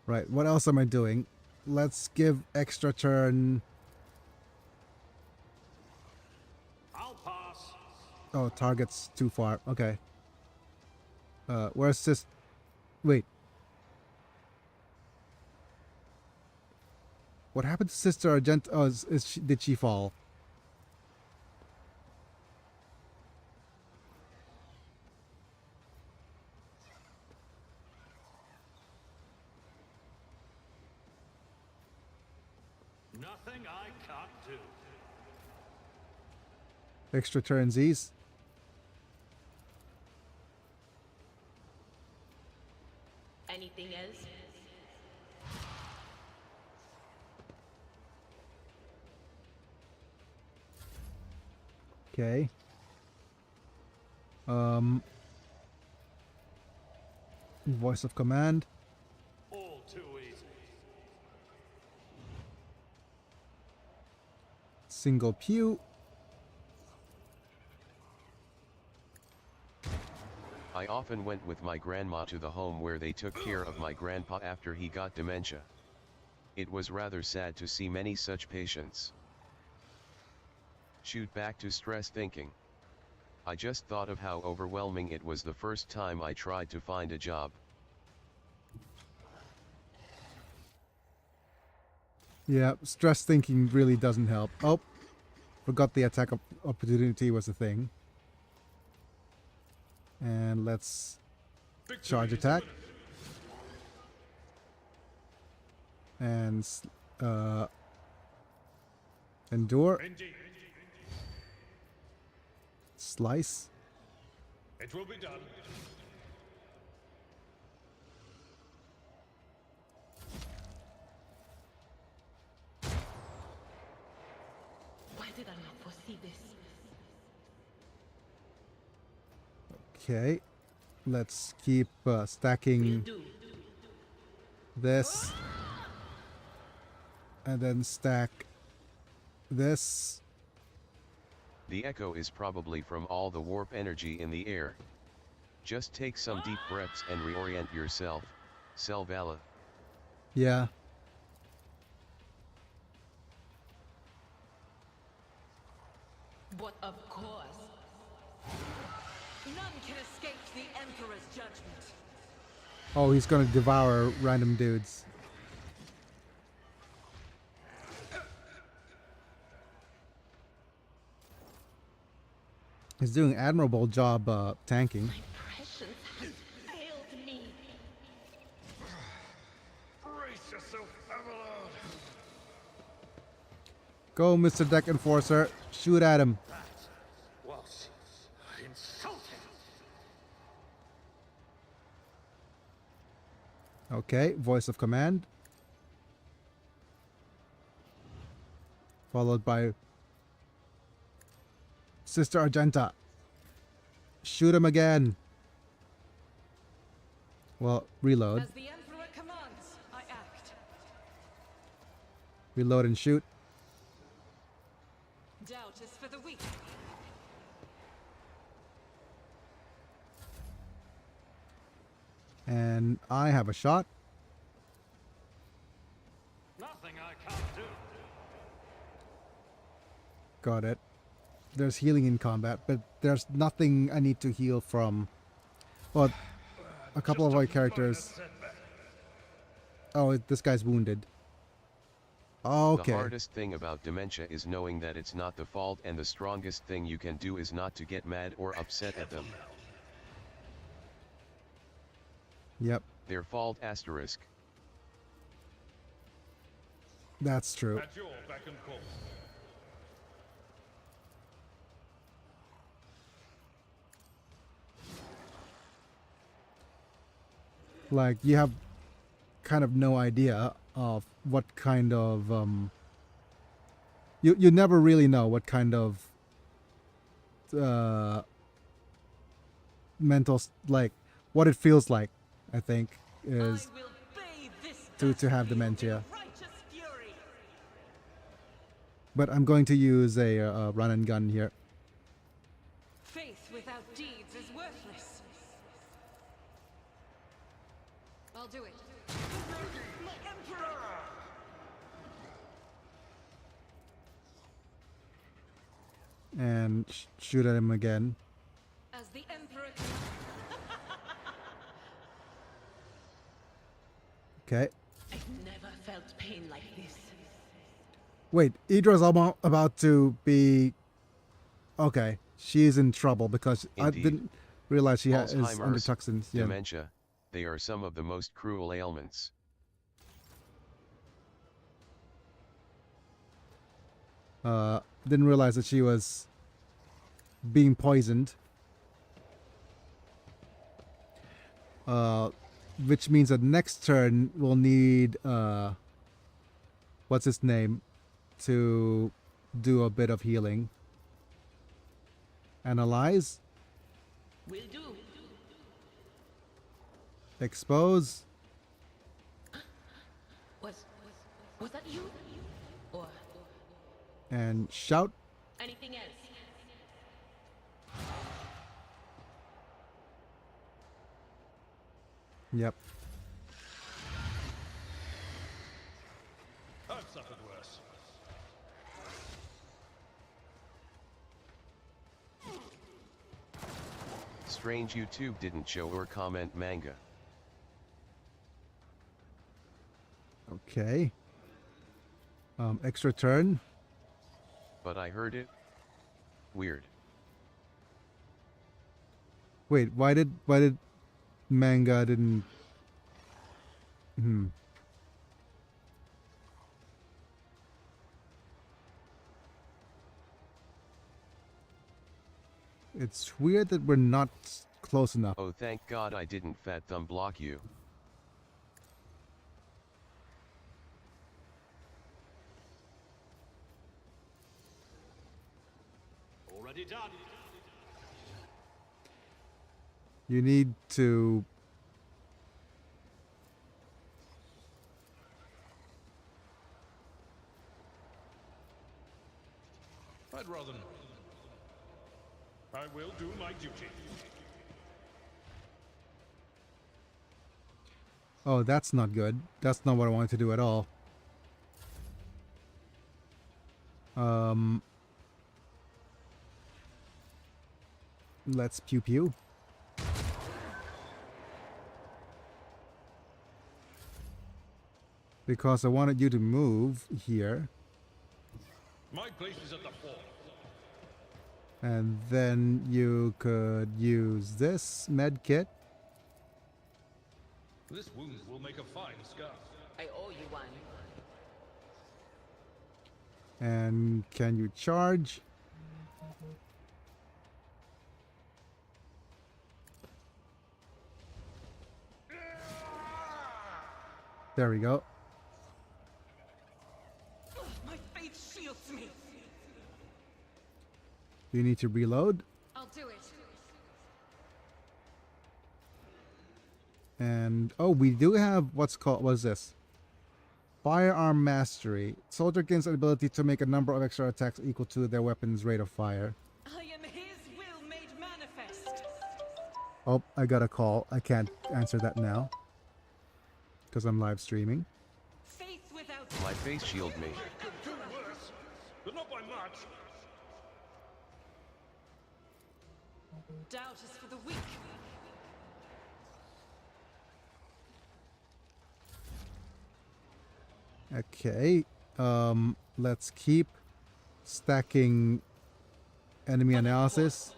Right, what else am I doing? Let's give extra turn. I'll pass. Oh, target's too far. Okay. Where's this? Wait. What happened to Sister Argent? Oh, did she fall? Nothing I can't do. Extra turnsies. Anything else? Okay. Voice of command. All too easy. Single pew. I often went with my grandma to the home where they took care of my grandpa after he got dementia. It was rather sad to see many such patients. Shoot, back to stress thinking. I just thought of how overwhelming it was the first time I tried to find a job. Yeah, stress thinking really doesn't help. Oh, forgot the attack opportunity was a thing. And let's charge attack. And endure. Slice. It will be done. Why did I not foresee this? Okay. Let's keep stacking this. And then stack this. The echo is probably from all the warp energy in the air. Just take some deep breaths and reorient yourself, Selvala. Yeah. But of course, none can escape the Emperor's judgment. Oh, he's gonna devour random dudes. He's doing an admirable job tanking. My prescience has failed me. Brace yourself, Avalon. Go, Mr. Deck Enforcer. Shoot at him. That was insulting. Okay, voice of command. Followed by Sister Argenta. Shoot him again. Well, reload. As the Emperor commands, I act. Reload and shoot. Doubt is for the weak. And I have a shot. Nothing I can't do. Got it. There's healing in combat, but there's nothing I need to heal from. Well, a couple of our characters. Oh, this guy's wounded. Okay. The hardest thing about dementia is knowing that it's not the fault, and the strongest thing you can do is not to get mad or upset at them. Yep. Their fault asterisk. That's true. At your beck and call. Like, you have kind of no idea of what kind of you never really know what kind of like what it feels like, I think, is to have dementia. But I'm going to use a run and gun here. Faith without deeds is worthless. I'll do it. My Emperor! And shoot at him again. As the Emperor. Okay. I've never felt pain like this. Wait, Idra's about to be... Okay, she's in trouble because Indeed. I didn't realize she is under Alzheimer's, toxins. Yeah. dementia, they are some of the most cruel ailments. Didn't realize that she was being poisoned. Which means that next turn we'll need what's his name to do a bit of healing. Analyze. Will do. Expose. Was that you? Or And shout. anything else? Yep. I've suffered worse. Strange YouTube didn't show or comment manga. Okay. Extra turn. But I heard it. Weird. Wait, why did manga didn't... It's weird that we're not close enough. Oh, thank God I didn't fat thumb block you. Already done. You need to... I'd rather not. I will do my duty. Oh, that's not good. That's not what I wanted to do at all. Let's pew pew. Because I wanted you to move here. My place is at the fort. And then you could use this med kit. This wound will make a fine scarf. I owe you one. And can you charge? There we go. My faith shields me. You need to reload. I'll do it. And oh, we do have what's this? Firearm mastery. Soldier gains an ability to make a number of extra attacks equal to their weapon's rate of fire. I am his will made manifest. Oh, I got a call. I can't answer that now because I'm live streaming. Faith without My face shield me. Do worse, but not by much. doubt is for the weak. Okay. Let's keep stacking enemy analysis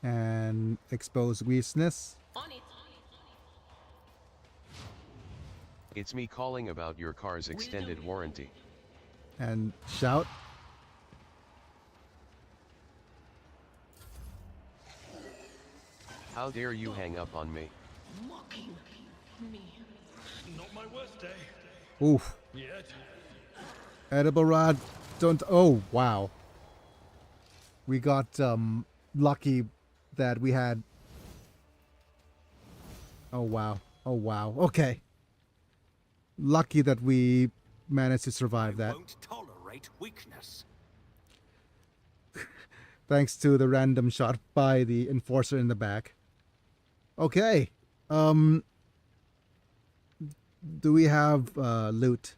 and expose weakness. On it. It's me calling about your car's extended warranty. And shout. How dare you hang up on me? Mocking me. Not my worst day. Oof. Yet. Edible rod. Don't. Oh, wow. We got lucky that we had. Oh, wow. Oh, wow. Okay. Lucky that we managed to survive that. Won't tolerate weakness. Thanks to the random shot by the enforcer in the back. Okay. Do we have loot?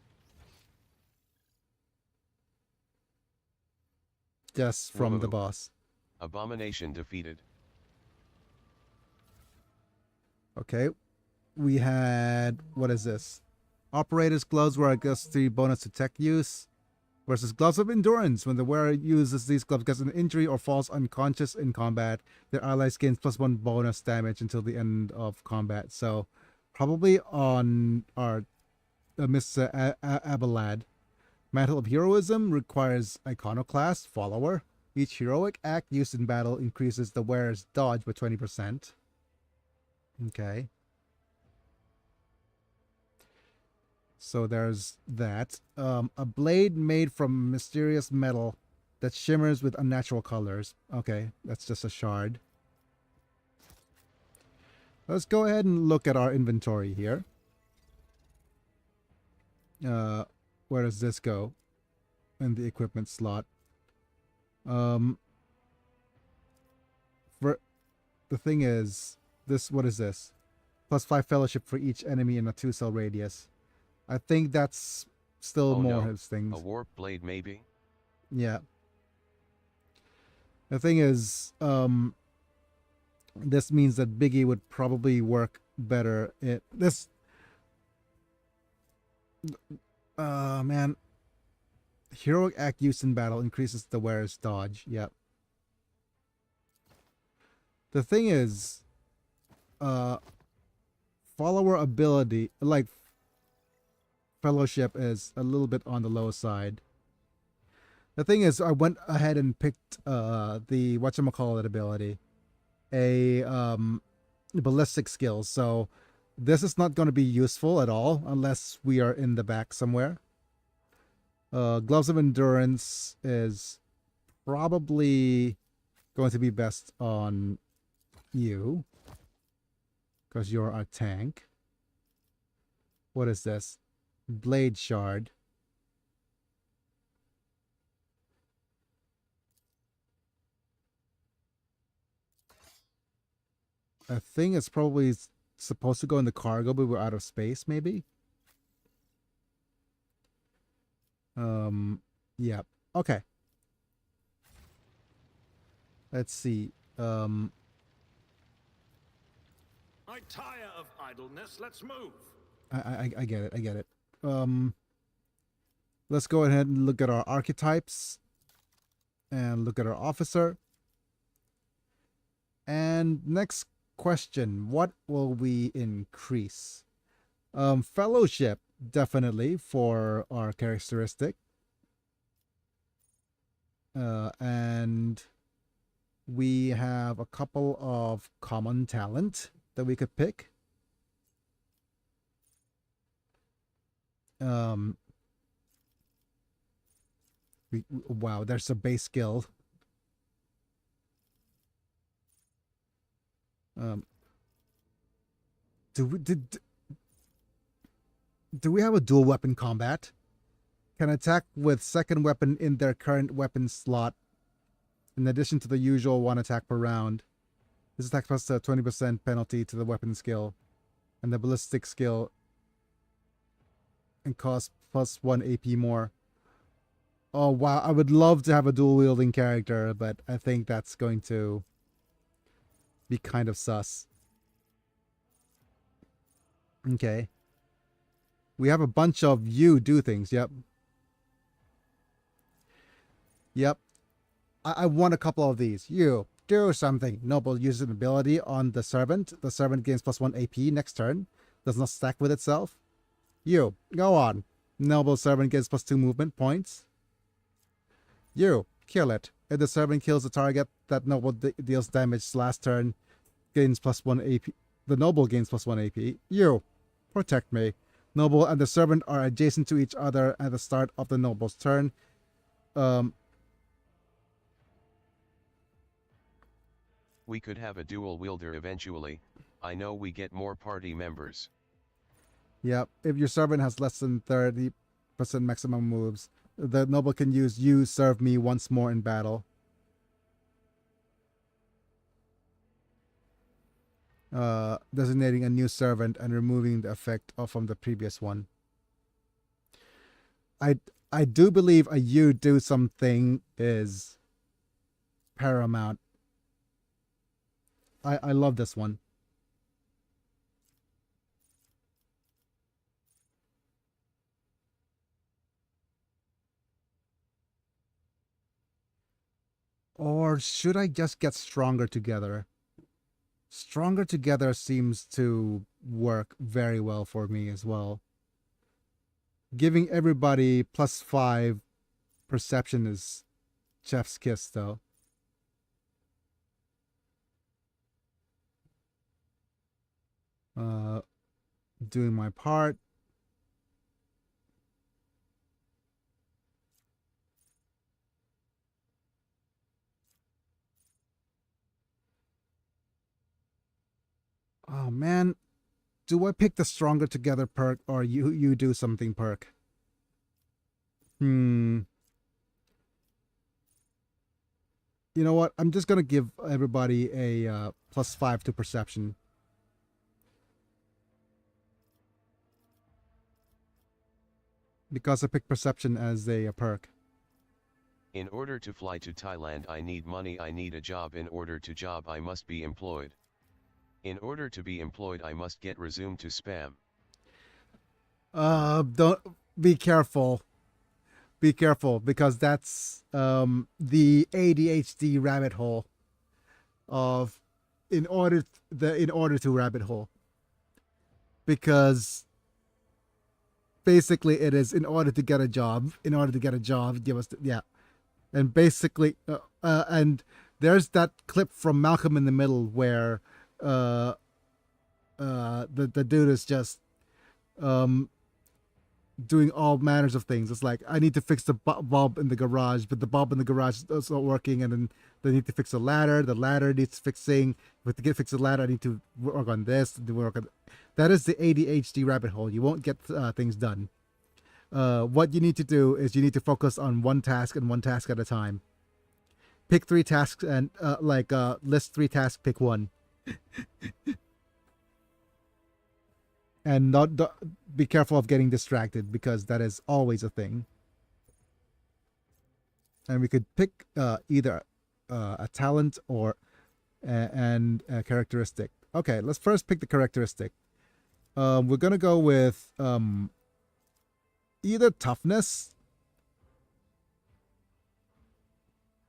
Just from the Whoa. boss. Abomination defeated. Okay. We had, what is this? Operator's gloves were, I guess, 3 bonus to tech use. Versus gloves of endurance. When the wearer uses these gloves, gets an injury or falls unconscious in combat, their allies gains +1 bonus damage until the end of combat. So, probably on our Mr. Abalad. Mantle of Heroism requires Iconoclast, Follower. Each heroic act used in battle increases the wearer's dodge by 20%. Okay. So there's that. A blade made from mysterious metal that shimmers with unnatural colors. Okay, that's just a shard. Let's go ahead and look at our inventory here. Where does this go? In the equipment slot. For the thing is, what is this? +5 fellowship for each enemy in a 2-cell radius. I think that's still Oh, more no. his things. A warp blade maybe? Yeah. The thing is, this means that Biggie would probably work better. Man. Heroic act used in battle increases the wearer's dodge. Yep. The thing is, follower ability, like fellowship, is a little bit on the low side. The thing is, I went ahead and picked the whatchamacallit ability, a ballistic skill. So this is not going to be useful at all unless we are in the back somewhere. Gloves of Endurance is probably going to be best on you because you're our tank. What is this? Blade Shard. I think it's probably supposed to go in the cargo, but we're out of space, maybe? Yeah. Okay. Let's see. I tire of idleness. Let's move. I get it. I get it. Let's go ahead and look at our archetypes and look at our officer. And next question, what will we increase? Fellowship, definitely, for our characteristic. And we have a couple of common talent that we could pick. Wow, there's a base skill. Do we have a dual weapon combat? Can attack with second weapon in their current weapon slot, in addition to the usual 1 attack per round. This attack plus a 20% penalty to the weapon skill, and the ballistic skill, and cost +1 AP more. Oh wow, I would love to have a dual wielding character, but I think that's going to be kind of sus. Okay. We have a bunch of you do things. Yep. Yep. I want a couple of these. You do something. Noble uses an ability on the servant. The servant gains +1 AP next turn. Does not stack with itself. You, go on. Noble servant gets +2 movement points. You, kill it. If the servant kills the target, that noble deals damage last turn, gains +1 AP. The noble gains +1 AP. You, protect me. Noble and the servant are adjacent to each other at the start of the noble's turn. We could have a dual wielder eventually. I know we get more party members. Yep, if your servant has less than 30% maximum moves, the noble can use you serve me once more in battle. Designating a new servant and removing the effect from the previous one. I do believe a you do something is paramount. I love this one. Or should I just get Stronger Together? Stronger Together seems to work very well for me as well. Giving everybody +5 perception is chef's kiss though. Doing my part. Oh man, do I pick the Stronger Together perk or you do something perk? You know what? I'm just gonna give everybody a +5 to perception. Because I picked perception as a perk. In order to fly to Thailand I need money, I need a job. In order to job I must be employed. In order to be employed I must get resume to spam. Don't be careful. Be careful because that's the ADHD rabbit hole of in order to rabbit hole. Because basically it is in order to get a job, give us yeah. And basically and there's that clip from Malcolm in the Middle where the dude is just doing all manners of things. It's like, I need to fix the bulb in the garage, but the bulb in the garage is not working, and then they need to fix the ladder needs fixing, but to fix the ladder I need to work on this, that is the ADHD rabbit hole. You won't get things done. What you need to do is you need to focus on one task and one task at a time. Pick 3 tasks and list 3 tasks, pick 1. And not be careful of getting distracted because that is always a thing. And we could pick either a talent or a characteristic. Okay, let's first pick the characteristic. We're gonna go with either toughness.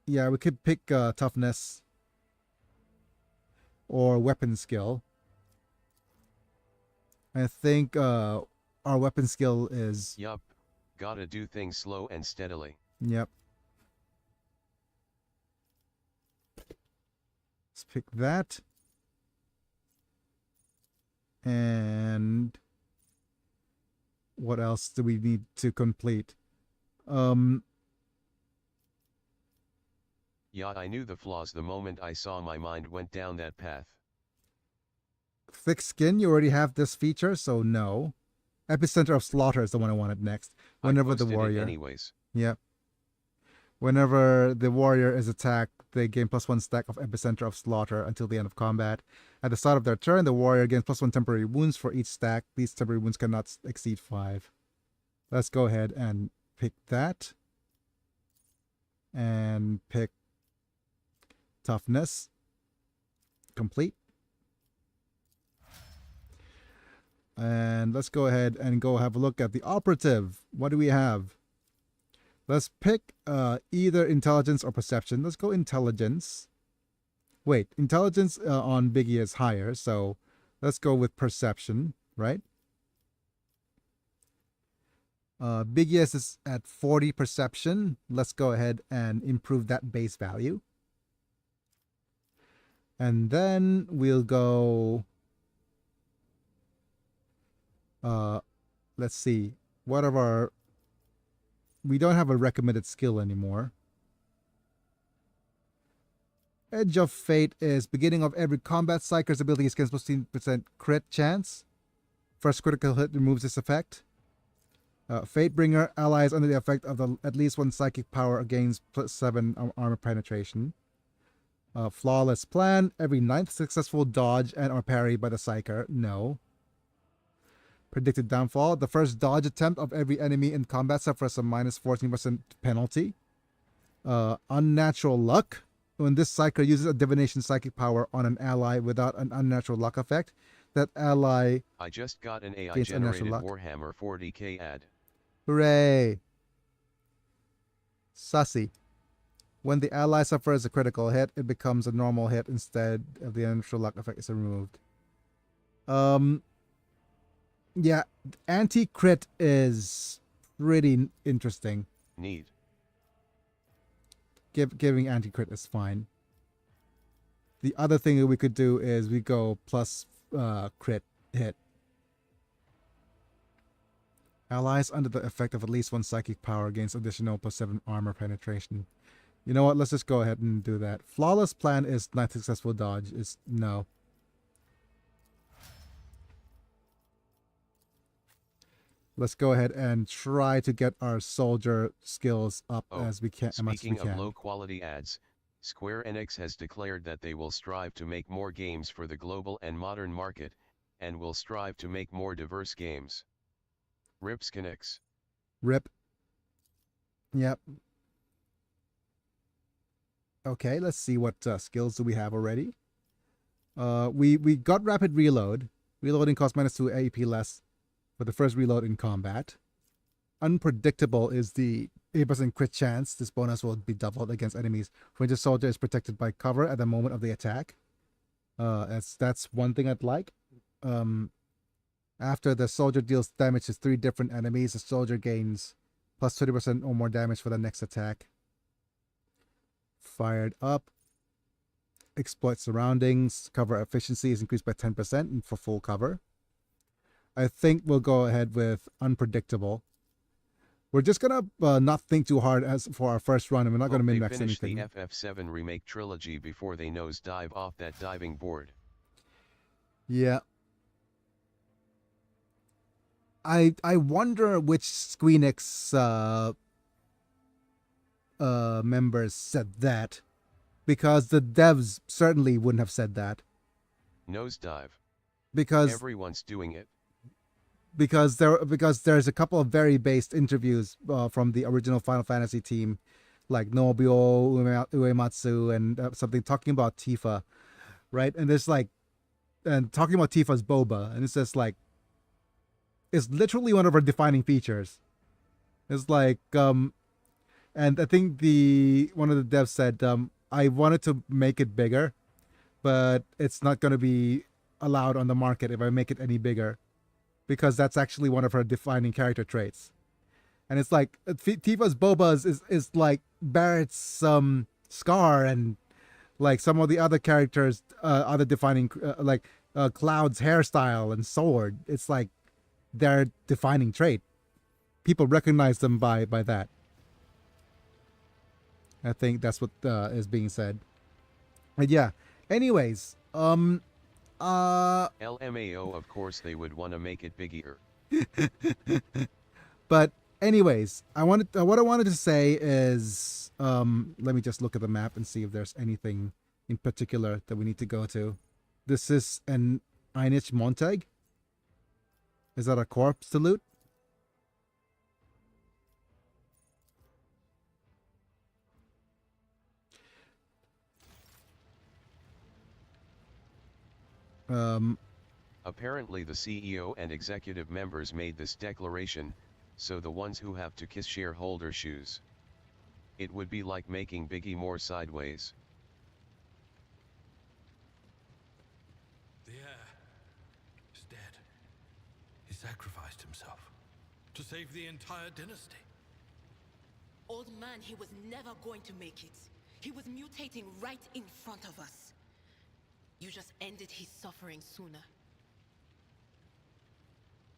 Yeah, we could pick toughness or weapon skill. I think our weapon skill is... Yup. Gotta do things slow and steadily. Yep. Let's pick that. And what else do we need to complete? Yeah, I knew the flaws the moment I saw my mind went down that path. Thick skin, you already have this feature, so no. Epicenter of Slaughter is the one I wanted next. Whenever the warrior... anyways. Yep. Whenever the warrior is attacked, they gain +1 stack of Epicenter of Slaughter until the end of combat. At the start of their turn, the warrior gains +1 temporary wounds for each stack. These temporary wounds cannot exceed 5. Let's go ahead and pick that. And pick toughness. Complete. And let's go ahead and go have a look at the operative. What do we have? Let's pick either intelligence or perception. Let's go intelligence. Wait, intelligence on Biggie is higher, so let's go with perception, right? Bigius is at 40 perception. Let's go ahead and improve that base value. And then we'll go... let's see. What of our... We don't have a recommended skill anymore. Edge of Fate is beginning of every combat psyker's ability gains 15% crit chance. First critical hit removes this effect. Fatebringer allies under the effect of at least one psychic power gains +7 armor penetration. Flawless Plan, every 9th successful dodge and or parry by the psyker. No. Predicted downfall, the first dodge attempt of every enemy in combat suffers a minus 14% penalty. Unnatural Luck, when this psyker uses a divination psychic power on an ally without an unnatural luck effect, that ally... I just got an AI-generated Warhammer 40k ad. Hooray! Sussy. When the ally suffers a critical hit, it becomes a normal hit instead of the unnatural luck effect is removed. Yeah, anti-crit is pretty interesting. Neat. Giving anti-crit is fine. The other thing that we could do is we go plus crit hit. Allies under the effect of at least one psychic power gains additional +7 armor penetration. You know what? Let's just go ahead and do that. Flawless Plan is not successful dodge. Is no. Let's go ahead and try to get our soldier skills up as we can. Speaking of low-quality ads, Square Enix has declared that they will strive to make more games for the global and modern market, and will strive to make more diverse games. Rip Skinix. Rip. Yep. Okay, let's see what skills do we have already. We got rapid reload. Reloading costs -2 AP less for the first reload in combat. Unpredictable is the 8% crit chance. This bonus will be doubled against enemies when the soldier is protected by cover at the moment of the attack. That's one thing I'd like. After the soldier deals damage to 3 different enemies, the soldier gains plus 20% or more damage for the next attack. Fired up. Exploit surroundings. Cover efficiency is increased by 10% for full cover. I think we'll go ahead with unpredictable. We're just gonna not think too hard as for our first run, and we're not gonna min-max anything. The FF7 remake trilogy before they nosedive off that diving board. Yeah. I wonder which Squeenix members said that, because the devs certainly wouldn't have said that. Nosedive. Because everyone's doing it. Because there's a couple of very based interviews from the original Final Fantasy team, like Nobuo Uematsu and something talking about Tifa, right? And there's like, and talking about Tifa's boba, and it's just like, it's literally one of our defining features. It's like, and I think one of the devs said, I wanted to make it bigger, but it's not going to be allowed on the market if I make it any bigger, because that's actually one of her defining character traits. And it's like Tifa's boba is like Barrett's scar, and like some of the other characters, other defining like Cloud's hairstyle and sword. It's like their defining trait. People recognize them by that. I think that's what is being said. And yeah. Anyways, LMAO, of course they would want to make it bigger. But anyways, what I wanted to say is, let me just look at the map and see if there's anything in particular that we need to go to. This is an Einich Montag. Is that a corpse to loot? Apparently the CEO and executive members made this declaration, so the ones who have to kiss shareholder shoes. It would be like making Biggie more sideways. The heir is dead. He sacrificed himself To save the entire dynasty. Old man, he was never going to make it. He was mutating right in front of us. You just ended his suffering sooner.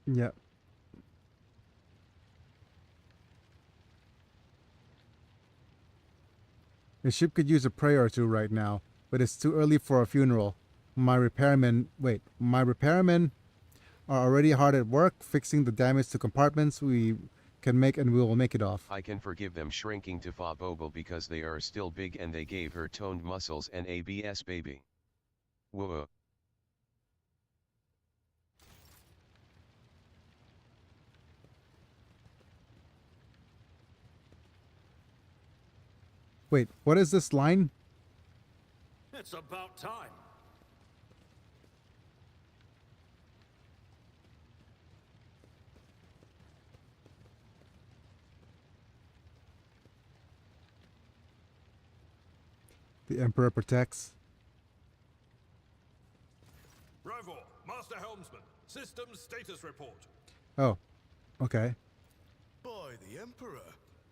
Yeah. The ship could use a prayer or two right now, but it's too early for a funeral. My repairmen are already hard at work fixing the damage to compartments we can make, and we will make it off. I can forgive them shrinking to Fa Bogle because they are still big and they gave her toned muscles and ABS baby. Whoa. Wait, what is this line? It's about time. The Emperor protects. Rivor, Master Helmsman, systems status report. Oh, okay. By the Emperor,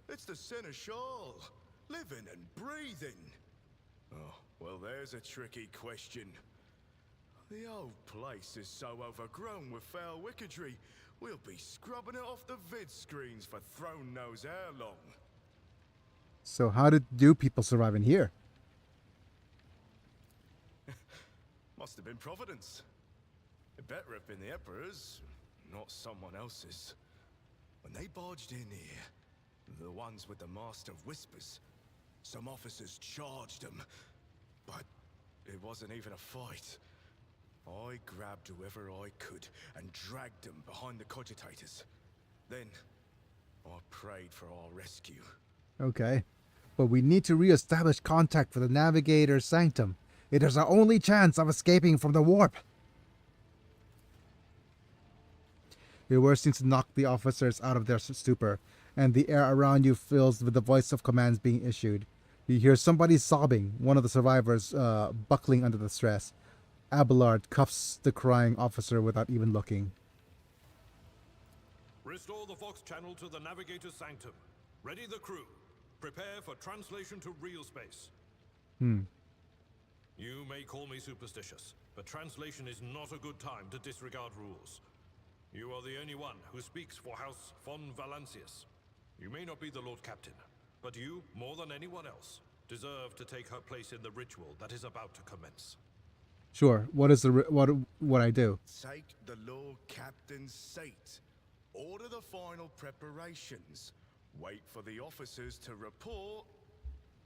it's the Seneschal, living and breathing. Oh, well, there's a tricky question. The old place is so overgrown with foul wickedry, we'll be scrubbing it off the vid screens for throne knows how long. So how do people survive in here? Must have been Providence. It better have been the Emperor's, not someone else's. When they barged in here, the ones with the Master of Whispers, some officers charged them, but it wasn't even a fight. I grabbed whoever I could and dragged them behind the cogitators. Then, I prayed for our rescue. Okay. But we need to re-establish contact for the Navigator's Sanctum. It is our only chance of escaping from the warp. Your words seem to knock the officers out of their stupor, and the air around you fills with the voice of commands being issued. You hear somebody sobbing, one of the survivors buckling under the stress. Abelard cuffs the crying officer without even looking. Restore the Vox channel to the Navigator's Sanctum. Ready the crew. Prepare for translation to real space. You may call me superstitious, but translation is not a good time to disregard rules. You are the only one who speaks for House von Valancius. You may not be the Lord Captain, but you, more than anyone else, deserve to take her place in the ritual that is about to commence. Sure. What is the what I do? Take the Lord Captain's seat. Order the final preparations. Wait for the officers to report.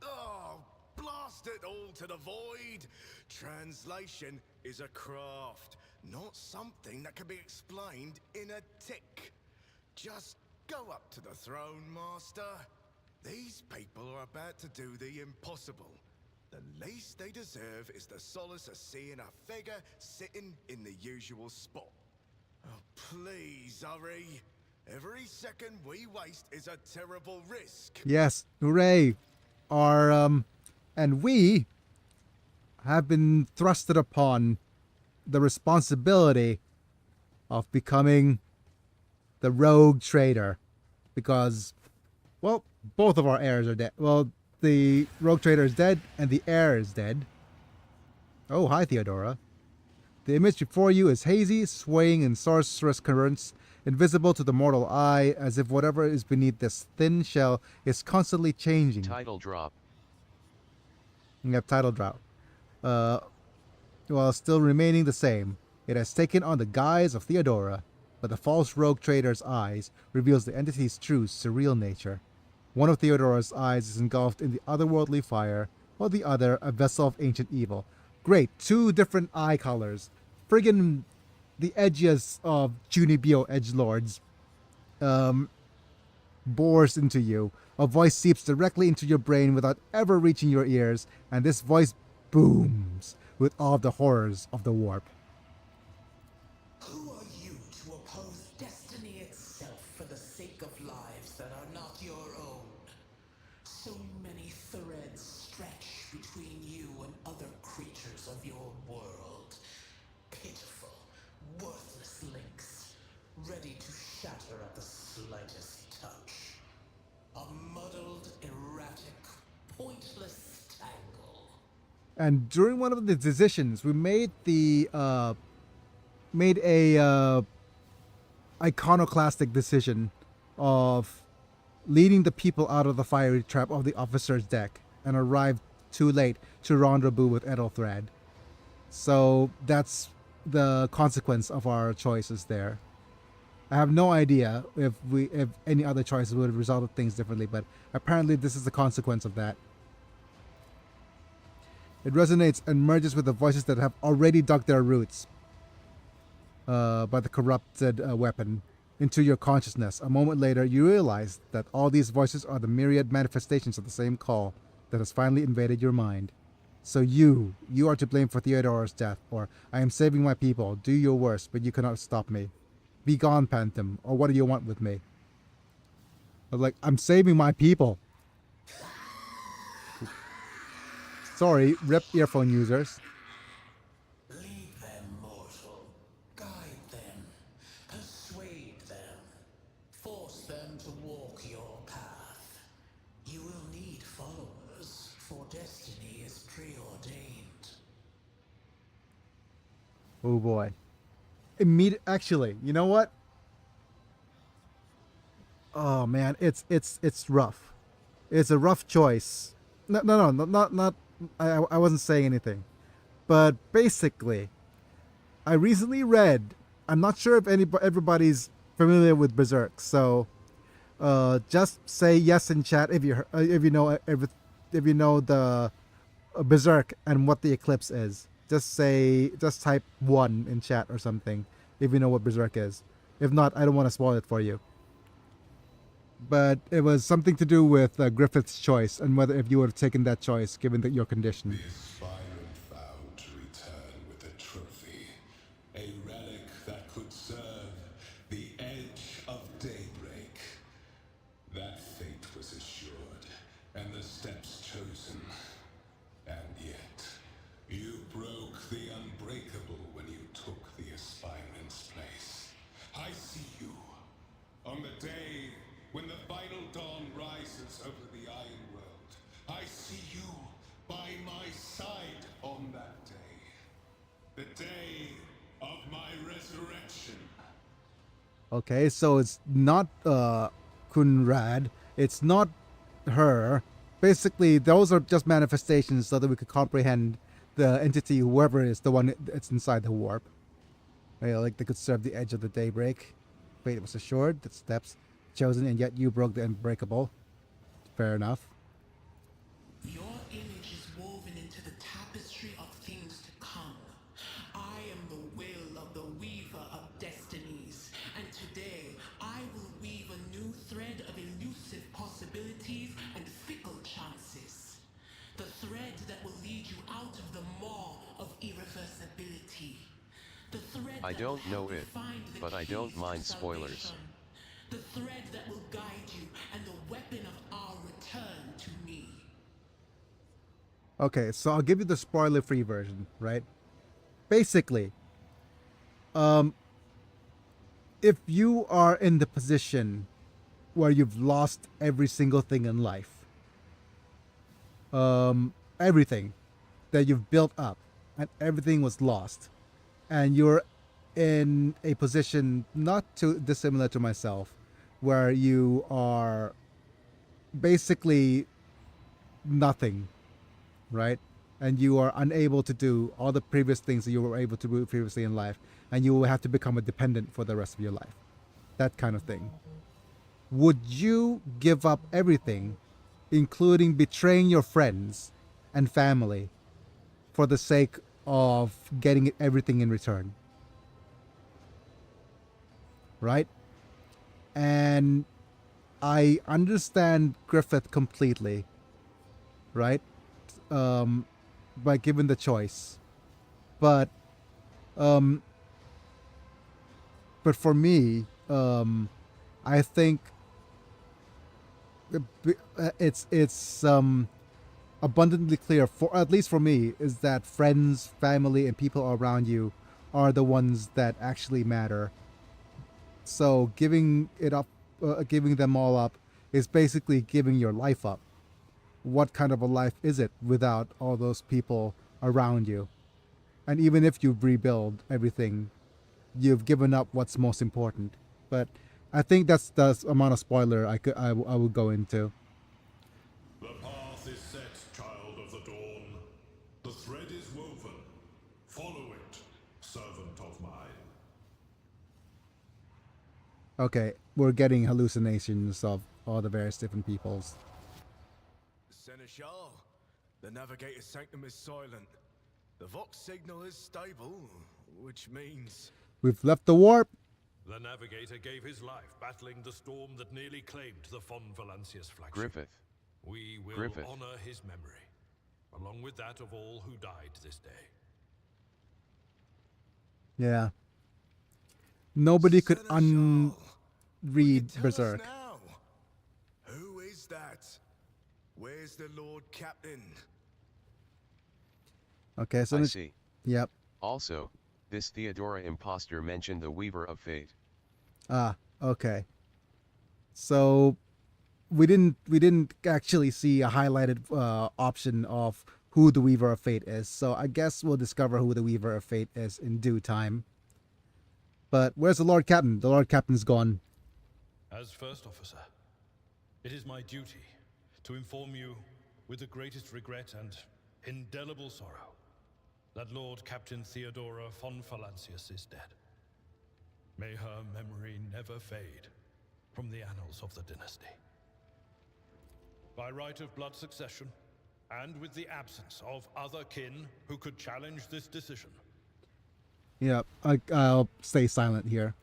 Oh, blast it all to the void! Translation is a craft, not something that can be explained in a tick. Just go up to the throne, Master. These people are about to do the impossible. The least they deserve is the solace of seeing a figure sitting in the usual spot. Oh, please, hurry. Every second we waste is a terrible risk. Yes, hooray! And we have been thrusted upon the responsibility of becoming the rogue trader, because, well, both of our heirs are dead. Well, the rogue trader is dead, and the heir is dead. Oh, hi, Theodora. The image before you is hazy, swaying in sorcerous currents, invisible to the mortal eye, as if whatever is beneath this thin shell is constantly changing. Title drop. Yep, title drop. While still remaining the same, it has taken on the guise of Theodora, but the false rogue trader's eyes reveals the entity's true, surreal nature. One of Theodora's eyes is engulfed in the otherworldly fire, while the other a vessel of ancient evil. Great, two different eye colors. Friggin' the edges of Junibio edgelords bores into you. A voice seeps directly into your brain without ever reaching your ears, and this voice booms with all the horrors of the warp. Who are you to oppose destiny itself for the sake of lives that are not your own? So many threads stretch between you and other creatures of your world. Pitiful, worthless links, ready to shatter at the slightest touch. A muddled, erratic, pointless tangle. And during one of the decisions, we made a iconoclastic decision of leading the people out of the fiery trap of the officer's deck and arrived too late to rendezvous with Ethelthred. So that's the consequence of our choices there. I have no idea if any other choices would have resulted things differently, but apparently this is the consequence of that. It resonates and merges with the voices that have already dug their roots by the corrupted weapon into your consciousness. A moment later, you realize that all these voices are the myriad manifestations of the same call that has finally invaded your mind. So you are to blame for Theodore's death, or I am saving my people. Do your worst, but you cannot stop me. Be gone, Phantom, or what do you want with me? I'm saving my people. Sorry, rip earphone users. Lead them, mortal. Guide them. Persuade them. Force them to walk your path. You will need followers, for destiny is preordained. Oh boy. Actually, you know what? Oh man, it's rough. It's a rough choice. Not. I wasn't saying anything, but basically, I recently read. I'm not sure if everybody's familiar with Berserk, so just say yes in chat if you know the Berserk and what the eclipse is. Just type 1 in chat or something if you know what Berserk is. If not, I don't want to spoil it for you. But it was something to do with Griffith's choice and whether if you would have taken that choice given your condition. The aspirant vowed to return with a trophy, a relic that could serve the edge of daybreak. That fate was assured, and the steps chosen. And yet, you broke the unbreakable when you took the aspirant's place. I see you on the day when the final dawn rises over the Iron World. I see you by my side on that day. The day of my resurrection. Okay, so it's not Kunrad. It's not her. Basically, those are just manifestations so that we could comprehend the entity, whoever is the one that's inside the warp. Right, like they could serve the edge of the daybreak. Fate was assured, the steps chosen, and yet you broke the unbreakable. Fair enough. Your image is woven into the tapestry of things to come. I am the will of the weaver of destinies, and today I will weave a new thread of elusive possibilities and fickle chances. The thread that will lead you out of the maw of irreversibility. The thread I that will don't know help you it, find the but I keys don't to mind spoilers. salvation. The thread that will guide you and the weapon of our return to me. Okay, so I'll give you the spoiler-free version, right? Basically, if you are in the position where you've lost every single thing in life, everything that you've built up, and everything was lost, and you're in a position not too dissimilar to myself, where you are basically nothing, right? And you are unable to do all the previous things that you were able to do previously in life, and you will have to become a dependent for the rest of your life. That kind of thing. Would you give up everything, including betraying your friends and family, for the sake of getting everything in return? Right? And I understand Griffith completely, right? By given the choice, but for me, I think it's abundantly clear, for at least for me, is that friends, family, and people around you are the ones that actually matter. So giving it up giving them all up is basically giving your life up. What kind of a life is it without all those people around you? And even if you rebuild everything, you've given up what's most important. But I think that's the amount of spoiler I would go into. The path is set, child of the dawn. The thread is woven. Follow it, servant of mine. Okay, we're getting hallucinations of all the various different peoples. Seneschal, the Navigator's sanctum is silent. The Vox signal is stable, which means... We've left the warp! The Navigator gave his life battling the storm that nearly claimed the Von Valancius flagship. Griffith. We will Griffith. honor his memory, along with that of all who died this day. Yeah. Nobody could Seneschal, read tell us Berserk. now. Who is that? Where's the Lord Captain? Okay, so I see. Yep. Also, this Theodora imposter mentioned the Weaver of Fate. Ah, okay. So we didn't actually see a highlighted option of who the Weaver of Fate is. So I guess we'll discover who the Weaver of Fate is in due time. But where's the Lord Captain? The Lord Captain's gone. As First Officer, it is my duty to inform you with the greatest regret and indelible sorrow that Lord Captain Theodora von Valancius is dead. May her memory never fade from the annals of the dynasty. By right of blood succession, and with the absence of other kin who could challenge this decision, Yep, I'll stay silent here.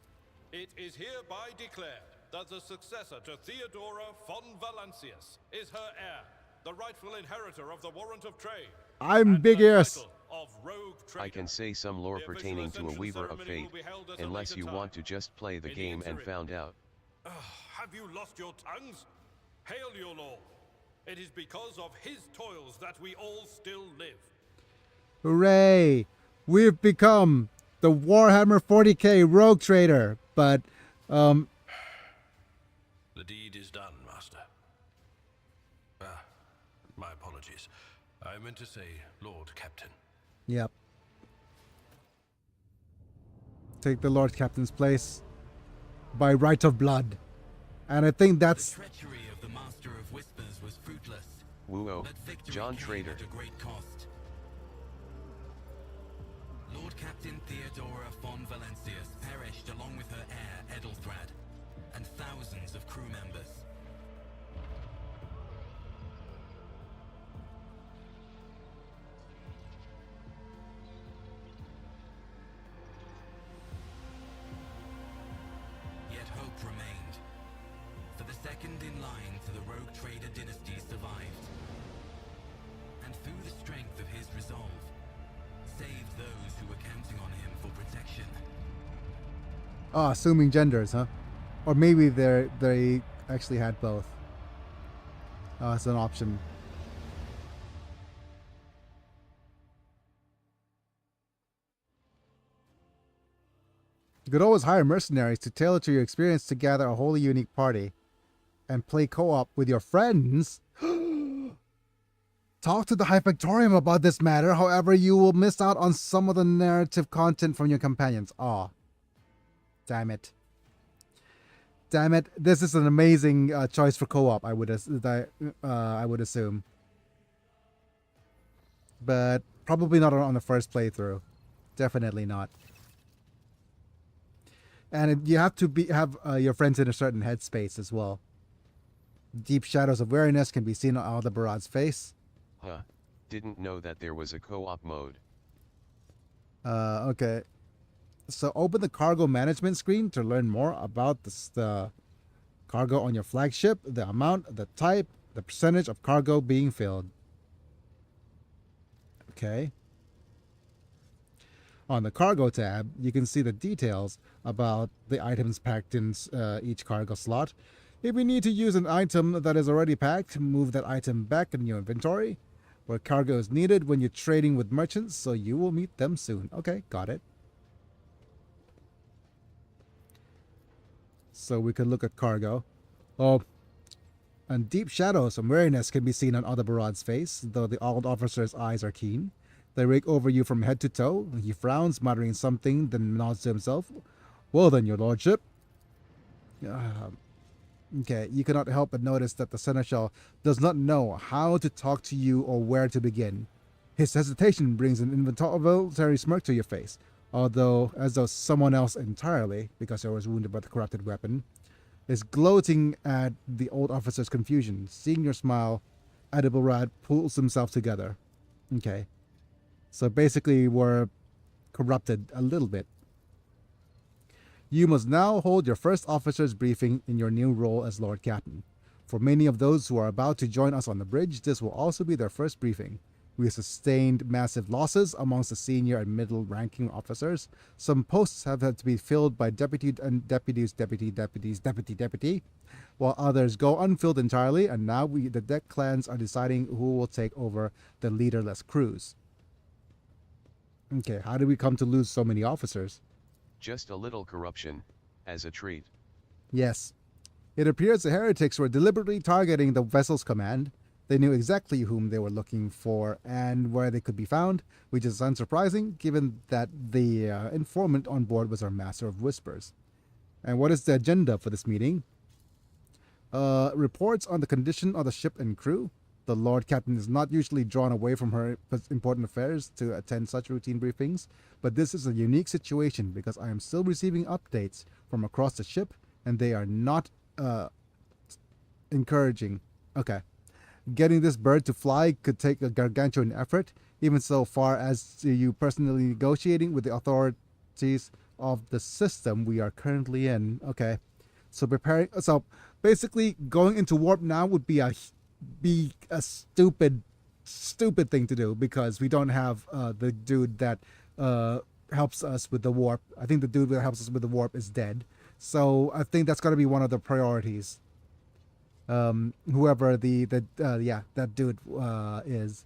it is hereby declared that the successor to Theodora von Valancius is her heir, the rightful inheritor of the Warrant of Trade. I'm and Big the Ears. title of Rogue Trader. I can say some lore The official pertaining to a ascension Weaver of ceremony Fate, will be held at a unless later you time. want to just play the In game and interim- found out. Have you lost your tongues? Hail your lord. It is because of his toils that we all still live. Hooray! We've become the Warhammer 40k Rogue Trader. But, The deed is done, Master. My apologies. I meant to say Lord Captain. yep. Take the Lord Captain's place by right of blood. And I think that's... The treachery of the Master of Whispers was fruitless. Woo-oh, But victory John came Trader. at a great cost. Lord Captain Theodora von Valancius perished along with her heir Edelthrad, and thousands of crew members. Yet hope remained. For the second in line to the Rogue Trader dynasty survived. And through the strength of his resolve, saved those who were counting on him for protection. Ah, assuming genders, huh? Or maybe they actually had both. It's an option. You could always hire mercenaries to tailor to your experience to gather a wholly unique party and play co-op with your friends. Talk to the Hypactorium about this matter, however you will miss out on some of the narrative content from your companions. Aw. Damn it. Damn it. This is an amazing choice for co-op, I would assume. But probably not on the first playthrough. Definitely not. And you have to have your friends in a certain headspace as well. Deep shadows of wariness can be seen on Aldebarad's face. Huh. Didn't know that there was a co-op mode. Okay. So open the cargo management screen to learn more about the cargo on your flagship, the amount, the type, the percentage of cargo being filled. Okay. On the cargo tab, you can see the details about the items packed in each cargo slot. If you need to use an item that is already packed, move that item back in your inventory, where cargo is needed when you're trading with merchants, so you will meet them soon. Okay, got it. So we could look at cargo. Oh, and deep shadows and weariness can be seen on Aldebaran's face, though the old officer's eyes are keen. They rake over you from head to toe. He frowns, muttering something, then nods to himself. Well then, your lordship. Okay, you cannot help but notice that the seneschal does not know how to talk to you or where to begin. His hesitation brings an involuntary smirk to your face, although as though someone else entirely, because I was wounded by the corrupted weapon, is gloating at the old officer's confusion. Seeing your smile, Aldebaran pulls himself together. Okay. So basically we're corrupted a little bit. You must now hold your first officer's briefing in your new role as Lord Captain. For many of those who are about to join us on the bridge, this will also be their first briefing. We sustained massive losses amongst the senior and middle-ranking officers. Some posts have had to be filled by deputy, while others go unfilled entirely, and now the deck clans are deciding who will take over the leaderless crews. Okay, how did we come to lose so many officers? Just a little corruption, as a treat. Yes. It appears the heretics were deliberately targeting the vessel's command. They knew exactly whom they were looking for and where they could be found, which is unsurprising given that the informant on board was our master of whispers. And what is the agenda for this meeting? Reports on the condition of the ship and crew. The Lord Captain is not usually drawn away from her important affairs to attend such routine briefings, but this is a unique situation because I am still receiving updates from across the ship, and they are not encouraging. Okay. Getting this bird to fly could take a gargantuan effort, even so far as to you personally negotiating with the authorities of the system we are currently in. Okay. So basically going into warp now would be a stupid thing to do because we don't have the dude that helps us with the warp. I think the dude that helps us with the warp is dead. So I think that's got to be one of the priorities. Whoever that dude is,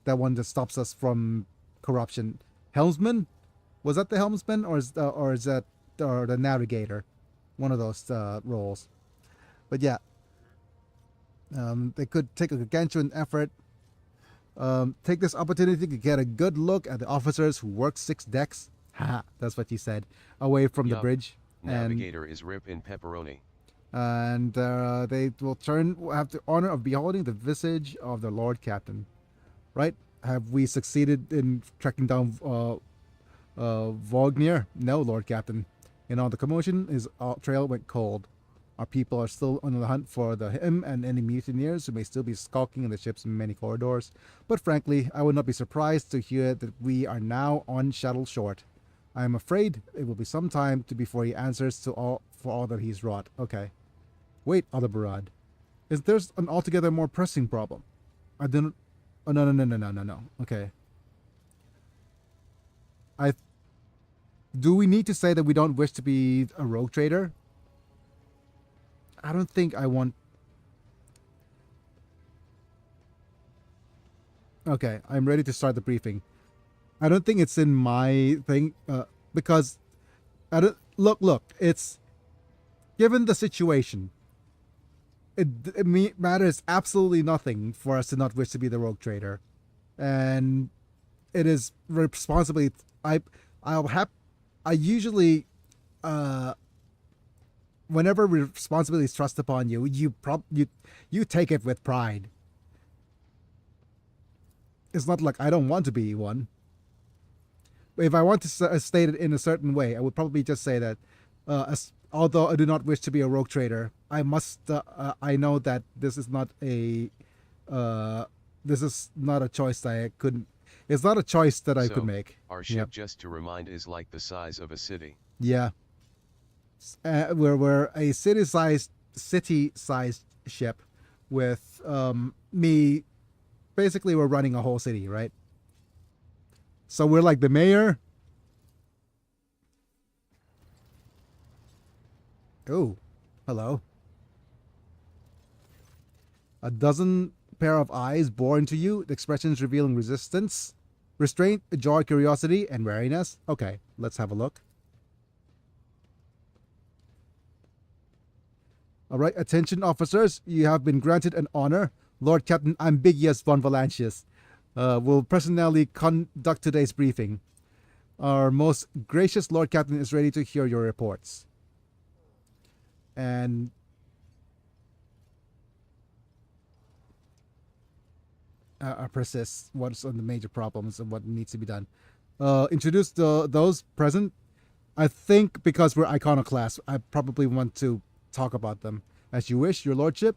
that one that stops us from corruption. Helmsman? Was that the helmsman or is that the navigator? One of those roles. But yeah. They could take a gargantuan effort. Take this opportunity to get a good look at the officers who work 6 decks. Haha, that's what you said. Away from the bridge. Navigator is Rip in Pepperoni. And they will have the honor of beholding the visage of the Lord Captain. Right? Have we succeeded in tracking down Vognir? No, Lord Captain. In all the commotion, his trail went cold. Our people are still on the hunt for him and any mutineers who may still be skulking in the ship's many corridors. But frankly, I would not be surprised to hear that we are now on shuttle short. I am afraid it will be some time before he answers for all that he's wrought. Okay. Wait, Aldebaran. Is there an altogether more pressing problem? I didn't... Oh, no. Okay. Do we need to say that we don't wish to be a rogue trader? I don't think I want... Okay, I'm ready to start the briefing. I don't think it's in my thing, because... Look, it's... Given the situation, it matters absolutely nothing for us to not wish to be the rogue trader. And it is responsibly... I usually... whenever responsibility is thrust upon you, you take it with pride. It's not like I don't want to be one. If I want to state it in a certain way, I would probably just say that, although I do not wish to be a rogue trader, I must. I know that this is not a choice that I couldn't. It's not a choice that I could make. Our ship, just to remind, is like the size of a city. Yeah. We're a city-sized ship with me. Basically, we're running a whole city, right? So we're like the mayor. Oh, hello. A dozen pair of eyes bore into you, the expressions revealing resistance, restraint, joy, curiosity, and wariness. Okay, let's have a look. All right, attention officers, you have been granted an honor. Lord Captain Ambiguous von Valancius will personally conduct today's briefing. Our most gracious Lord Captain is ready to hear your reports. And persists what's on the major problems and what needs to be done. Introduce those present. I think because we're iconoclasts, I probably want to talk about them. As you wish, your lordship.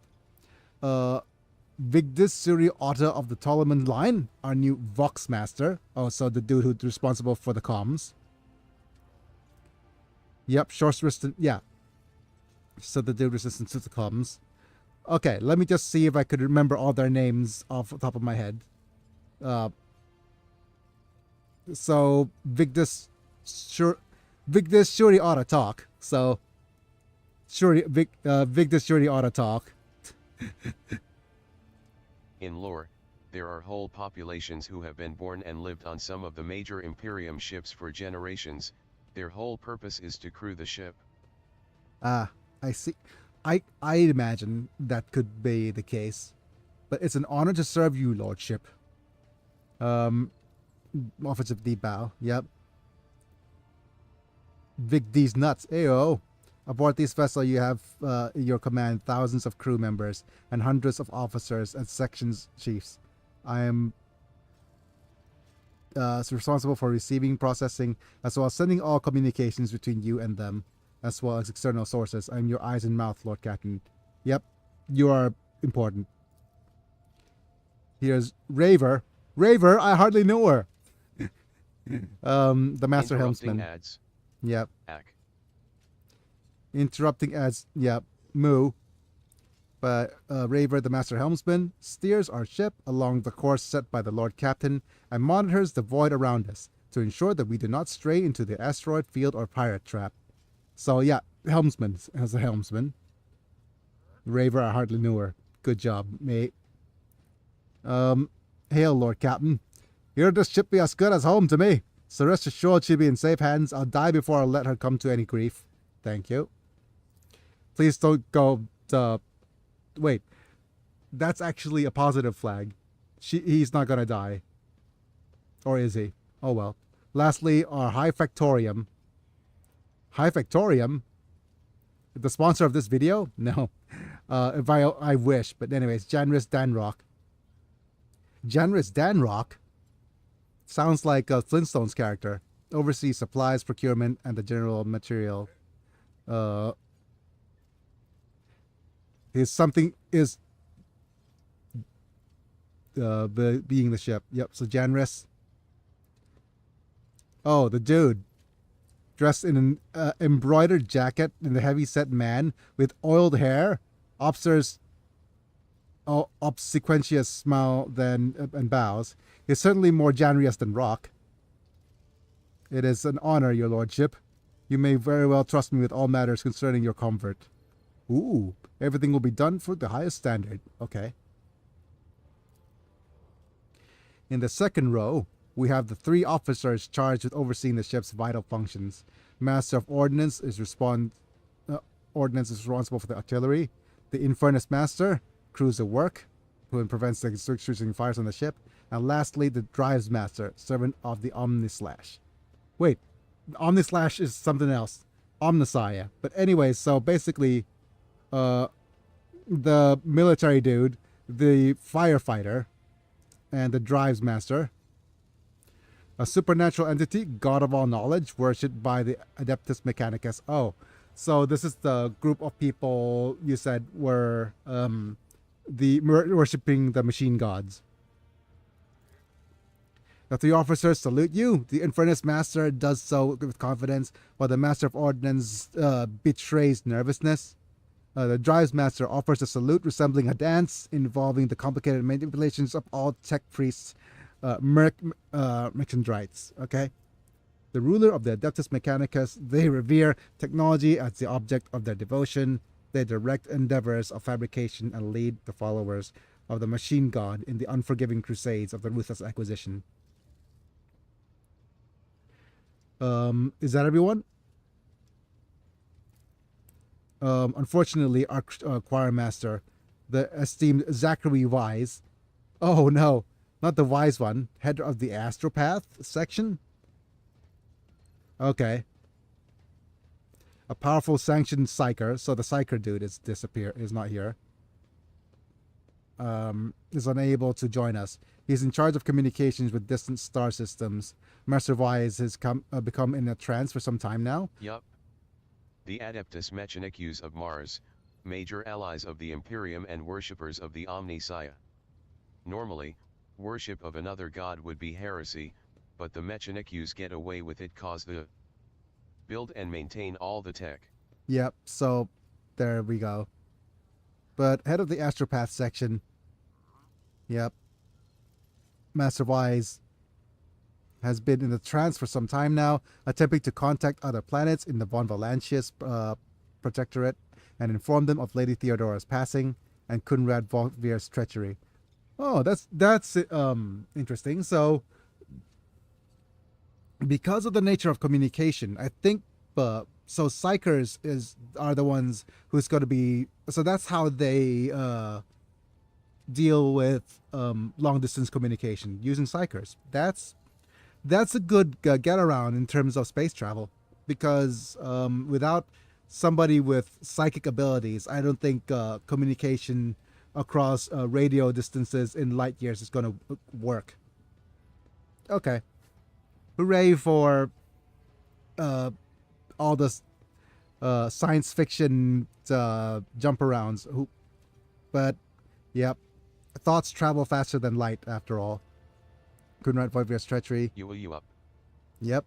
Vigdis Suri Otta of the Ptolemon line, our new Vox Master. Oh, so the dude who's responsible for the comms. Yep, short resistant. Yeah. So the dude resistant to the comms. Okay, let me just see if I could remember all their names off the top of my head. So Vigdis Shuri Otta talk. So Vigdis Shuri Otta talk. In lore, there are whole populations who have been born and lived on some of the major Imperium ships for generations. Their whole purpose is to crew the ship. Ah, I see. I imagine that could be the case. But it's an honor to serve you, lordship. Offensive bow. Yep. Vigdis nuts. Ayo. Aboard this vessel, you have in your command thousands of crew members and hundreds of officers and sections chiefs. I am responsible for receiving, processing, as well as sending all communications between you and them, as well as external sources. I'm your eyes and mouth, Lord Captain. Yep, you are important. Here's Raver. Raver, I hardly know her. The Master Helmsman. Ads. Yep. Ack. Interrupting ads. Yep. Moo. But Raver, the Master Helmsman, steers our ship along the course set by the Lord Captain and monitors the void around us to ensure that we do not stray into the asteroid field or pirate trap. So yeah, Helmsman as a helmsman. Raver, I hardly knew her. Good job, mate. Hail, Lord Captain. Here this ship be as good as home to me. So rest assured she'll be in safe hands. I'll die before I'll let her come to any grief. Thank you. Please don't go wait. That's actually a positive flag. He's not gonna die. Or is he? Oh well. Lastly, our High Factorium. High Factorium? The sponsor of this video? No. If I wish. But anyways, Janris Danrock. Janris Danrock? Sounds like a Flintstones character. Oversees supplies, procurement, and the general material. Being the ship. Yep, so Janris. Oh, the dude. Dressed in an embroidered jacket and a heavy-set man with oiled hair. Obsequious smile and bows. He's certainly more Janrius than Rock. It is an honor, your lordship. You may very well trust me with all matters concerning your comfort. Ooh, everything will be done for the highest standard. Okay. In the second row, we have the 3 officers charged with overseeing the ship's vital functions. Master of Ordnance is responsible for the artillery. The Infernus Master crews the work, who prevents the extinguishing fires on the ship. And lastly, the Drives Master, servant of the Omnislash. Wait, Omnislash is something else. Omnissiah. But anyway, so basically, the military dude, the firefighter, and the Drives Master. A supernatural entity, god of all knowledge, worshipped by the Adeptus Mechanicus. Oh, so this is the group of people you said were worshipping the machine gods. The 3 officers salute you. The Infernus Master does so with confidence, while the Master of Ordnance betrays nervousness. The Drives Master offers a salute resembling a dance involving the complicated manipulations of all tech priests, merchandrites. Okay? The ruler of the Adeptus Mechanicus, they revere technology as the object of their devotion. They direct endeavors of fabrication and lead the followers of the machine god in the unforgiving crusades of the ruthless acquisition. Is that everyone? unfortunately, our choir master, the esteemed Zachary Wise. Oh no, not the wise one. Head of the Astropath section. Okay. A powerful sanctioned psyker. So the psyker dude is not here. Is unable to join us. He's in charge of communications with distant star systems. Master Wise has become in a trance for some time now. Yup. The Adeptus Mechanicus of Mars, major allies of the Imperium and worshippers of the Omnissiah. Normally, worship of another god would be heresy, but the Mechanicus get away with it cause the build and maintain all the tech. Yep, so there we go. But head of the Astropath section. Yep. Master Wise has been in the trance for some time now, attempting to contact other planets in the Von Valancius Protectorate and inform them of Lady Theodora's passing and Kunrad Volkvir's treachery. Oh, that's interesting. So, because of the nature of communication, I think so psychers are the ones who's going to be. So that's how they deal with long distance communication using psychers. That's a good get around in terms of space travel, because without somebody with psychic abilities, I don't think communication across radio distances in light years is going to work. Okay. Hooray for all the science fiction jump arounds. But, yep. Thoughts travel faster than light, after all. Kunrad Volkvir's treachery. You up. Yep.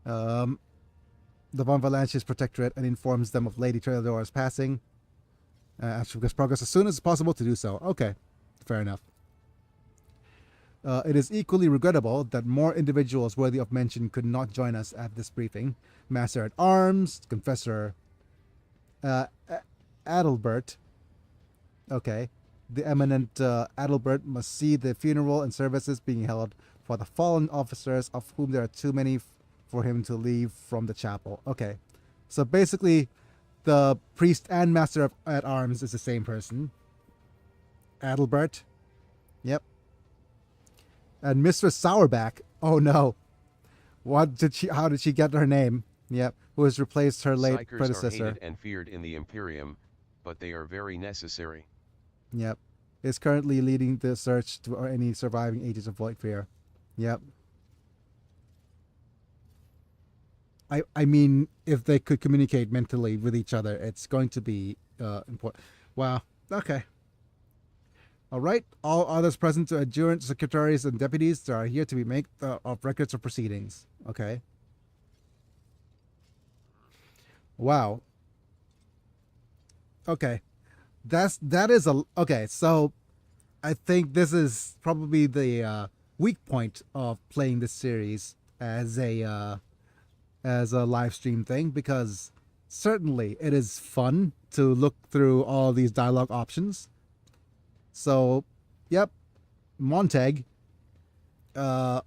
The Von Valancius Protectorate and informs them of Lady Theodora's passing. Astropath progress as soon as possible to do so. Okay, fair enough. It is equally regrettable that more individuals worthy of mention could not join us at this briefing. Master at Arms, Confessor Adalbert. Okay. The eminent Adalbert must see the funeral and services being held for the fallen officers, of whom there are too many for him to leave from the chapel. Okay. So basically, the priest and master at arms is the same person. Adalbert. Yep. And Mistress Sourback. Oh no. How did she get her name? Yep. Who has replaced her late Psychers predecessor. are hated and feared in the Imperium, but they are very necessary. Yep. Is currently leading the search for any surviving agents of Volkvir. Yep. I mean, if they could communicate mentally with each other, it's going to be important. Wow. Okay. All right. All others present to adjurant secretaries and deputies are here to be made of records of proceedings. Okay. Wow. Okay. That is okay. So, I think this is probably the weak point of playing this series as a live stream thing, because certainly it is fun to look through all these dialogue options. So, yep, Montag. I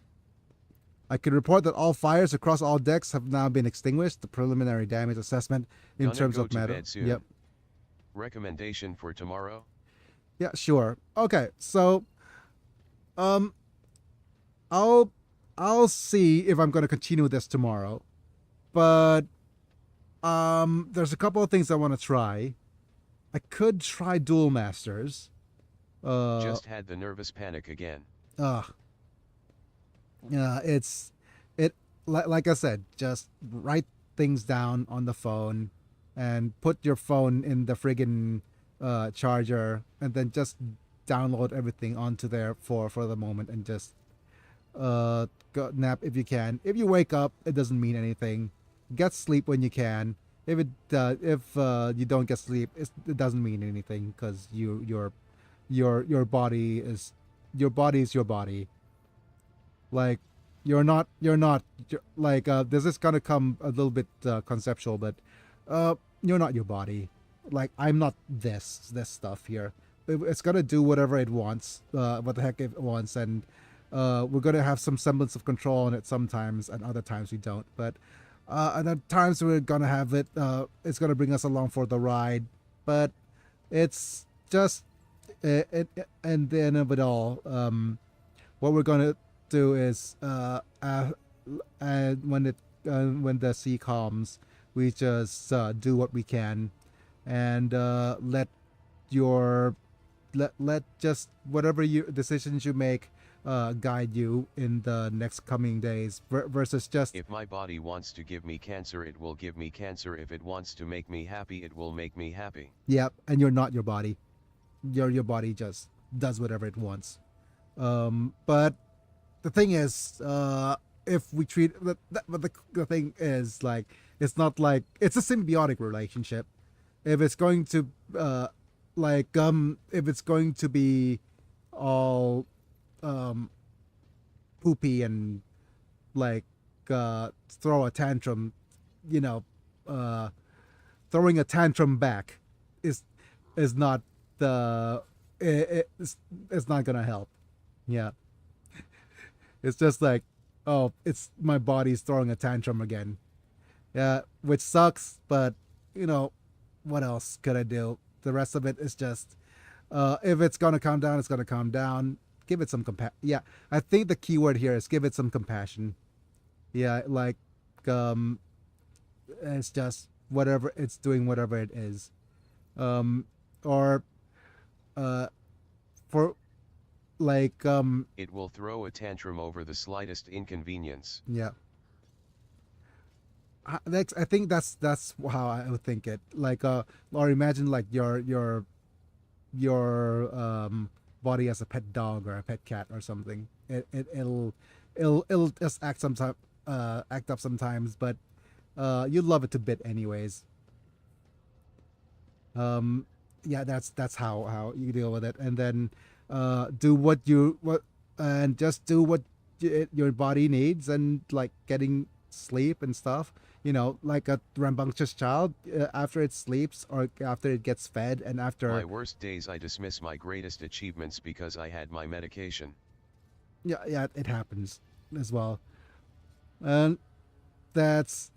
can report that all fires across all decks have now been extinguished. The preliminary damage assessment in terms of matter. Yep. Recommendation for tomorrow? Yeah, sure. Okay, so I'll see if I'm going to continue this tomorrow. But there's a couple of things I want to try. I could try Duel Masters. Just had the nervous panic again. Like I said, just write things down on the phone and put your phone in the friggin' charger, and then just download everything onto there for the moment, and just go nap if you can. If you wake up, it doesn't mean anything. Get sleep when you can. If you don't get sleep, it doesn't mean anything, because your body is your body. Like you're not like this is gonna come a little bit conceptual, but you're not your body. Like, I'm not this stuff here. It's gonna do whatever it wants, what the heck it wants, and we're gonna have some semblance of control on it sometimes, and other times we don't. But and at times we're gonna have it. It's gonna bring us along for the ride, but it's just and the end of it all. What we're gonna do is and when the sea calms, we just do what we can, and let just whatever decisions you make guide you in the next coming days versus just if my body wants to give me cancer, it will give me cancer. If it wants to make me happy, it will make me happy. Yep, and you're not your body. Your body just does whatever it wants. But the thing is, if we treat but the thing is, like, it's not like it's a symbiotic relationship. If it's going to if it's going to be all poopy and like throw a tantrum, throwing a tantrum back is not it's not gonna help. Yeah, it's just like, oh, it's my body's throwing a tantrum again. Yeah, which sucks, but what else could I do? The rest of it is just if it's gonna calm down, it's gonna calm down. Give it some compassion. Yeah, I think the key word here is give it some compassion. Yeah, like it's just whatever it's doing, whatever it is, or for like it will throw a tantrum over the slightest inconvenience. Yeah. I think that's how I would think it. Like or imagine like your body as a pet dog or a pet cat or something. It'll just act up sometimes, but you love it to bit anyways. Yeah, that's how you deal with it, and then do what just do what your body needs, and like getting sleep and stuff. Like a rambunctious child, after it sleeps or after it gets fed and after my worst days, I dismiss my greatest achievements because I had my medication. Yeah, it happens as well, and that's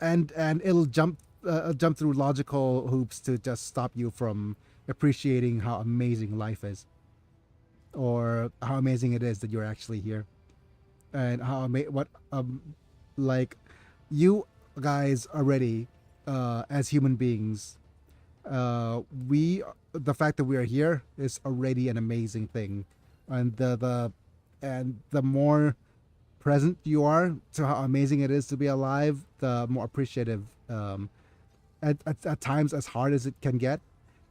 and it'll jump through logical hoops to just stop you from appreciating how amazing life is, or how amazing it is that you're actually here, and how like you guys already as human beings, the fact that we are here is already an amazing thing, and the more present you are to how amazing it is to be alive, the more appreciative, at times as hard as it can get,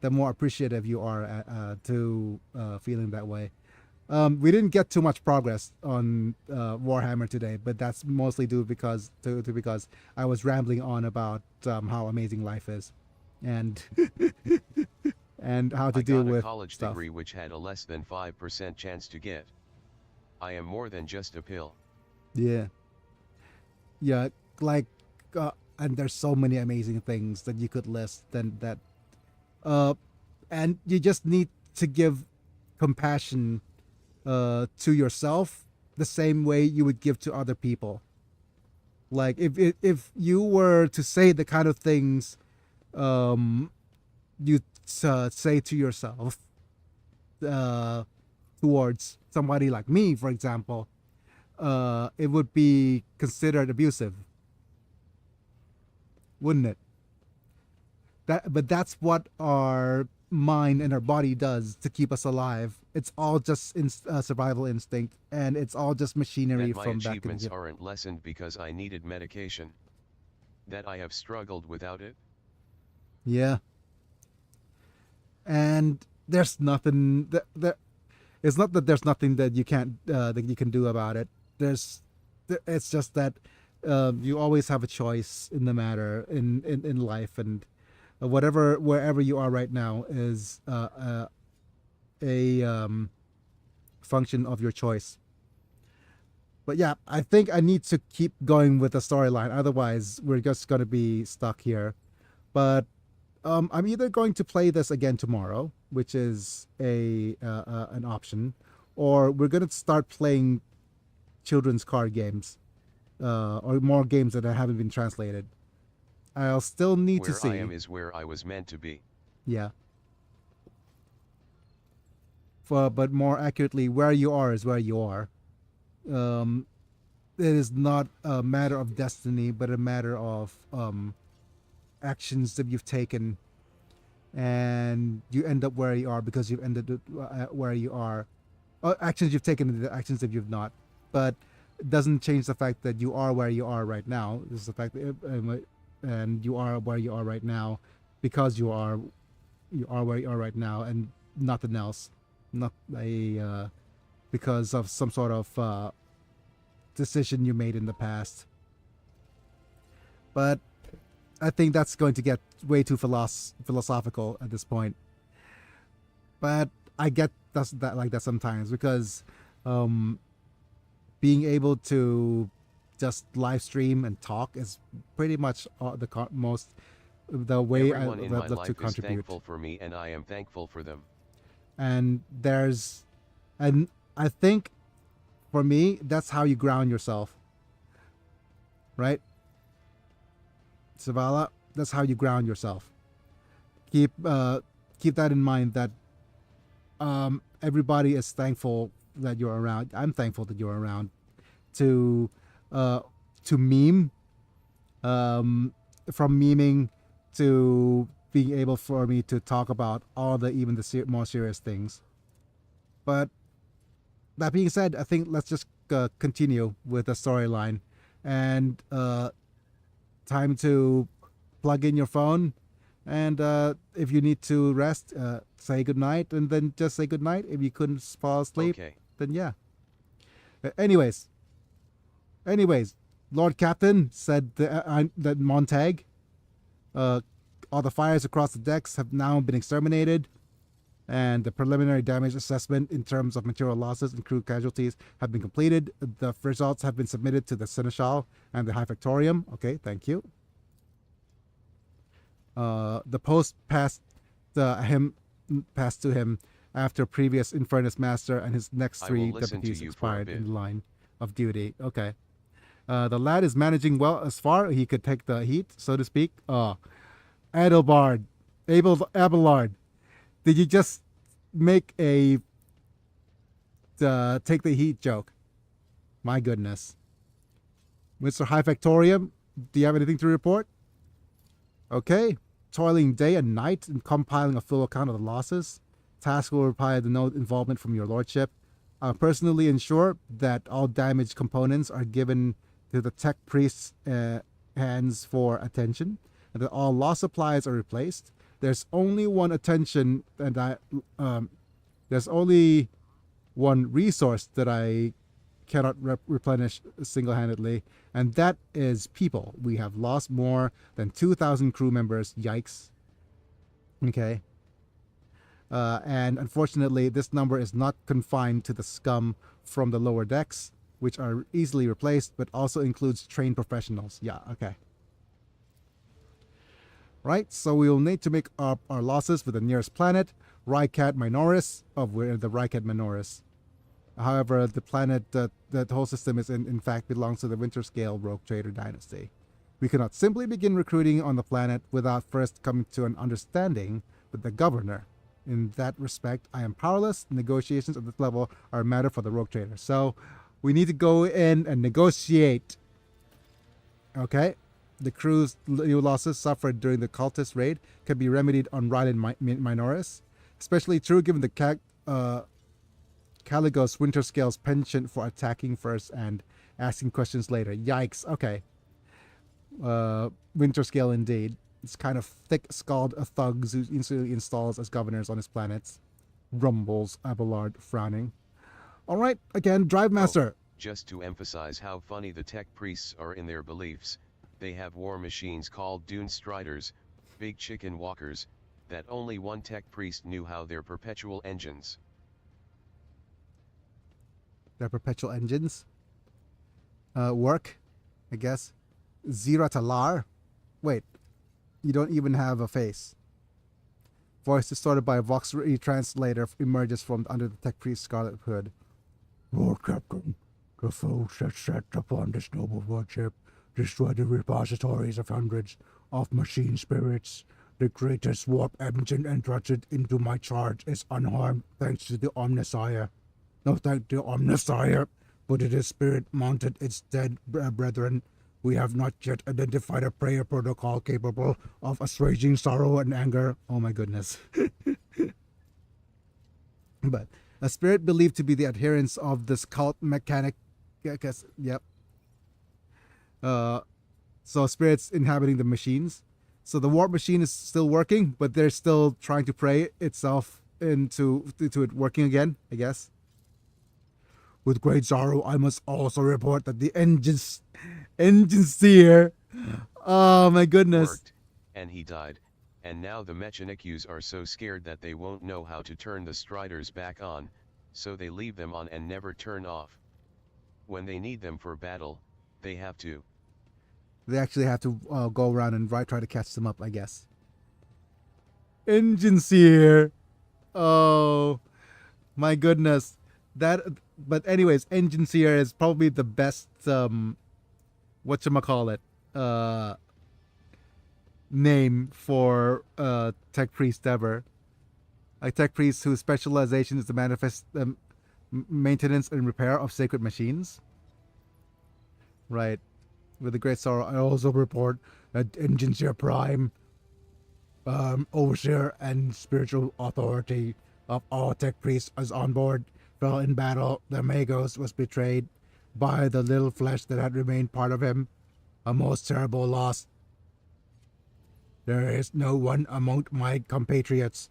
the more appreciative you are to feeling that way. We didn't get too much progress on Warhammer today, but that's mostly due because I was rambling on about how amazing life is, and and how to deal with a college stuff. degree which had a less than 5% chance to get. I am more than just a pill. Yeah, like and there's so many amazing things that you could list. And you just need to give compassion to yourself the same way you would give to other people. Like if you were to say the kind of things you say to yourself towards somebody like me, for example, it would be considered abusive, wouldn't it? But that's what our mind and our body does to keep us alive. It's all just survival instinct, and it's all just machinery that my from back in achievements the... aren't lessened because I needed medication. That I have struggled without it. Yeah. And there's nothing that it's not that there's nothing that you can't that you can do about it. It's just that you always have a choice in the matter in life, and wherever you are right now is a function of your choice. But yeah, I think I need to keep going with the storyline, otherwise we're just going to be stuck here. But I'm either going to play this again tomorrow, which is an option, or we're going to start playing children's card games or more games that haven't been translated. I'll still need to see. Where I am is where I was meant to be. Yeah. But more accurately, where you are is where you are. It is not a matter of destiny, but a matter of actions that you've taken, and you end up where you are because you've ended where you are. Actions you've taken and the actions that you've not. But it doesn't change the fact that you are where you are right now. This is the fact that, and you are where you are right now because you are where you are right now and nothing else. Not because of some sort of decision you made in the past. But I think that's going to get way too philosophical at this point. But I get that like that sometimes because being able to just live stream and talk is pretty much the way Everyone I in my love to life is contribute. thankful for me, and I am thankful for them. And I think for me, that's how you ground yourself. Right? Zavala, that's how you ground yourself. Keep that in mind that everybody is thankful that you're around. I'm thankful that you're around to meme, from memeing to being able for me to talk about all the more serious things. But that being said, I think let's just continue with the storyline, and time to plug in your phone, and if you need to rest, say goodnight, and then just say goodnight. If you couldn't fall asleep, then yeah. Anyways, Lord Captain said that Montag, all the fires across the decks have now been exterminated, and the preliminary damage assessment in terms of material losses and crew casualties have been completed. The results have been submitted to the Seneschal and the High Factorium. Okay, thank you. The post passed to him after previous Infernus Master and his next 3 deputies expired in the line of duty. Okay. The lad is managing well as far he could take the heat, so to speak. Abelard, did you just make a take the heat joke? My goodness. Mr. High Factorium, do you have anything to report? Okay. Toiling day and night and compiling a full account of the losses. Task will require the note involvement from your lordship. I'll personally ensure that all damaged components are given to the tech priest's hands for attention, and that all lost supplies are replaced. There's only one attention, and there's only one resource that I cannot replenish single-handedly, and that is people. We have lost more than 2,000 crew members. Yikes. Okay. And unfortunately, this number is not confined to the scum from the lower decks, which are easily replaced, but also includes trained professionals. Yeah, okay. Right, so we will need to make up our losses with the nearest planet, Rycat Minoris. We're in the Rycat Minoris. However, the planet, the whole system is in fact belongs to the Winterscale Rogue Trader Dynasty. We cannot simply begin recruiting on the planet without first coming to an understanding with the governor. In that respect, I am powerless. Negotiations at this level are a matter for the Rogue Trader. So, we need to go in and negotiate. Okay? The crew's new losses suffered during the cultist raid can be remedied on Rylan Minoris. Especially true given the Caligos Winterscale's penchant for attacking first and asking questions later. Yikes. Okay. Winterscale indeed. It's kind of thick-skulled thugs who instantly installs as governors on his planets. Rumbles Abelard, frowning. Alright, again, Drive Master. Just to emphasize how funny the tech priests are in their beliefs, they have war machines called Dune Striders, big chicken walkers, that only one tech priest knew how their perpetual engines. Their perpetual engines? Work, I guess. Ziratalar? Wait, you don't even have a face. Voice distorted by a Vox translator emerges from under the tech priest's scarlet hood. Lord Captain, The foe set upon this noble warship, destroy the repositories of hundreds of machine spirits. The greatest warp engine entrusted into my charge is unharmed thanks to the Omnissiah. No thank the Omnissiah, but it is spirit mounted its dead brethren. We have not yet identified a prayer protocol capable of assuaging sorrow and anger. Oh my goodness. But a spirit believed to be the adherents of this cult mechanic. I guess, yep. So spirits inhabiting the machines. So the warp machine is still working, but they're still trying to pray itself into it working again, I guess. With great sorrow, I must also report that the engine seer. Oh my goodness. Worked, and he died. And now the Mechanicues are so scared that they won't know how to turn the Striders back on, so they leave them on and never turn off. When they need them for battle, they have to. They actually have to go around and try to catch them up, I guess. Engine seer. Oh my goodness. But anyways, Engine seer is probably the best whatchamacallit name for tech priest ever. A tech priest whose specialization is the maintenance and repair of sacred machines. Right. With a great sorrow, I also report that Engine seer Prime, overseer and spiritual authority of all tech priests, is on board, fell in battle. The Magos was betrayed by the little flesh that had remained part of him. A most terrible loss. There is no one among my compatriots,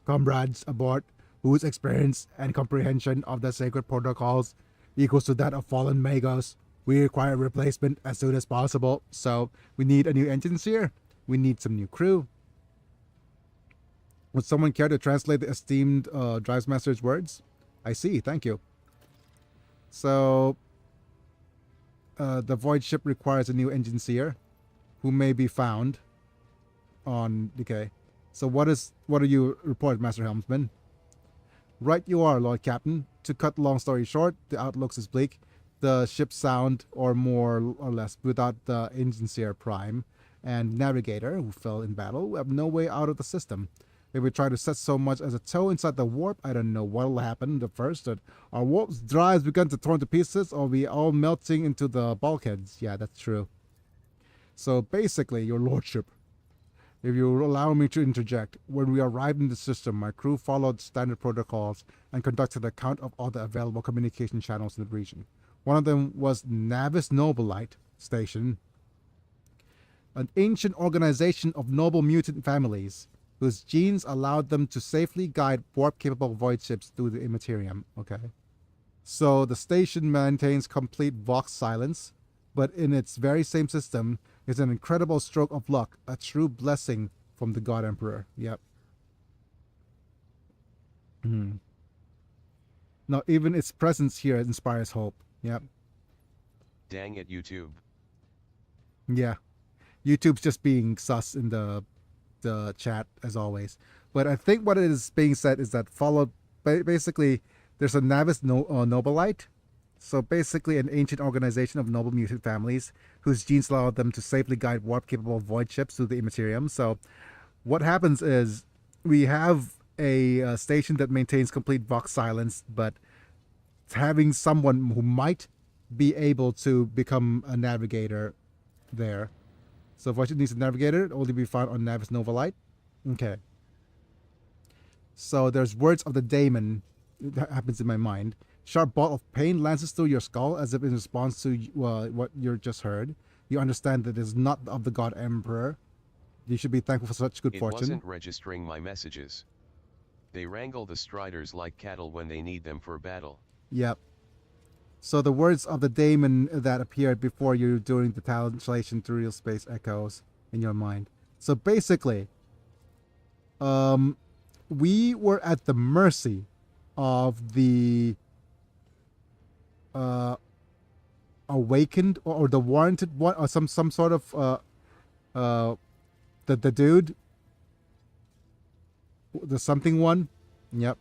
comrades aboard, whose experience and comprehension of the sacred protocols equals to that of fallen Magos. We require a replacement as soon as possible, so we need a new engine seer. We need some new crew. Would someone care to translate the esteemed Drives Master's words? I see, thank you. So, the Void ship requires a new engine seer, who may be found on Decay. So what do you report, Master Helmsman? Right you are, Lord Captain. To cut long story short, the outlook is bleak. The ship's sound, or more or less, without the engine seer Prime and Navigator, who fell in battle, we have no way out of the system. If we try to set so much as a toe inside the warp, I don't know what'll happen. The first, that our warp's drives begin to torn to pieces, or we all melting into the bulkheads. Yeah, that's true. So basically, your lordship, if you allow me to interject, when we arrived in the system, my crew followed standard protocols and conducted a count of all the available communication channels in the region. One of them was Navis Nobilite Station, an ancient organization of noble mutant families whose genes allowed them to safely guide warp-capable void ships through the Immaterium. Okay. So the station maintains complete Vox silence, but in its very same system is an incredible stroke of luck, a true blessing from the God Emperor. Yep. Now, even its presence here inspires hope. Yep. Dang it, YouTube. Yeah. YouTube's just being sus in the chat, as always. But I think what it is being said is that basically, there's a Navis Nobilite. So basically an ancient organization of noble mutant families whose genes allowed them to safely guide warp-capable void ships through the Immaterium. So what happens is we have a station that maintains complete Vox silence, but having someone who might be able to become a navigator there. So if Void needs a navigator, it will only be found on Navis Nobilite. Okay. So there's words of the daemon that happens in my mind. Sharp ball of pain lances through your skull as if in response to what you just heard. You understand that it is not of the God Emperor. You should be thankful for such good fortune. It wasn't registering my messages. They wrangle the Striders like cattle when they need them for battle. Yep. So the words of the daemon that appeared before you during the translation to real space echoes in your mind. So basically, we were at the mercy of the awakened or the warranted one, or some sort of the dude, the something one. Yep.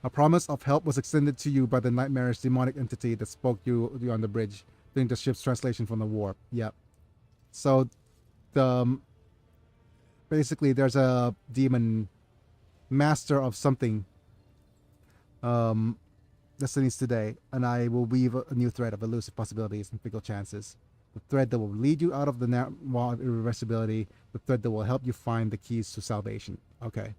A promise of help was extended to you by the nightmarish demonic entity that spoke you on the bridge during the ship's translation from the warp. Yep. So, basically, there's a demon master of something Destinies today, and I will weave a new thread of elusive possibilities and fickle chances. The thread that will lead you out of the wall of irreversibility. The thread that will help you find the keys to salvation. Okay.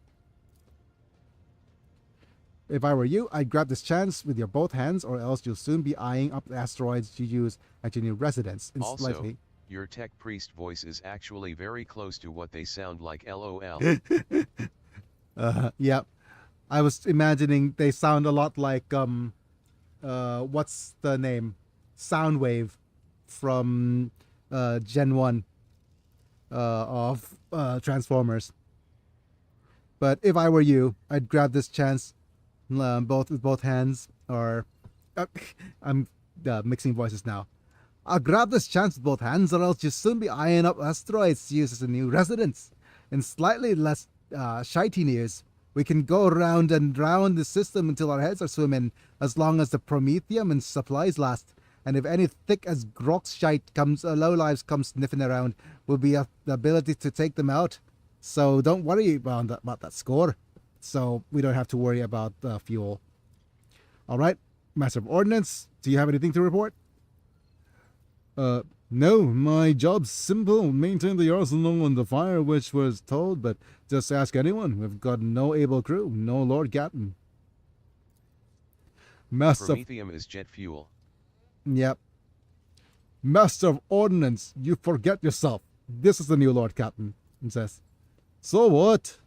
If I were you, I'd grab this chance with your both hands, or else you'll soon be eyeing up the asteroids you use at your new residence. Also, your tech priest voice is actually very close to what they sound like, LOL. Yep. I was imagining they sound a lot like, what's the name? Soundwave from Gen 1 of Transformers. But if I were you, I'd grab this chance with both hands, or I'm mixing voices now. I'll grab this chance with both hands, or else you'll soon be eyeing up asteroids to use as a new residence. In slightly less shitey news, we can go round and round the system until our heads are swimming, as long as the promethium and supplies last. And if any thick as grox shite lowlives come sniffing around, we'll be the ability to take them out. So don't worry about that score. So we don't have to worry about fuel. All right, Master of Ordnance, do you have anything to report? No, my job's simple. Maintain the arsenal and the fire which was told, but just ask anyone. We've got no able crew, no Lord Captain. Promethium is jet fuel. Yep. Master of Ordnance, you forget yourself. This is the new Lord Captain, he says. So what?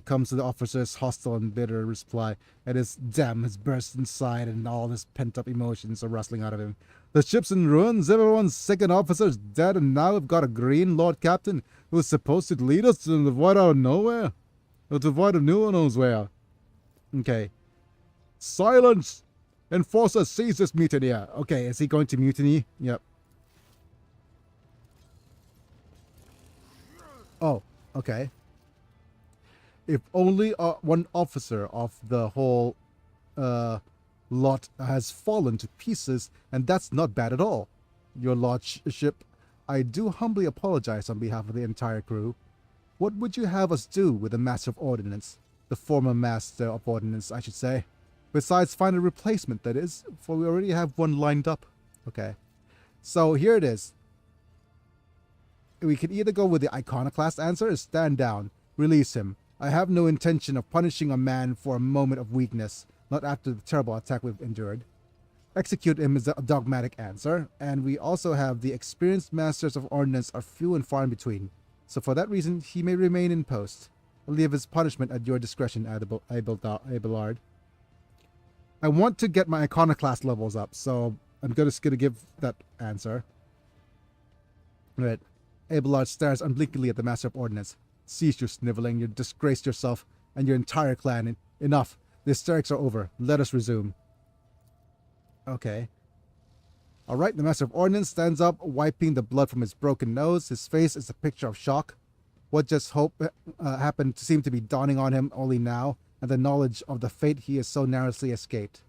Comes to the officer's hostile and bitter reply, and his dam has burst inside, and all his pent-up emotions are rustling out of him. The ship's in ruins, everyone's second officer's dead, and now we've got a green Lord Captain who's supposed to lead us to the void out of nowhere. Or to the void of no one knows where. Okay. Silence! Enforcer, seize this mutineer. Okay, is he going to mutiny? Yep. Oh, okay. If only one officer of the whole lot has fallen to pieces, and that's not bad at all. Your lordship, I do humbly apologize on behalf of the entire crew. What would you have us do with the Master of Ordnance? The former Master of Ordnance, I should say. Besides find a replacement, that is, for we already have one lined up. Okay. So here it is. We can either go with the iconoclast answer or stand down. Release him. I have no intention of punishing a man for a moment of weakness, not after the terrible attack we've endured. Execute him is a dogmatic answer, and we also have the experienced masters of ordnance are few and far in between, so for that reason he may remain in post. I'll leave his punishment at your discretion, Abelard. I want to get my iconoclast levels up, so I'm just gonna give that answer. Right. Abelard stares unblinkingly at the Master of Ordnance. Cease your sniveling, you disgraced yourself and your entire clan. Enough. The hysterics are over. Let us resume. Okay. Alright, the Master of Ordnance stands up, wiping the blood from his broken nose. His face is a picture of shock. What just happened seemed to be dawning on him only now, and the knowledge of the fate he has so narrowly escaped.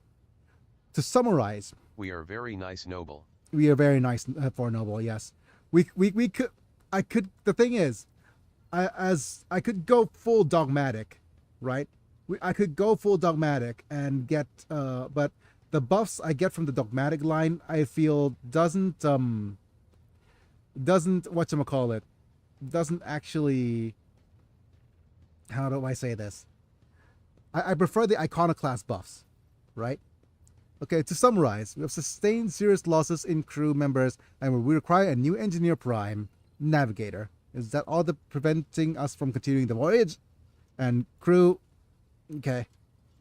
To summarize... We are very nice, Noble. We are very nice for Noble, yes. We could... The thing is... I could go full dogmatic, right? I could go full dogmatic and get, but the buffs I get from the dogmatic line, I feel doesn't whatchamacallit, doesn't actually, how do I say this? I prefer the iconoclast buffs, right? Okay, to summarize, we have sustained serious losses in crew members, and we require a new engineer prime, navigator. Is that all preventing us from continuing the voyage? And crew... Okay.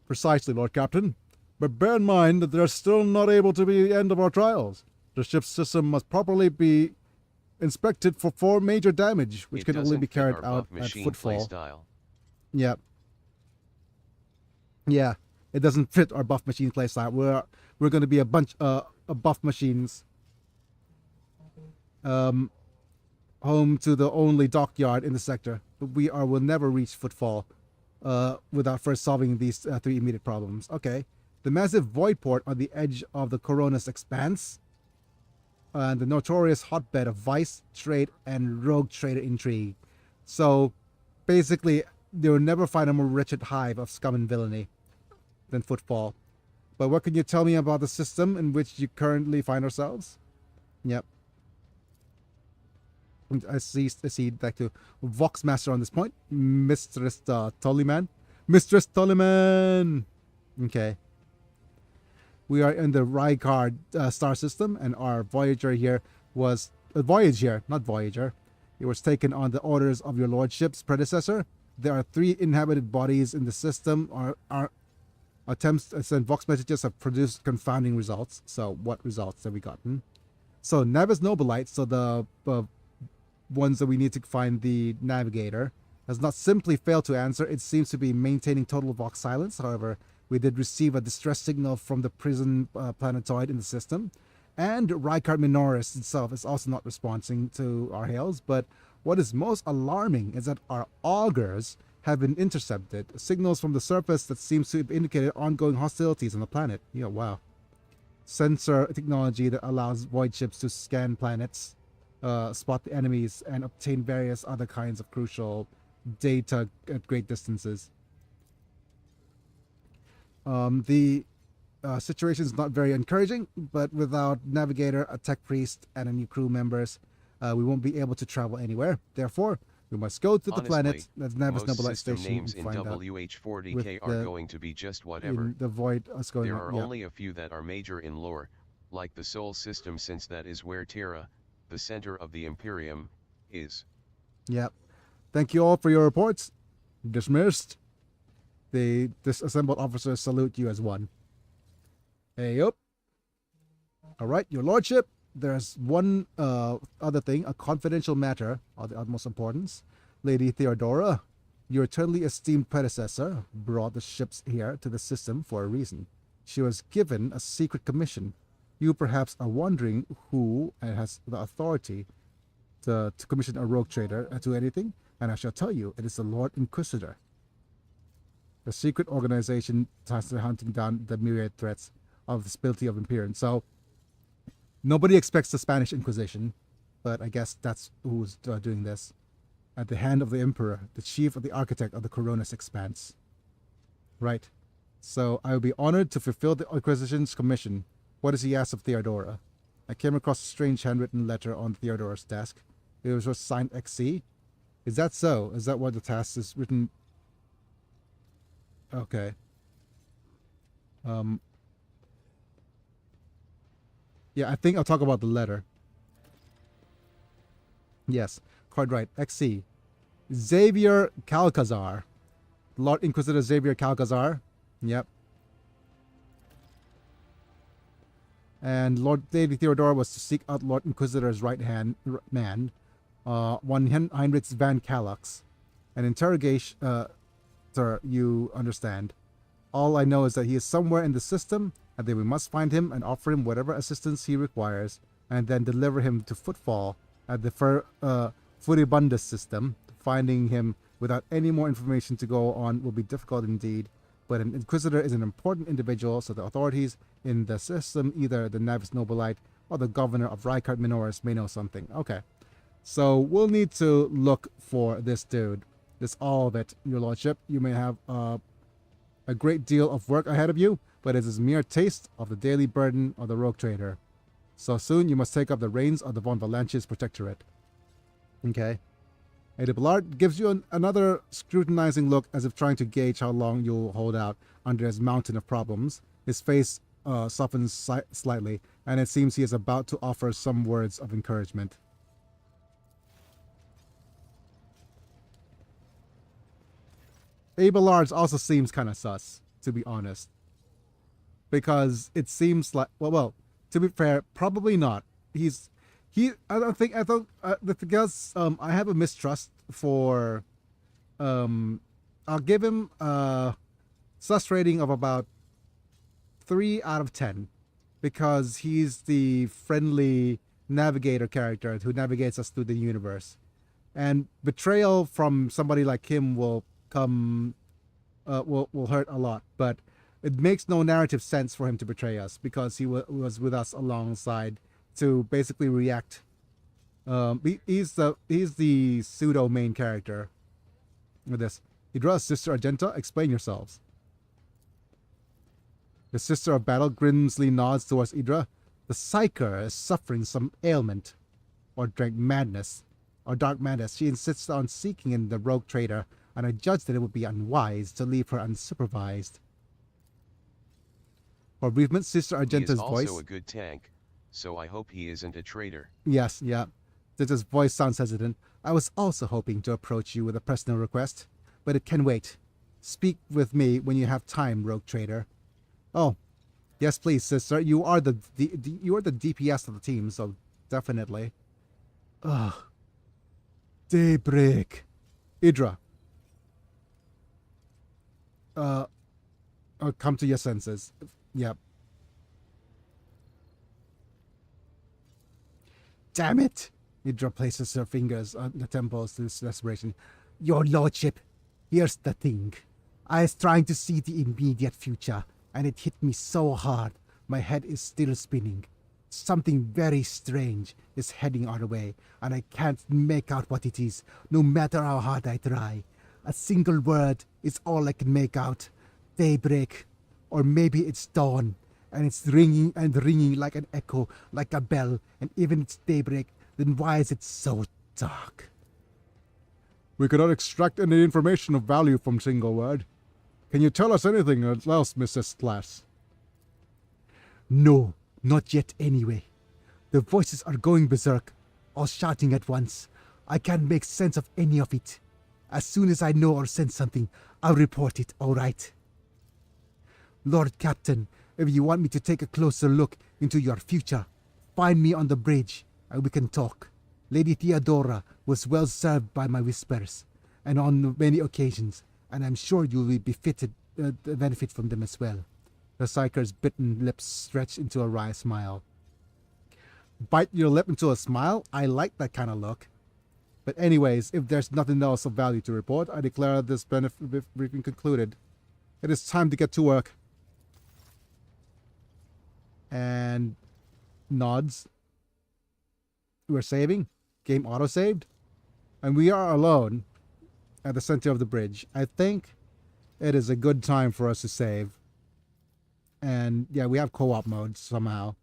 Precisely, Lord Captain. But bear in mind that they're still not able to be the end of our trials. The ship's system must properly be inspected for 4 major damage, which can only be carried out at footfall. Yep. Yeah. It doesn't fit our buff machine playstyle. We're going to be a bunch of buff machines. Home to the only dockyard in the sector, but will never reach footfall. without first solving these three immediate problems. Okay. The massive void port on the edge of the Coronis expanse, and the notorious hotbed of vice, trade, and rogue trader intrigue. So, basically, you'll never find a more wretched hive of scum and villainy than Footfall. But what can you tell me about the system in which you currently find ourselves? Yep. I see back to Voxmaster on this point. Mistress Tollyman. Mistress Tollyman! Okay. We are in the Rykard star system, and our Voyager here was... Voyage here, not Voyager. It was taken on the orders of your lordship's predecessor. There are 3 inhabited bodies in the system. Our attempts to send Vox messages have produced confounding results. So, what results have we gotten? So, Navis Nobilites, so the ones that we need to find the navigator, has not simply failed to answer. It seems to be maintaining total Vox silence. However, we did receive a distress signal from the prison planetoid in the system. And Rykard Minoris itself is also not responding to our hails. But what is most alarming is that our augurs have been intercepted. Signals from the surface that seems to have indicated ongoing hostilities on the planet. Yeah, wow. Sensor technology that allows void ships to scan planets, spot the enemies, and obtain various other kinds of crucial data at great distances. The situation is not very encouraging, but without Navigator, a Tech Priest, and a new crew members, we won't be able to travel anywhere. Therefore, we must go to the planet that's Navis Nobilite Station. Names in WH40K are going to be just whatever. The void is going there are only a few that are major in lore, like the Sol system, since that is where Terra, the center of the Imperium, is. Yep. Thank you all for your reports. Dismissed. The disassembled officers salute you as one. Hey up. Alright, your lordship. There's one other thing, a confidential matter of the utmost importance. Lady Theodora, your eternally esteemed predecessor, brought the ships here to the system for a reason. She was given a secret commission. You perhaps are wondering who has the authority to commission a rogue trader to anything, and I shall tell you, it is the Lord Inquisitor. The secret organization tasked with hunting down the myriad threats of the stability of Imperium. So, nobody expects the Spanish Inquisition, but I guess that's who's doing this. At the hand of the Emperor, the chief of the architect of the Coronis Expanse. Right. So, I will be honored to fulfill the Inquisition's commission. What is he asked of Theodora? I came across a strange handwritten letter on Theodora's desk. It was just signed XC. Is that so? Is that what the task is written? Okay. Yeah, I think I'll talk about the letter. Yes, quite right. XC. Xavier Calcazar. Lord Inquisitor Xavier Calcazar. Yep. And Lady Theodora was to seek out Lord Inquisitor's right-hand man, one Heinrich van Kallax. An interrogation, sir, you understand. All I know is that he is somewhere in the system, and that we must find him and offer him whatever assistance he requires, and then deliver him to Footfall at the Furibundus system. Finding him without any more information to go on will be difficult indeed, but an Inquisitor is an important individual, so the authorities in the system, either the Navis Nobilite or the governor of Rykard Minoris, may know something. Okay, so we'll need to look for this dude. This all of it, your lordship. You may have a great deal of work ahead of you, but it is a mere taste of the daily burden of the rogue trader. So soon you must take up the reins of the Von Valanches Protectorate. Okay. Ada Ballard gives you another scrutinizing look, as if trying to gauge how long you'll hold out under his mountain of problems. His face softens slightly, and it seems he is about to offer some words of encouragement. Abelard also seems kind of sus, to be honest. Because it seems like, well, to be fair, probably not. I have a mistrust for, I'll give him a sus rating of about 3 out of 10. Because he's the friendly navigator character who navigates us through the universe. And betrayal from somebody like him will come will hurt a lot, but it makes no narrative sense for him to betray us because he was with us alongside to basically react. He's the pseudo main character with this. Idra, Sister Argenta, explain yourselves. The Sister of Battle grimly nods towards Idra. The Psyker is suffering some ailment, or dark madness. She insists on seeking in the rogue trader, and I judge that it would be unwise to leave her unsupervised. For bereavement, Sister Argenta's voice. He is also a good tank, so I hope he isn't a traitor. Yes, yeah. Sister's voice sounds hesitant. I was also hoping to approach you with a personal request, but it can wait. Speak with me when you have time, rogue trader. Oh, yes, please, sister. You are the DPS of the team, so definitely. Ugh. Daybreak. Idra. Come to your senses. Yep. Damn it! Idra places her fingers on the temples to desperation. Your lordship, here's the thing. I was trying to see the immediate future, and it hit me so hard, my head is still spinning. Something very strange is heading our way, and I can't make out what it is, no matter how hard I try. A single word is all I can make out. Daybreak. Or maybe it's dawn, and it's ringing and ringing like an echo, like a bell, and even it's daybreak, then why is it so dark? We cannot extract any information of value from single word. Can you tell us anything else, Mrs. Glass? No, not yet anyway. The voices are going berserk, all shouting at once. I can't make sense of any of it. As soon as I know or sense something, I'll report it, all right? Lord Captain, if you want me to take a closer look into your future, find me on the bridge and we can talk. Lady Theodora was well served by my whispers, and on many occasions, and I'm sure you will be fitted to benefit from them as well. The Psyker's bitten lips stretched into a wry smile. Bite your lip into a smile? I like that kind of look. But anyways, if there's nothing else of value to report, I declare this briefing concluded. It is time to get to work. And nods. We're saving. Game auto-saved. And we are alone at the center of the bridge. I think it is a good time for us to save. And yeah, we have co-op mode somehow.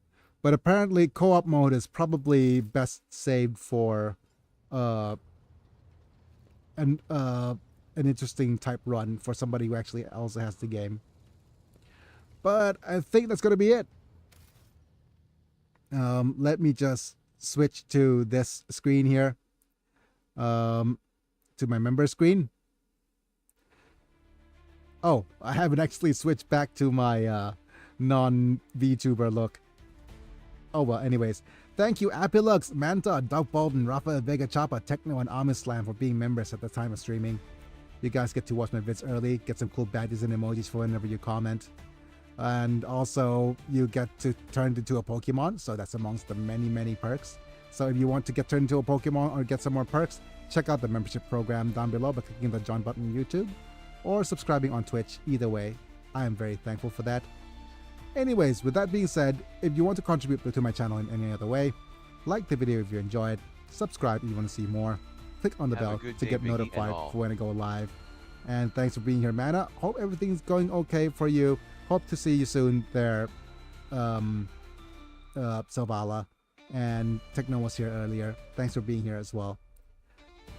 But apparently co-op mode is probably best saved for an interesting type run for somebody who actually also has the game. But I think that's going to be it. Let me just switch to this screen here. To my member screen. Oh, I haven't actually switched back to my non-VTuber look. Oh well, anyways. Thank you Apilux, Manta, Doug Bolden, Rafa, Vega Chapa, Techno, and Amislam for being members at the time of streaming. You guys get to watch my vids early, get some cool badges and emojis for whenever you comment. And also, you get to turn into a Pokemon, so that's amongst the many perks. So if you want to get turned into a Pokemon or get some more perks, check out the membership program down below by clicking the join button on YouTube or subscribing on Twitch. Either way, I am very thankful for that. Anyways, with that being said, if you want to contribute to my channel in any other way, like the video if you enjoyed, subscribe if you want to see more, click on the bell to get notified for when I go live. And thanks for being here, Mana. Hope everything's going okay for you. Hope to see you soon there, Silvala. And Techno was here earlier. Thanks for being here as well.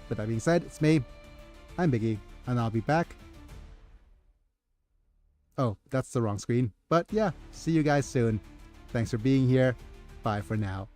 With that being said, it's me. I'm Biggie, and I'll be back. Oh, that's the wrong screen. But yeah, see you guys soon. Thanks for being here. Bye for now.